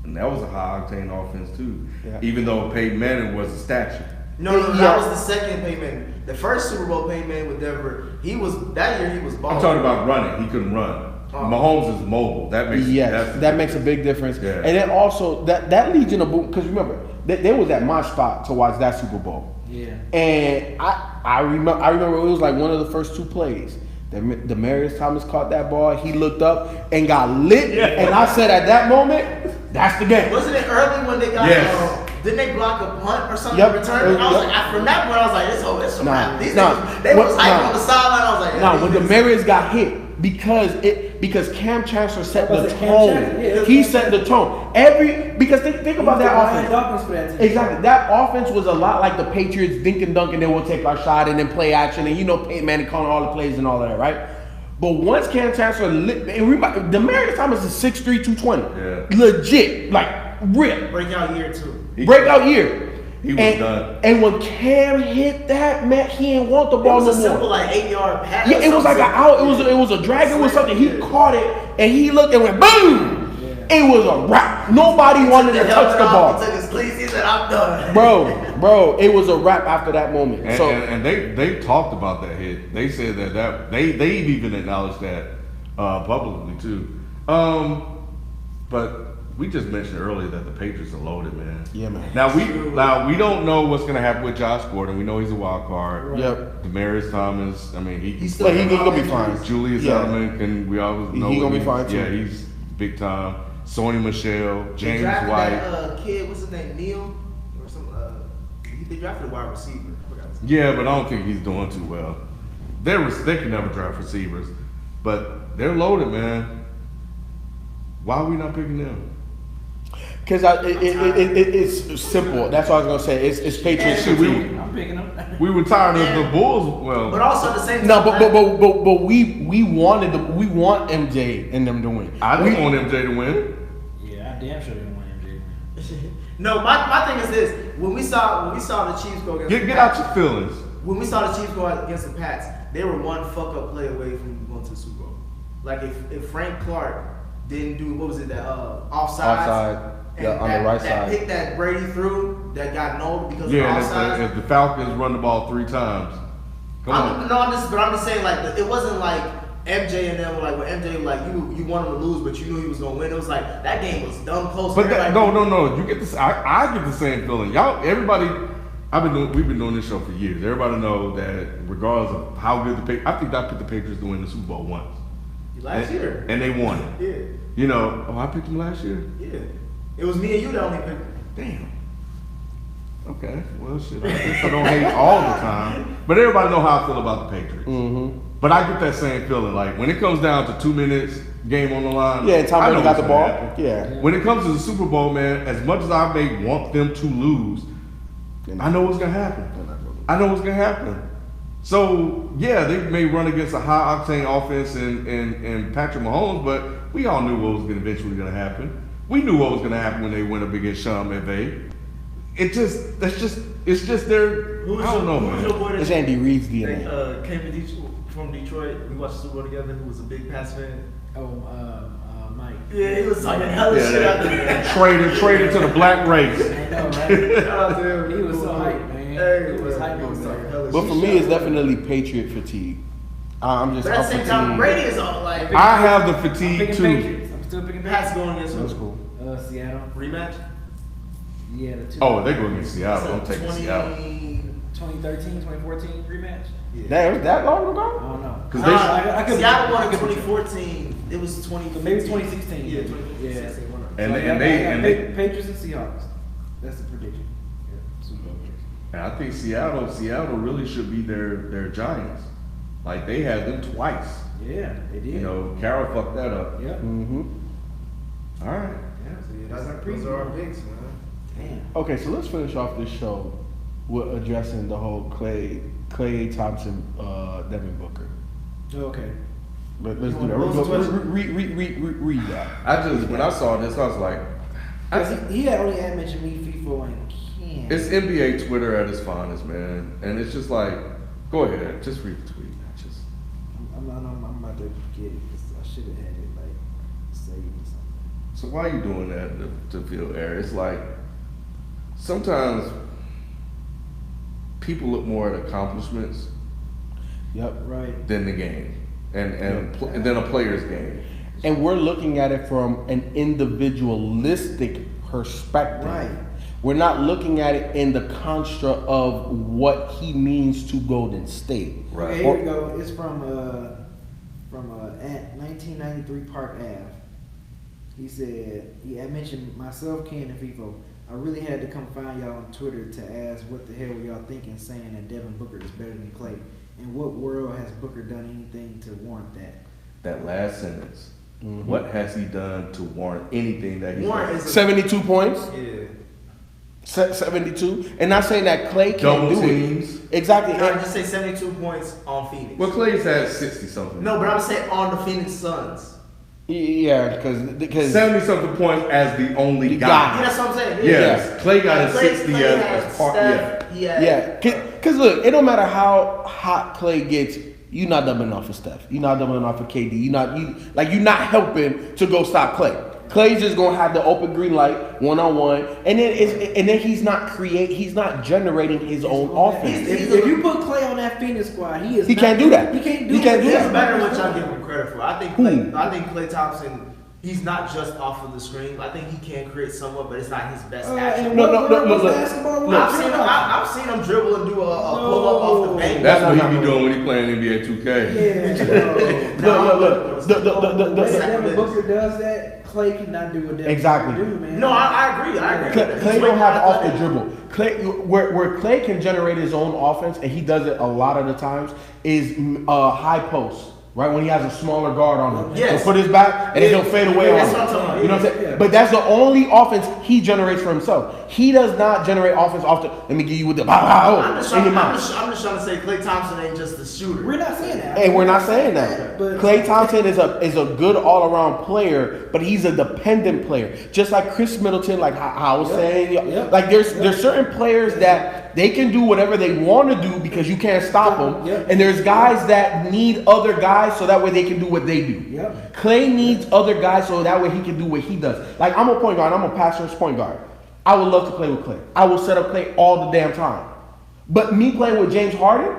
and that was a high octane offense too. Yeah. Even though Peyton Manning was a statue. No, that was the second Peyton Manning. The first Super Bowl Peyton Manning with Denver, he was balling. I'm talking about running. He couldn't run. Mahomes is mobile. That makes a big difference. Yeah. And then also that Legion of Boom, because remember they was at my spot to watch that Super Bowl. Yeah. And I remember it was like one of the first 2 plays. Demaryius Thomas caught that ball. He looked up and got lit. Yeah. And I said at that moment, that's the game. Wasn't it early when they got? Yes. Didn't they block a punt or something? Yep. Return. I was like, from that point, I was like, it's over. It's a wrap. These niggas, they What- was hyping on the sideline. I was like, No, when Demaryius got hit, because Cam Chancellor set the Was it Cam tone. Chancellor? Yeah. He set the tone. Because think about that offense. Dolphins for that team. Exactly. That offense was a lot like the Patriots, dink and dunk, and then we'll take our shot and then play action. And Peyton Manning calling all the plays and all of that, right? But once Cam Chancellor, Demaryius Thomas is 6'3", 220. Yeah. Legit. Like, real. breakout year too. Breakout year. He was done. And when Cam hit that, man, he didn't want the ball It was a no simple more. like 8-yard pass. Yeah, it was like an out. It was a drag. It was something. He caught it and he looked and went boom. It was a wrap. Nobody wanted to touch the ball. He took his cleats. He said, "I'm done." Bro, it was a wrap after that moment. And they talked about that hit. They said that they even acknowledged that publicly too. But we just mentioned earlier that the Patriots are loaded, man. Yeah, man. Now we don't know what's gonna happen with Josh Gordon. We know he's a wild card. Yep. Demaryius Thomas. I mean, He's But he's gonna be fine. Julius Edelman, we always know He gonna be fine, too. Yeah, he's big time. Sony Michel, They James drafted White. that kid, what's his name, Neal or some. They drafted a wide receiver. I forgot his name. Yeah, but I don't think he's doing too well. They can never draft receivers, but they're loaded, man. Why are we not picking them? Because it's simple. That's what I was gonna say. It's Patriots. I'm picking them. We were tired of the Bulls. Well, But also at the same time. No, but we want MJ and them to win. I don't want MJ to win. Yeah, I damn sure didn't want MJ. No, my thing is this: when we saw the Chiefs go against Get out your feelings. when we saw the Chiefs go against the Pats, they were one fuck up play away from going to the Super Bowl. Like if Frank Clark didn't do what was it that offside, Yeah, on the right that side. pick that Brady threw that got nulled because Yeah, of and offside. if the Falcons run the ball 3 times, come on. I'm just saying like it wasn't like MJ and them were like MJ was like you wanted to lose but you knew he was gonna win. It was like that game was dumb close. But like, no. You get this. I get the same feeling. Y'all, everybody. We've been doing this show for years. Everybody know that regardless of how good the Patriots, I think I picked the Patriots to win the Super Bowl once. Last year. And they won it. Yeah. You know, I picked them last year. Yeah. It was me and you that only picked. Damn. Okay. Well, shit. I guess I don't hate all the time, but everybody know how I feel about the Patriots. Mm-hmm. But I get that same feeling. Like when it comes down to 2 minutes, game on the line. Yeah, and Tom I Brady know got the what's ball. gonna happen. Yeah. When it comes to the Super Bowl, man, as much as I may want them to lose, I know what's gonna happen. I know what's gonna happen. So yeah, they may run against a high octane offense and Patrick Mahomes, but we all knew what was gonna eventually gonna happen. We knew what was gonna happen when they went up against Sean McVay. It's just their. I don't know, Who's your man. boy that It's Andy Reid's they, DNA. came to Detroit, from Detroit? We watched the Super Bowl together. Who was a big Pats fan? Mike. Yeah, he was talking hella shit out there. Traded to the black race. I know, right? Shout out to him. He was so hyped, man. Hey, He was man, hyped he was over talking there. hella But shit. for me, it's definitely Patriot fatigue. I'm just But at up the same for time, team. Brady is all like I have the I'm fatigue picking too. Patriots. I'm still picking Pats Patriots. going against That's who? cool. Seattle. Rematch? Yeah, the two. Oh, they go against Seattle. I'm taking 20 Seattle. 2013, 2014 rematch. That was that long I ago? don't know. 'Cause I could- Seattle won I in could- 2014. It was 2015. Maybe 2016. Yeah, Yeah. 2016. And So I they- got- and they- I got and they- Patriots and Seahawks. That's the prediction. Yeah, Super Bowl prediction. And I think Seattle really should be their Giants. Like they had them twice. Yeah, they did. You know, Carroll fucked that up. Yep. Mm-hmm. All right. Yeah, so yeah, that's our Those are our preview. picks, man. Damn. Okay, so let's finish off this show with addressing the whole Klay Thompson, Devin Booker. Okay. Let's do that. Read that. When I saw this, I was like, Because he had only had mentioned me, FIFO, and Ken. it's NBA Twitter at its finest, man. And it's just like, go ahead, just read the tweet. I'm about to get it. 'Cause I should have had it like saved or something. So why are you doing that to feel air? It's like sometimes people look more at accomplishments Yep. Right. than the game and than a player's game. And we're looking at it from an individualistic perspective. Right. We're not looking at it in the construct of what he means to Golden State. Right. Okay, here we go. It's from at 1993 Park Ave. He said, I mentioned myself, Ken, and FIFO. I really had to come find y'all on Twitter to ask what the hell were y'all thinking saying that Devin Booker is better than Klay. In what world has Booker done anything to warrant that? That last sentence. Mhm. What has he done to warrant anything that he's Warren done? is a, 72 points. yeah. 72. And not saying that Klay can't Double do teams. it. Exactly. Can I just say 72 points on Phoenix? Well, Clay's had 60 something. No, but I'm saying on the Phoenix Suns. Yeah, because 70 something points as the only The guy. guy. Yeah, that's what I'm saying. Yes, Klay got his Klay- 60 Klay had as part. Steph, he had- yeah, because look, it don't matter how hot Klay gets. You're not doubling off of Steph. You're not doubling off of KD. You're not helping to go stop Klay. Klay's just gonna have the open green light, 1-on-1, and then he's not generating his own offense. If you put Klay on that Phoenix squad, he is. He can't do that. He can't do He can't it. do He's that. better than what y'all give him credit for. I think Who? Klay Thompson, he's not just off of the screen. I think he can create somewhat, but it's not his best And action. No, what's look. basketball? I've seen him dribble and do a pull up off the bank. That's what he be doing when he playing NBA 2K. Look. Devin Booker does that. Klay cannot do what Devin Exactly. Booker do, man. No, I agree. Klay don't have off the dribble. Klay, where Klay can generate his own offense, and he does it a lot of the times, is high post. Right when he has a smaller guard on him, Yes. he'll put his back and then he'll fade away That's on what I'm him. talking about. You know what I'm saying? But that's the only offense he generates for himself. He does not generate offense off the. Let me give you with the. I'm just trying to say Klay Thompson ain't just a shooter. We're not saying that. Hey, we're not saying that. But Klay Thompson is a good all around player, but he's a dependent player. Just like Chris Middleton, like how I was saying, like there's certain players that they can do whatever they want to do because you can't stop them, and there's guys that need other guys so that way they can do what they do. Klay needs other guys so that way he can do what he does. Like I'm a point guard, I'm a passer's point guard. I would love to play with Klay. I will set up Klay all the damn time. But me playing with James Harden,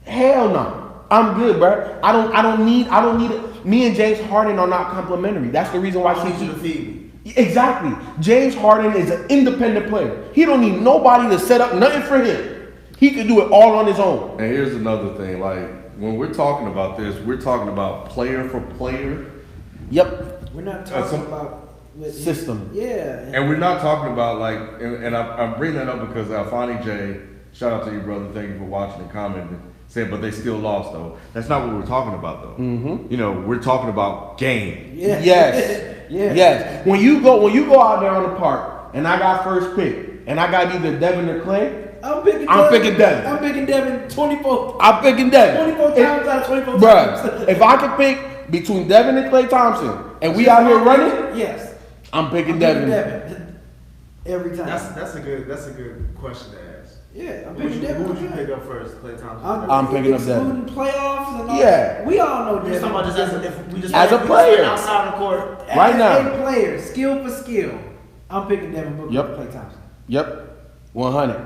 hell no. I'm good, bro. I don't need it. Me and James Harden are not complementary. That's the reason why I need you to feed me. Exactly. James Harden is an independent player. He don't need nobody to set up nothing for him. He can do it all on his own. And here's another thing, like when we're talking about this, we're talking about player for player. Yep. We're not talking about system. And we're not talking about like, and I bring that up because Alfani J, shout out to you, brother. Thank you for watching and commenting. Said, but they still lost though. That's not what we're talking about though. Mm-hmm. You know, we're talking about game. Yes. When you go out there on the park, and I got first pick, and I got either Devin or Klay. I'm picking Devin. I'm picking Devin 24. I'm picking Devin. 24 times out of 24 bruh, times. If I could pick between Devin and Klay Thompson, and we out here running, yes, I'm picking Devin. Every time. That's a good question to ask. Yeah, I'm picking Devin. Who would you pick up first, Klay Thompson? I'm picking up Devin. Including playoffs and all Yeah. that. We all know We're Devin. talking about just as a player outside the court. right now. As a player, skill for skill, I'm picking Devin Booker Yep. and Klay Thompson. Yep. 100.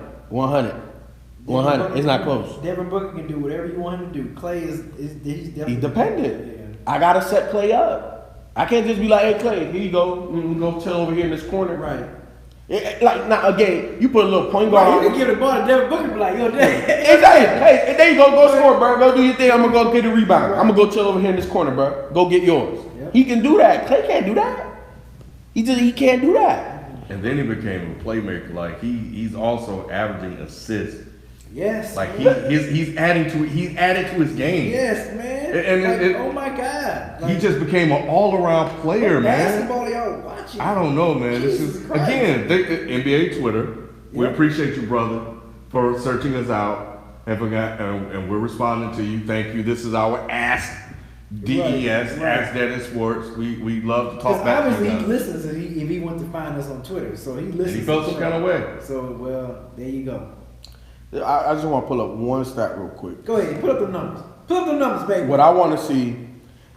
It's not close. Devin Booker can do whatever you want him to do. Klay he's definitely He's dependent. Yeah. I gotta set Klay up. I can't just be like, hey Klay, here you go. We go chill over here in this corner. Right. Like now again, you put a little point guard. Right, you can give the ball to Devin Booker and be like, yo, Devin. Exactly. Hey, there you go score, bro. Go do your thing. I'm gonna go get a rebound. I'm gonna go chill over here in this corner, bro. Go get yours. Yep. He can do that. Klay can't do that. He can't do that. And then he became a playmaker. Like he's also averaging assists. Yes. Like he's added to his game. Yes, man. And oh my God. He just became an all-around player, man. Basketball y'all watching. I don't know, man. This Jesus is Christ. again NBA Twitter. We Yep. appreciate you, brother, for searching us out and we're responding to you. Thank you. This is our Ask DES, Right. Ask Dead in Sports. We love to talk Because back to obviously you he guys. listens if he wants to find us on Twitter. So he listens. And he felt to some the kind of show. way. So, well, there you go. I just want to pull up one stat real quick. Go ahead. Put up the numbers. Put up the numbers, baby. What I want to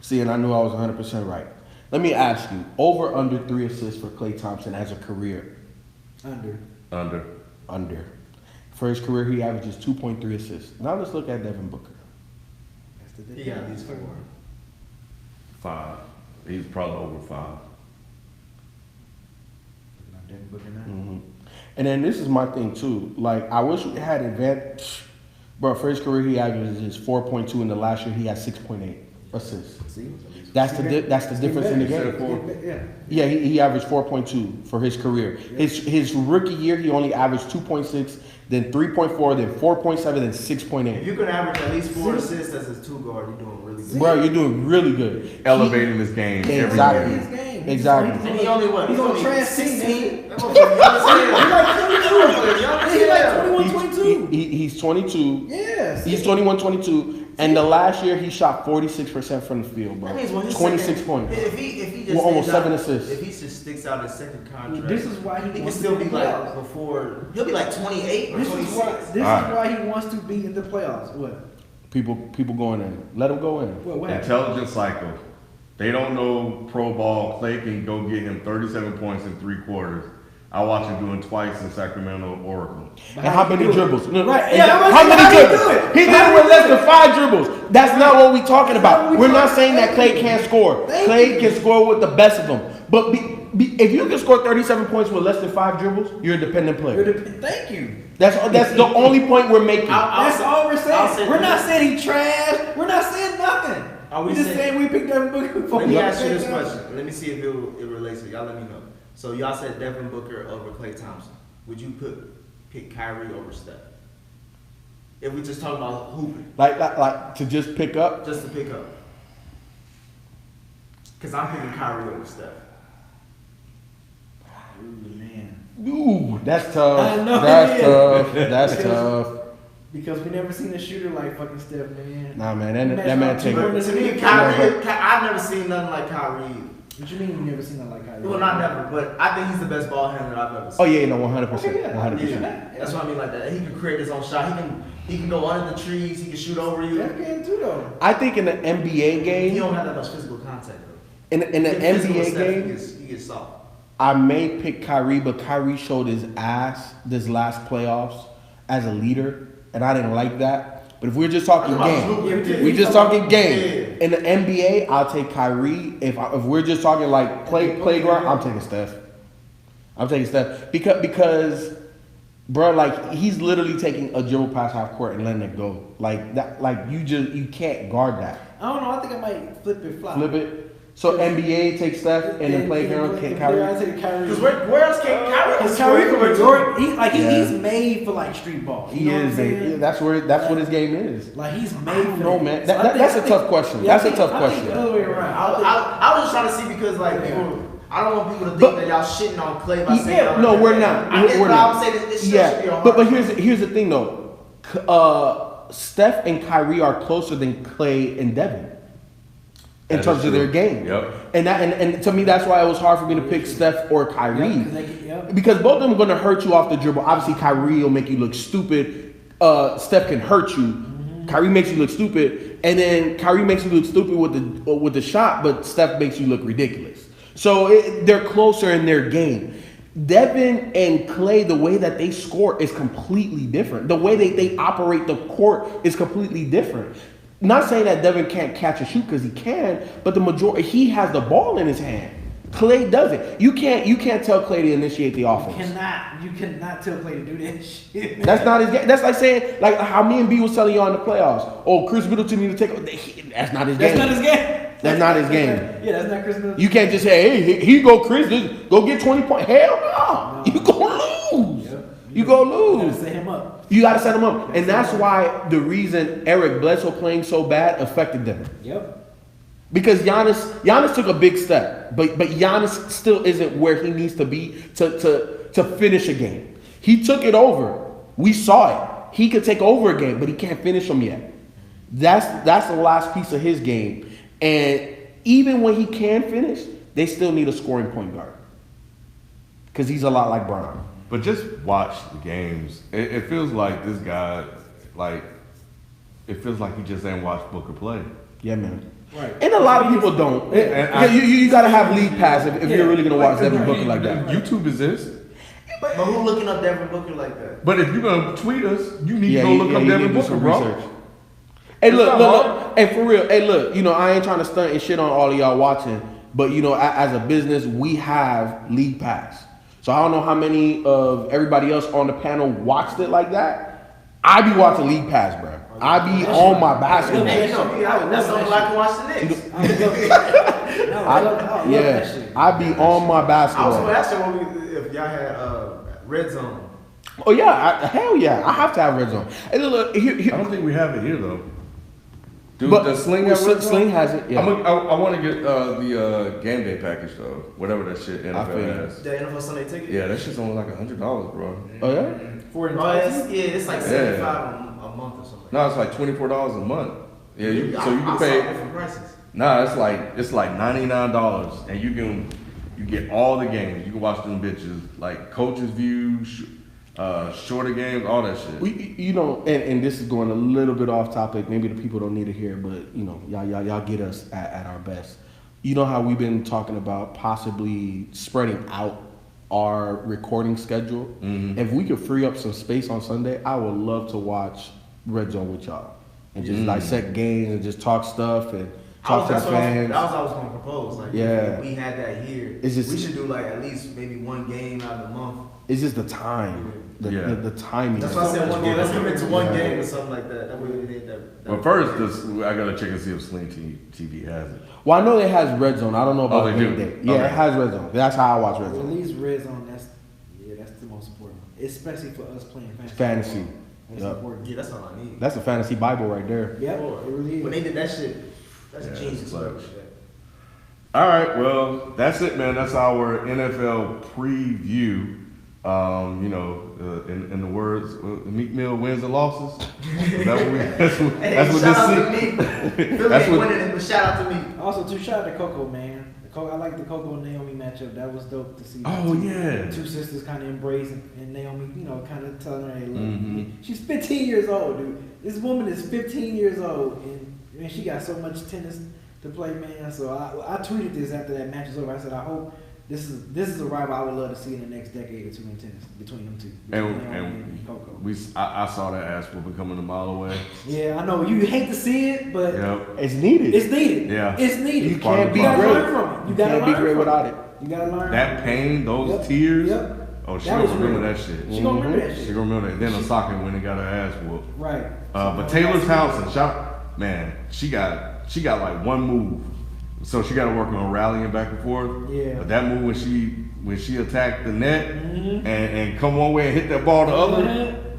see, and I knew I was 100% right. Let me ask you: over under 3 assists for Klay Thompson as a career? Under. For his career, he averages 2.3 assists. Now let's look at Devin Booker. That's the He got these 4. 5. He's probably over 5. Not Devin Booker now. Mm-hmm. And then this is my thing too. Like I wish we had advanced. Bro, for his career, he averages 4.2. In the last year, he had 6.8 assists. See? That's the difference in the game. Yeah, he averaged 4.2 for his career. His rookie year, he only averaged 2.6, then 3.4, then 4.7, then If 6.8. you can average at least 4 assists as his 2 guard, you're doing really good. Bro, you're doing really good. Elevating his game every Exactly. year. Exactly. And he only what? He's on trash 16. He's like 21, He's 22. He's 22. Yes. He's 21, 22. And the last year, he shot 46% from the field, bro. That means when his 26 second, points. If he just Well, almost stands 7 out- assists. If he just sticks out his second contract, This is why he can wants still to be be like playoffs. before. He'll be like 28 or This 26. is why he wants to be in the playoffs. What? People going in. Let him go in. What happened? Intelligence cycle. They don't know pro ball. Klay can go get him 37 points in 3 quarters. I watched him doing twice in Sacramento, Oracle. And how many dribbles? No, Right. Yeah, Yeah, how many how he dribbles? do it? He did it with less than 5 dribbles. That's not what we're talking about. We're not saying that Klay can't score. Klay can score with the best of them. But if you can score 37 points with less than 5 dribbles, you're a dependent player. Thank you. That's the only point we're making. That's all we're I'll say saying. We're not this. saying he trash. We're not saying nothing. Are we We're just saying- saying we picked Devin Booker for Let me ask you this question. Let me see if it relates to y'all. Let me know. So y'all said Devin Booker over Klay Thompson. Would you pick Kyrie over Steph? If we just talk about hooping, Like to just pick up. just to pick up. Because I'm picking Kyrie over Steph. Ooh, man. Ooh, that's tough. I know, That's yeah. tough. That's tough. Because we never seen a shooter like fucking Steph, man. Nah, man, that man take But it. to me, Kyrie, I've never seen nothing like Kyrie. What you mean you never seen nothing like Kyrie? Well, not never, but I think he's the best ball handler I've ever seen. Oh yeah, no, 100%, Okay, yeah. 100%. Yeah, that's what I mean like that. He can create his own shot. He can go under the trees. He can shoot over you. Steph can too, though. I think in the NBA He game, don't have that much physical contact though. in the Physical NBA stuff, game, he gets soft. I may pick Kyrie, but Kyrie showed his ass this last playoffs as a leader, and I didn't like that. But if we're just talking game, we just talking game. In the NBA, I'll take Kyrie. If we're just talking like playground, I'm taking Steph. Because, bro, like he's literally taking a dribble past half court and letting it go. Like that, like you can't guard that. I don't know. I think I might flip it flop. Flip it. So NBA take Steph and then playground take Kyrie. I take Kyrie. Because where else can Kyrie? Because Kyrie from Jordan, he's made for like street ball. He is, baby. That's what his game is. Like he's made for No, that. man. So That's a tough question. Yeah, That's a tough I think question. the other way around. I was just trying to see because like people, I don't want people to think that y'all shitting on Klay by saying Yeah, no, we're not. I guess We're what I not. would say this shit should be a Yeah, hard but here's the thing though. Steph and Kyrie are closer than Klay and Devin in That terms is of their true. game. Yep. And to me, that's why it was hard for me to pick Steph or Kyrie. Yep. Because both of them are going to hurt you off the dribble. Obviously, Kyrie will make you look stupid. Steph can hurt you. Kyrie makes you look stupid, and then Kyrie makes you look stupid with the shot, but Steph makes you look ridiculous. So they're closer in their game. Devin and Klay, the way that they score is completely different. The way they operate the court is completely different. Not saying that Devin can't catch a shoot because he can, but the majority he has the ball in his hand. Klay doesn't. You can't tell Klay to initiate the offense. You cannot tell Klay to do that shit. That's not his game. That's like saying like how me and B was telling y'all in the playoffs. Oh, Chris Middleton need to take. That's not his game. That's not his game. That's not his game. Yeah, that's not Chris Middleton. You can't just say, hey, he go Chris, just go get 20 points. Hell no. You gonna lose. Yep. You gonna You lose. gotta set him up. You gotta set him up. And that's why the reason Eric Bledsoe playing so bad affected them. Yep. Because Giannis took a big step, but Giannis still isn't where he needs to be to finish a game. He took it over. We saw it. He could take over a game, but he can't finish them yet. That's the last piece of his game. And even when he can finish, they still need a scoring point guard. Because he's a lot like Brown. But just watch the games. It feels like this guy, it feels like he just ain't watched Booker play. Yeah, man. Right. And a lot of people don't. And You got to have league pass if you're really going to watch Devin Booker like that. YouTube exists. But who looking up Devin Booker like that? But if you're gonna tweet us, you need to go look up Devin Booker, bro. Hey, It's not look. hard. Hey, for real. Hey, look. I ain't trying to stunt and shit on all of y'all watching, but as a business, we have league pass. So I don't know how many of everybody else on the panel watched it like that. I be watching league pass, bro. I be on my basketball. Hey, that's something I can watch the Knicks. I be on my I was basketball. gonna ask you if y'all had red zone. Oh yeah, hell yeah. I have to have red zone. Hey, look, I here. don't think we have it here though. Dude, But does Sling have red zone? Sling has it. Yeah. I want to get the game day package though, whatever that shit feel NFL you. has. The NFL Sunday ticket. Yeah, that shit's only like $100, bro. Oh yeah. It's like 75 a month or something. No, it's like $24 a month. Yeah, so you I can saw pay. different prices. Nah, it's like $99, and you get all the games. You can watch them bitches like coaches view, shorter games, all that shit. And this is going a little bit off topic. Maybe the people don't need to hear, but y'all get us at our best. You know how we've been talking about possibly spreading out our recording schedule. Mm-hmm. If we could free up some space on Sunday, I would love to watch Red Zone with y'all and just dissect games and just talk stuff and talk to the fans. That was what I was gonna propose. Like, Yeah. if we had that here. It's just- we should do like at least maybe one game out of the month. It's just the time, Yeah. the timing. That's why I said one game. Let's commit to one game or something like that. That way we hit that. But first, I gotta check and see if Sling TV has it. Well, I know it has Red Zone. I don't know about they game do? day. Yeah, Okay. it has Red Zone. That's how I watch Red At Zone. least red zone. That's the most important, especially for us playing fantasy. Fantasy. That's Yep. important. Yeah, that's all I need. That's a fantasy Bible right there. Yep, it really is. When they did that shit, that's Yeah, genius. it's clutch. All right, well, that's it, man. That's our NFL preview. In the words, Meek Mill wins and losses. Is that what we? That's what shout out to this. me. Philly ain't winning it, but shout out to me. Also, shout out to Coco, man. I like the Coco and Naomi matchup. That was dope to see. Oh, yeah. Two sisters kind of embrace and Naomi, kind of telling her, hey, look, she's 15 years old, dude. This woman is 15 years old, and she got so much tennis to play, man. So I tweeted this after that match was over. I said, I hope this is a rival I would love to see in the next decade or two in tennis between them two. And Coco. I saw that ass whooping coming a mile away. Yeah, I know you hate to see it, but it's needed. It's needed. Yeah, it's needed. You can't be great. great. You can't be great without it. You gotta learn that pain, those tears. Yep. Oh, she gonna remember that shit. She gonna remember that shit. She gonna remember that. Then Osaka when they got her ass whooped. Right. But Taylor Townsend, man, she got like one move, so she got to work on rallying back and forth. Yeah. But that move when she attacked the net and come one way and hit that ball the other,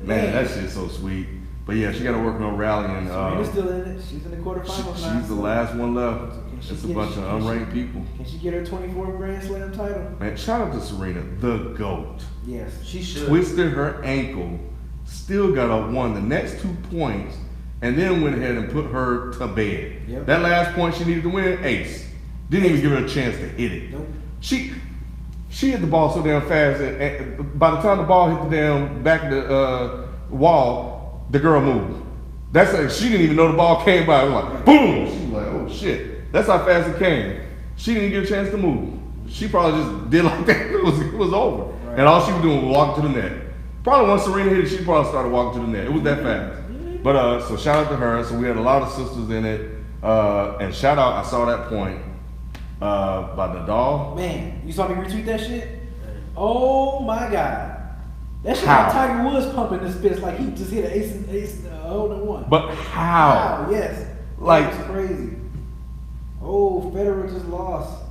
man, that shit's so sweet. But yeah, she got to work on rallying. Serena's still in it. She's in the quarterfinals now. She's the last one left. It's a bunch of unranked people. Can she get her 24th Grand Slam title? Man, shout out to Serena, the GOAT. Yes, she should. Twisted her ankle, still got won the next 2 points, and then went ahead and put her to bed. Yep. That last point she needed to win, ace. Didn't even give her a chance to hit it. Nope. She hit the ball so damn fast, and by the time the ball hit the damn back of the wall, the girl moved. That's like, she didn't even know the ball came by. It was like, boom! She was like, oh shit. That's how fast it came. She didn't get a chance to move. She probably just did like that. It was over. Right. And all she was doing was walking to the net. Probably once Serena hit it, she probably started walking to the net. It was that fast. But so shout out to her. So we had a lot of sisters in it. And shout out, I saw that point by Nadal. Man, you saw me retweet that shit? Oh my God. That shit How? like Tiger Woods pumping this bitch like he just hit an ace hole in one. But how? Yes. Like, that was crazy. Oh, Federer just lost.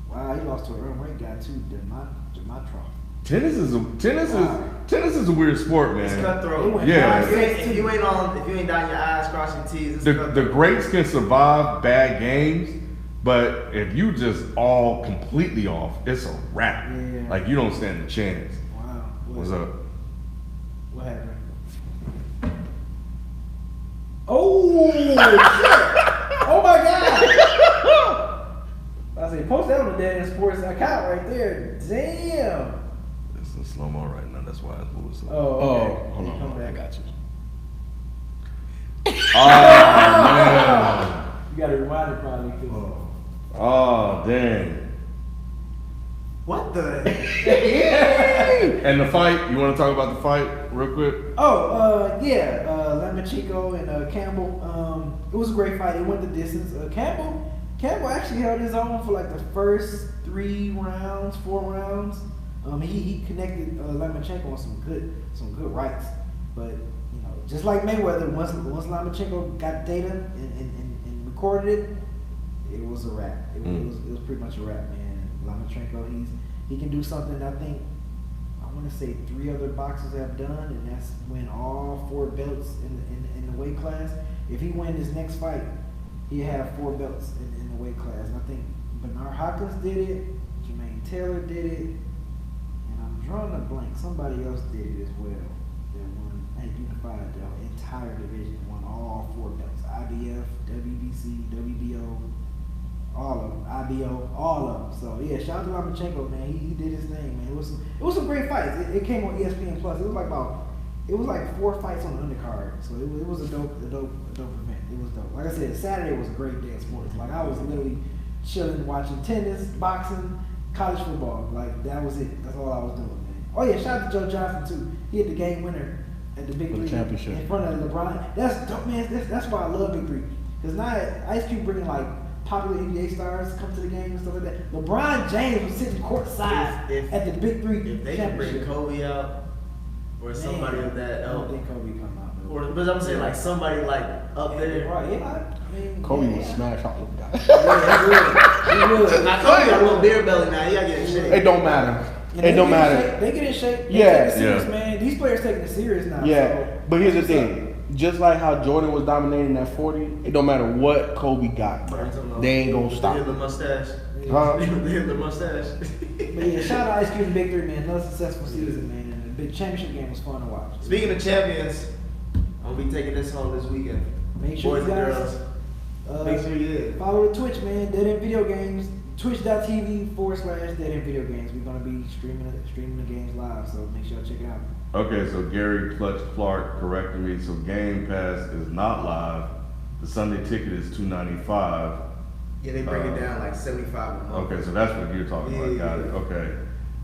Wow, he lost to a unranked guy too, Dimitrov. Tennis is a weird sport, man. It's cutthroat. Yeah. If you ain't dotting your I's, crossing your T's, The greats can survive bad games, but if you just all completely off, it's a wrap. Yeah. Like you don't stand a chance. Wow. What's up? What happened? Oh shit! Oh my God! I say post that on the Dead End Sports account right there. Damn. It's in slow mo right now. That's why it's moving slow. Oh, okay. Hold on. I got you. Oh man. You gotta rewind it probably. Oh dang. what the? And the fight. You want to talk about the fight real quick? Yeah. Lamachenko and Campbell. It was a great fight. It went the distance. Campbell actually held his own for like the first 4 rounds. He connected Lomachenko on some good rights, but just like Mayweather, once Lomachenko got data and recorded it, it was a wrap. It was pretty much a wrap, man. Lomachenko, he can do something I think I want to say 3 other boxers have done, and that's win all 4 belts in the weight class. If he wins his next fight, he'll have 4 belts in the weight class. And I think Bernard Hopkins did it, Jermaine Taylor did it, and I'm drawing a blank. Somebody else did it as well. That won, unified the entire division, won all 4 belts: IBF, WBC, WBO, all of them, IBO, all of them. So yeah, shout out to Lomachenko, man. He did his thing, man. It was some great fights. It came on ESPN Plus. It was like 4 fights on the undercard. So it was a dope event. It was dope. Like I said, Saturday was a great day of sports. Like I was literally chilling, watching tennis, boxing, college football. Like that was it. That's all I was doing, man. Oh yeah, shout out to Joe Johnson too. He hit the game winner at the Big 3 championship in front of LeBron. That's dope, man. That's why I love Big 3. Because now Ice Cube bringing like popular NBA stars come to the game and stuff like that. LeBron James was sitting courtside at the Big 3 If they can bring championship. Kobe out or somebody of that, I don't think Kobe come out. but I'm saying like somebody like up there. Right? Yeah, I mean, Kobe yeah. would smash all of guys. Yeah, he would. Now Kobe got a little beer belly now. He gotta get in shape. It don't matter. And It don't get in matter. shape. They get in shape. They Yeah. take it serious, man. These players taking it serious now. Yeah, So, but here's the thing. just like how Jordan was dominating at 40, it don't matter what Kobe got, bro. They ain't gonna stop. They hit the mustache. Huh? They hit the mustache. But yeah, shout out Ice Cube and Big 3, man. Another successful season, man. And the big championship game was fun to watch. Speaking of champions, I'm gonna be taking this home this weekend. Make sure Boys you and guys girls. Make sure you follow the Twitch, man. Dead End Video Games. Twitch.tv/Dead End Video Games. We're gonna be streaming the games live, so make sure you check it out. Okay, so Gary Clutch Clark corrected me. So Game Pass is not live. The Sunday ticket is $295. Yeah, they bring it down like 75 a month. Okay, so that's what you're talking about. Got it. Okay,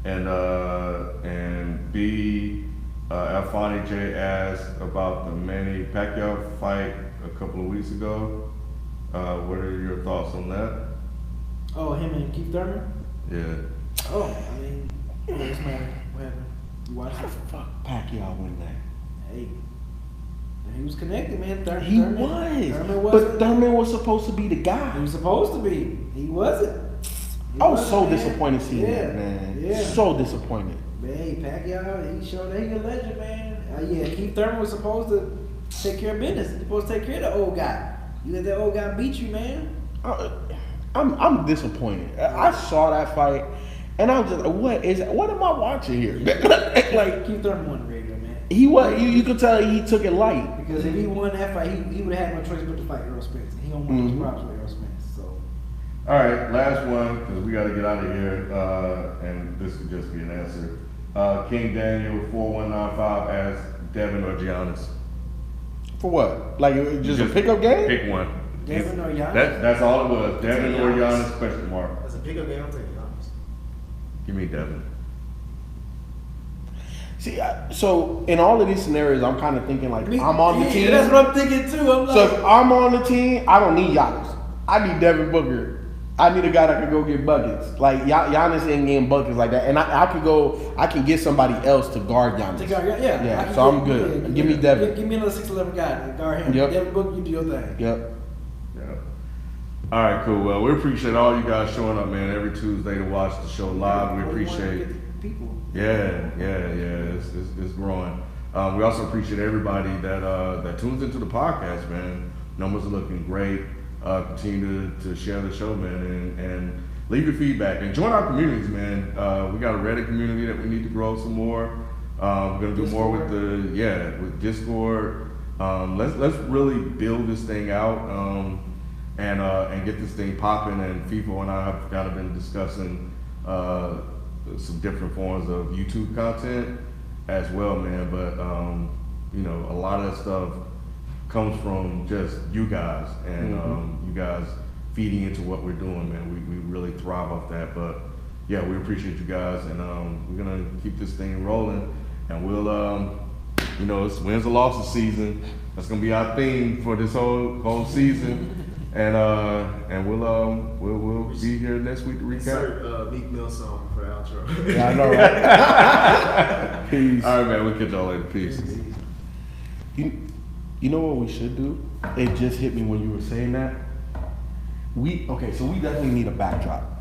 and B, Alfani J asked about the Manny Pacquiao fight a couple of weeks ago. What are your thoughts on that? Oh, him and Keith Thurman? Yeah. Oh, I mean, what's matter? What happened? You watched it? Fuck Pacquiao win that. Hey, he was connected, man. Thurman but Thurman was supposed to be the guy. He was supposed to be. He wasn't. I was so disappointed seeing that, man. Yeah. So disappointed. But hey, Pacquiao, he showed that he's a legend, man. Yeah, Keith Thurman was supposed to take care of business. He's supposed to take care of the old guy. You let that old guy beat you, man. I'm disappointed. I saw that fight, and I was just like, what am I watching here? Like Keith Thurman won the radio, man. He was. You could tell he took it light. Because if he won that fight, he would have had no choice but to fight Earl Spence. He don't want those props with Earl Spence. So. All right, last one because we got to get out of here, and this could just be an answer. King Daniel 4195 asked Devin or Giannis. For what? Like just a pickup game? Pick one. Devin or Giannis? That's all it was. Devin or Giannis? Question mark. That's a pickup game. I'm taking Giannis. Give me Devin. See, so in all of these scenarios, I'm kind of thinking like I'm on the team. That's what I'm thinking too. I'm like, So if I'm on the team, I don't need Giannis. I need Devin Booker. I need a guy that can go get buckets. Like Giannis ain't getting buckets like that, and I can get somebody else to guard Giannis. Yeah. So I'm good. Yeah, Give me Devin. Give me another 6'11" guy to guard him. Yep. Devin Booker, you do your thing. Yep. All right, cool. Well, we appreciate all you guys showing up, man, every Tuesday to watch the show live. We appreciate. People. Yeah. It's growing. We also appreciate everybody that tunes into the podcast, man. Numbers are looking great. Continue to share the show, man, and leave your feedback and join our communities, man. We got a Reddit community that we need to grow some more. We're gonna do more with with Discord. Let's really build this thing out and get this thing popping. And FIFO and I have kind of been discussing some different forms of YouTube content as well, man. But a lot of that stuff comes from just you guys and you guys feeding into what we're doing, man. We really thrive off that. But yeah, we appreciate you guys, and we're gonna keep this thing rolling. And we'll, it's wins or losses season. That's gonna be our theme for this whole season. And we'll be here next week to recap. Insert Meek Mill song for outro. Yeah, I know, right? Peace. All right, man. We'll catch y'all later. Peace. You know what we should do? It just hit me when you were saying that. So we definitely need a backdrop.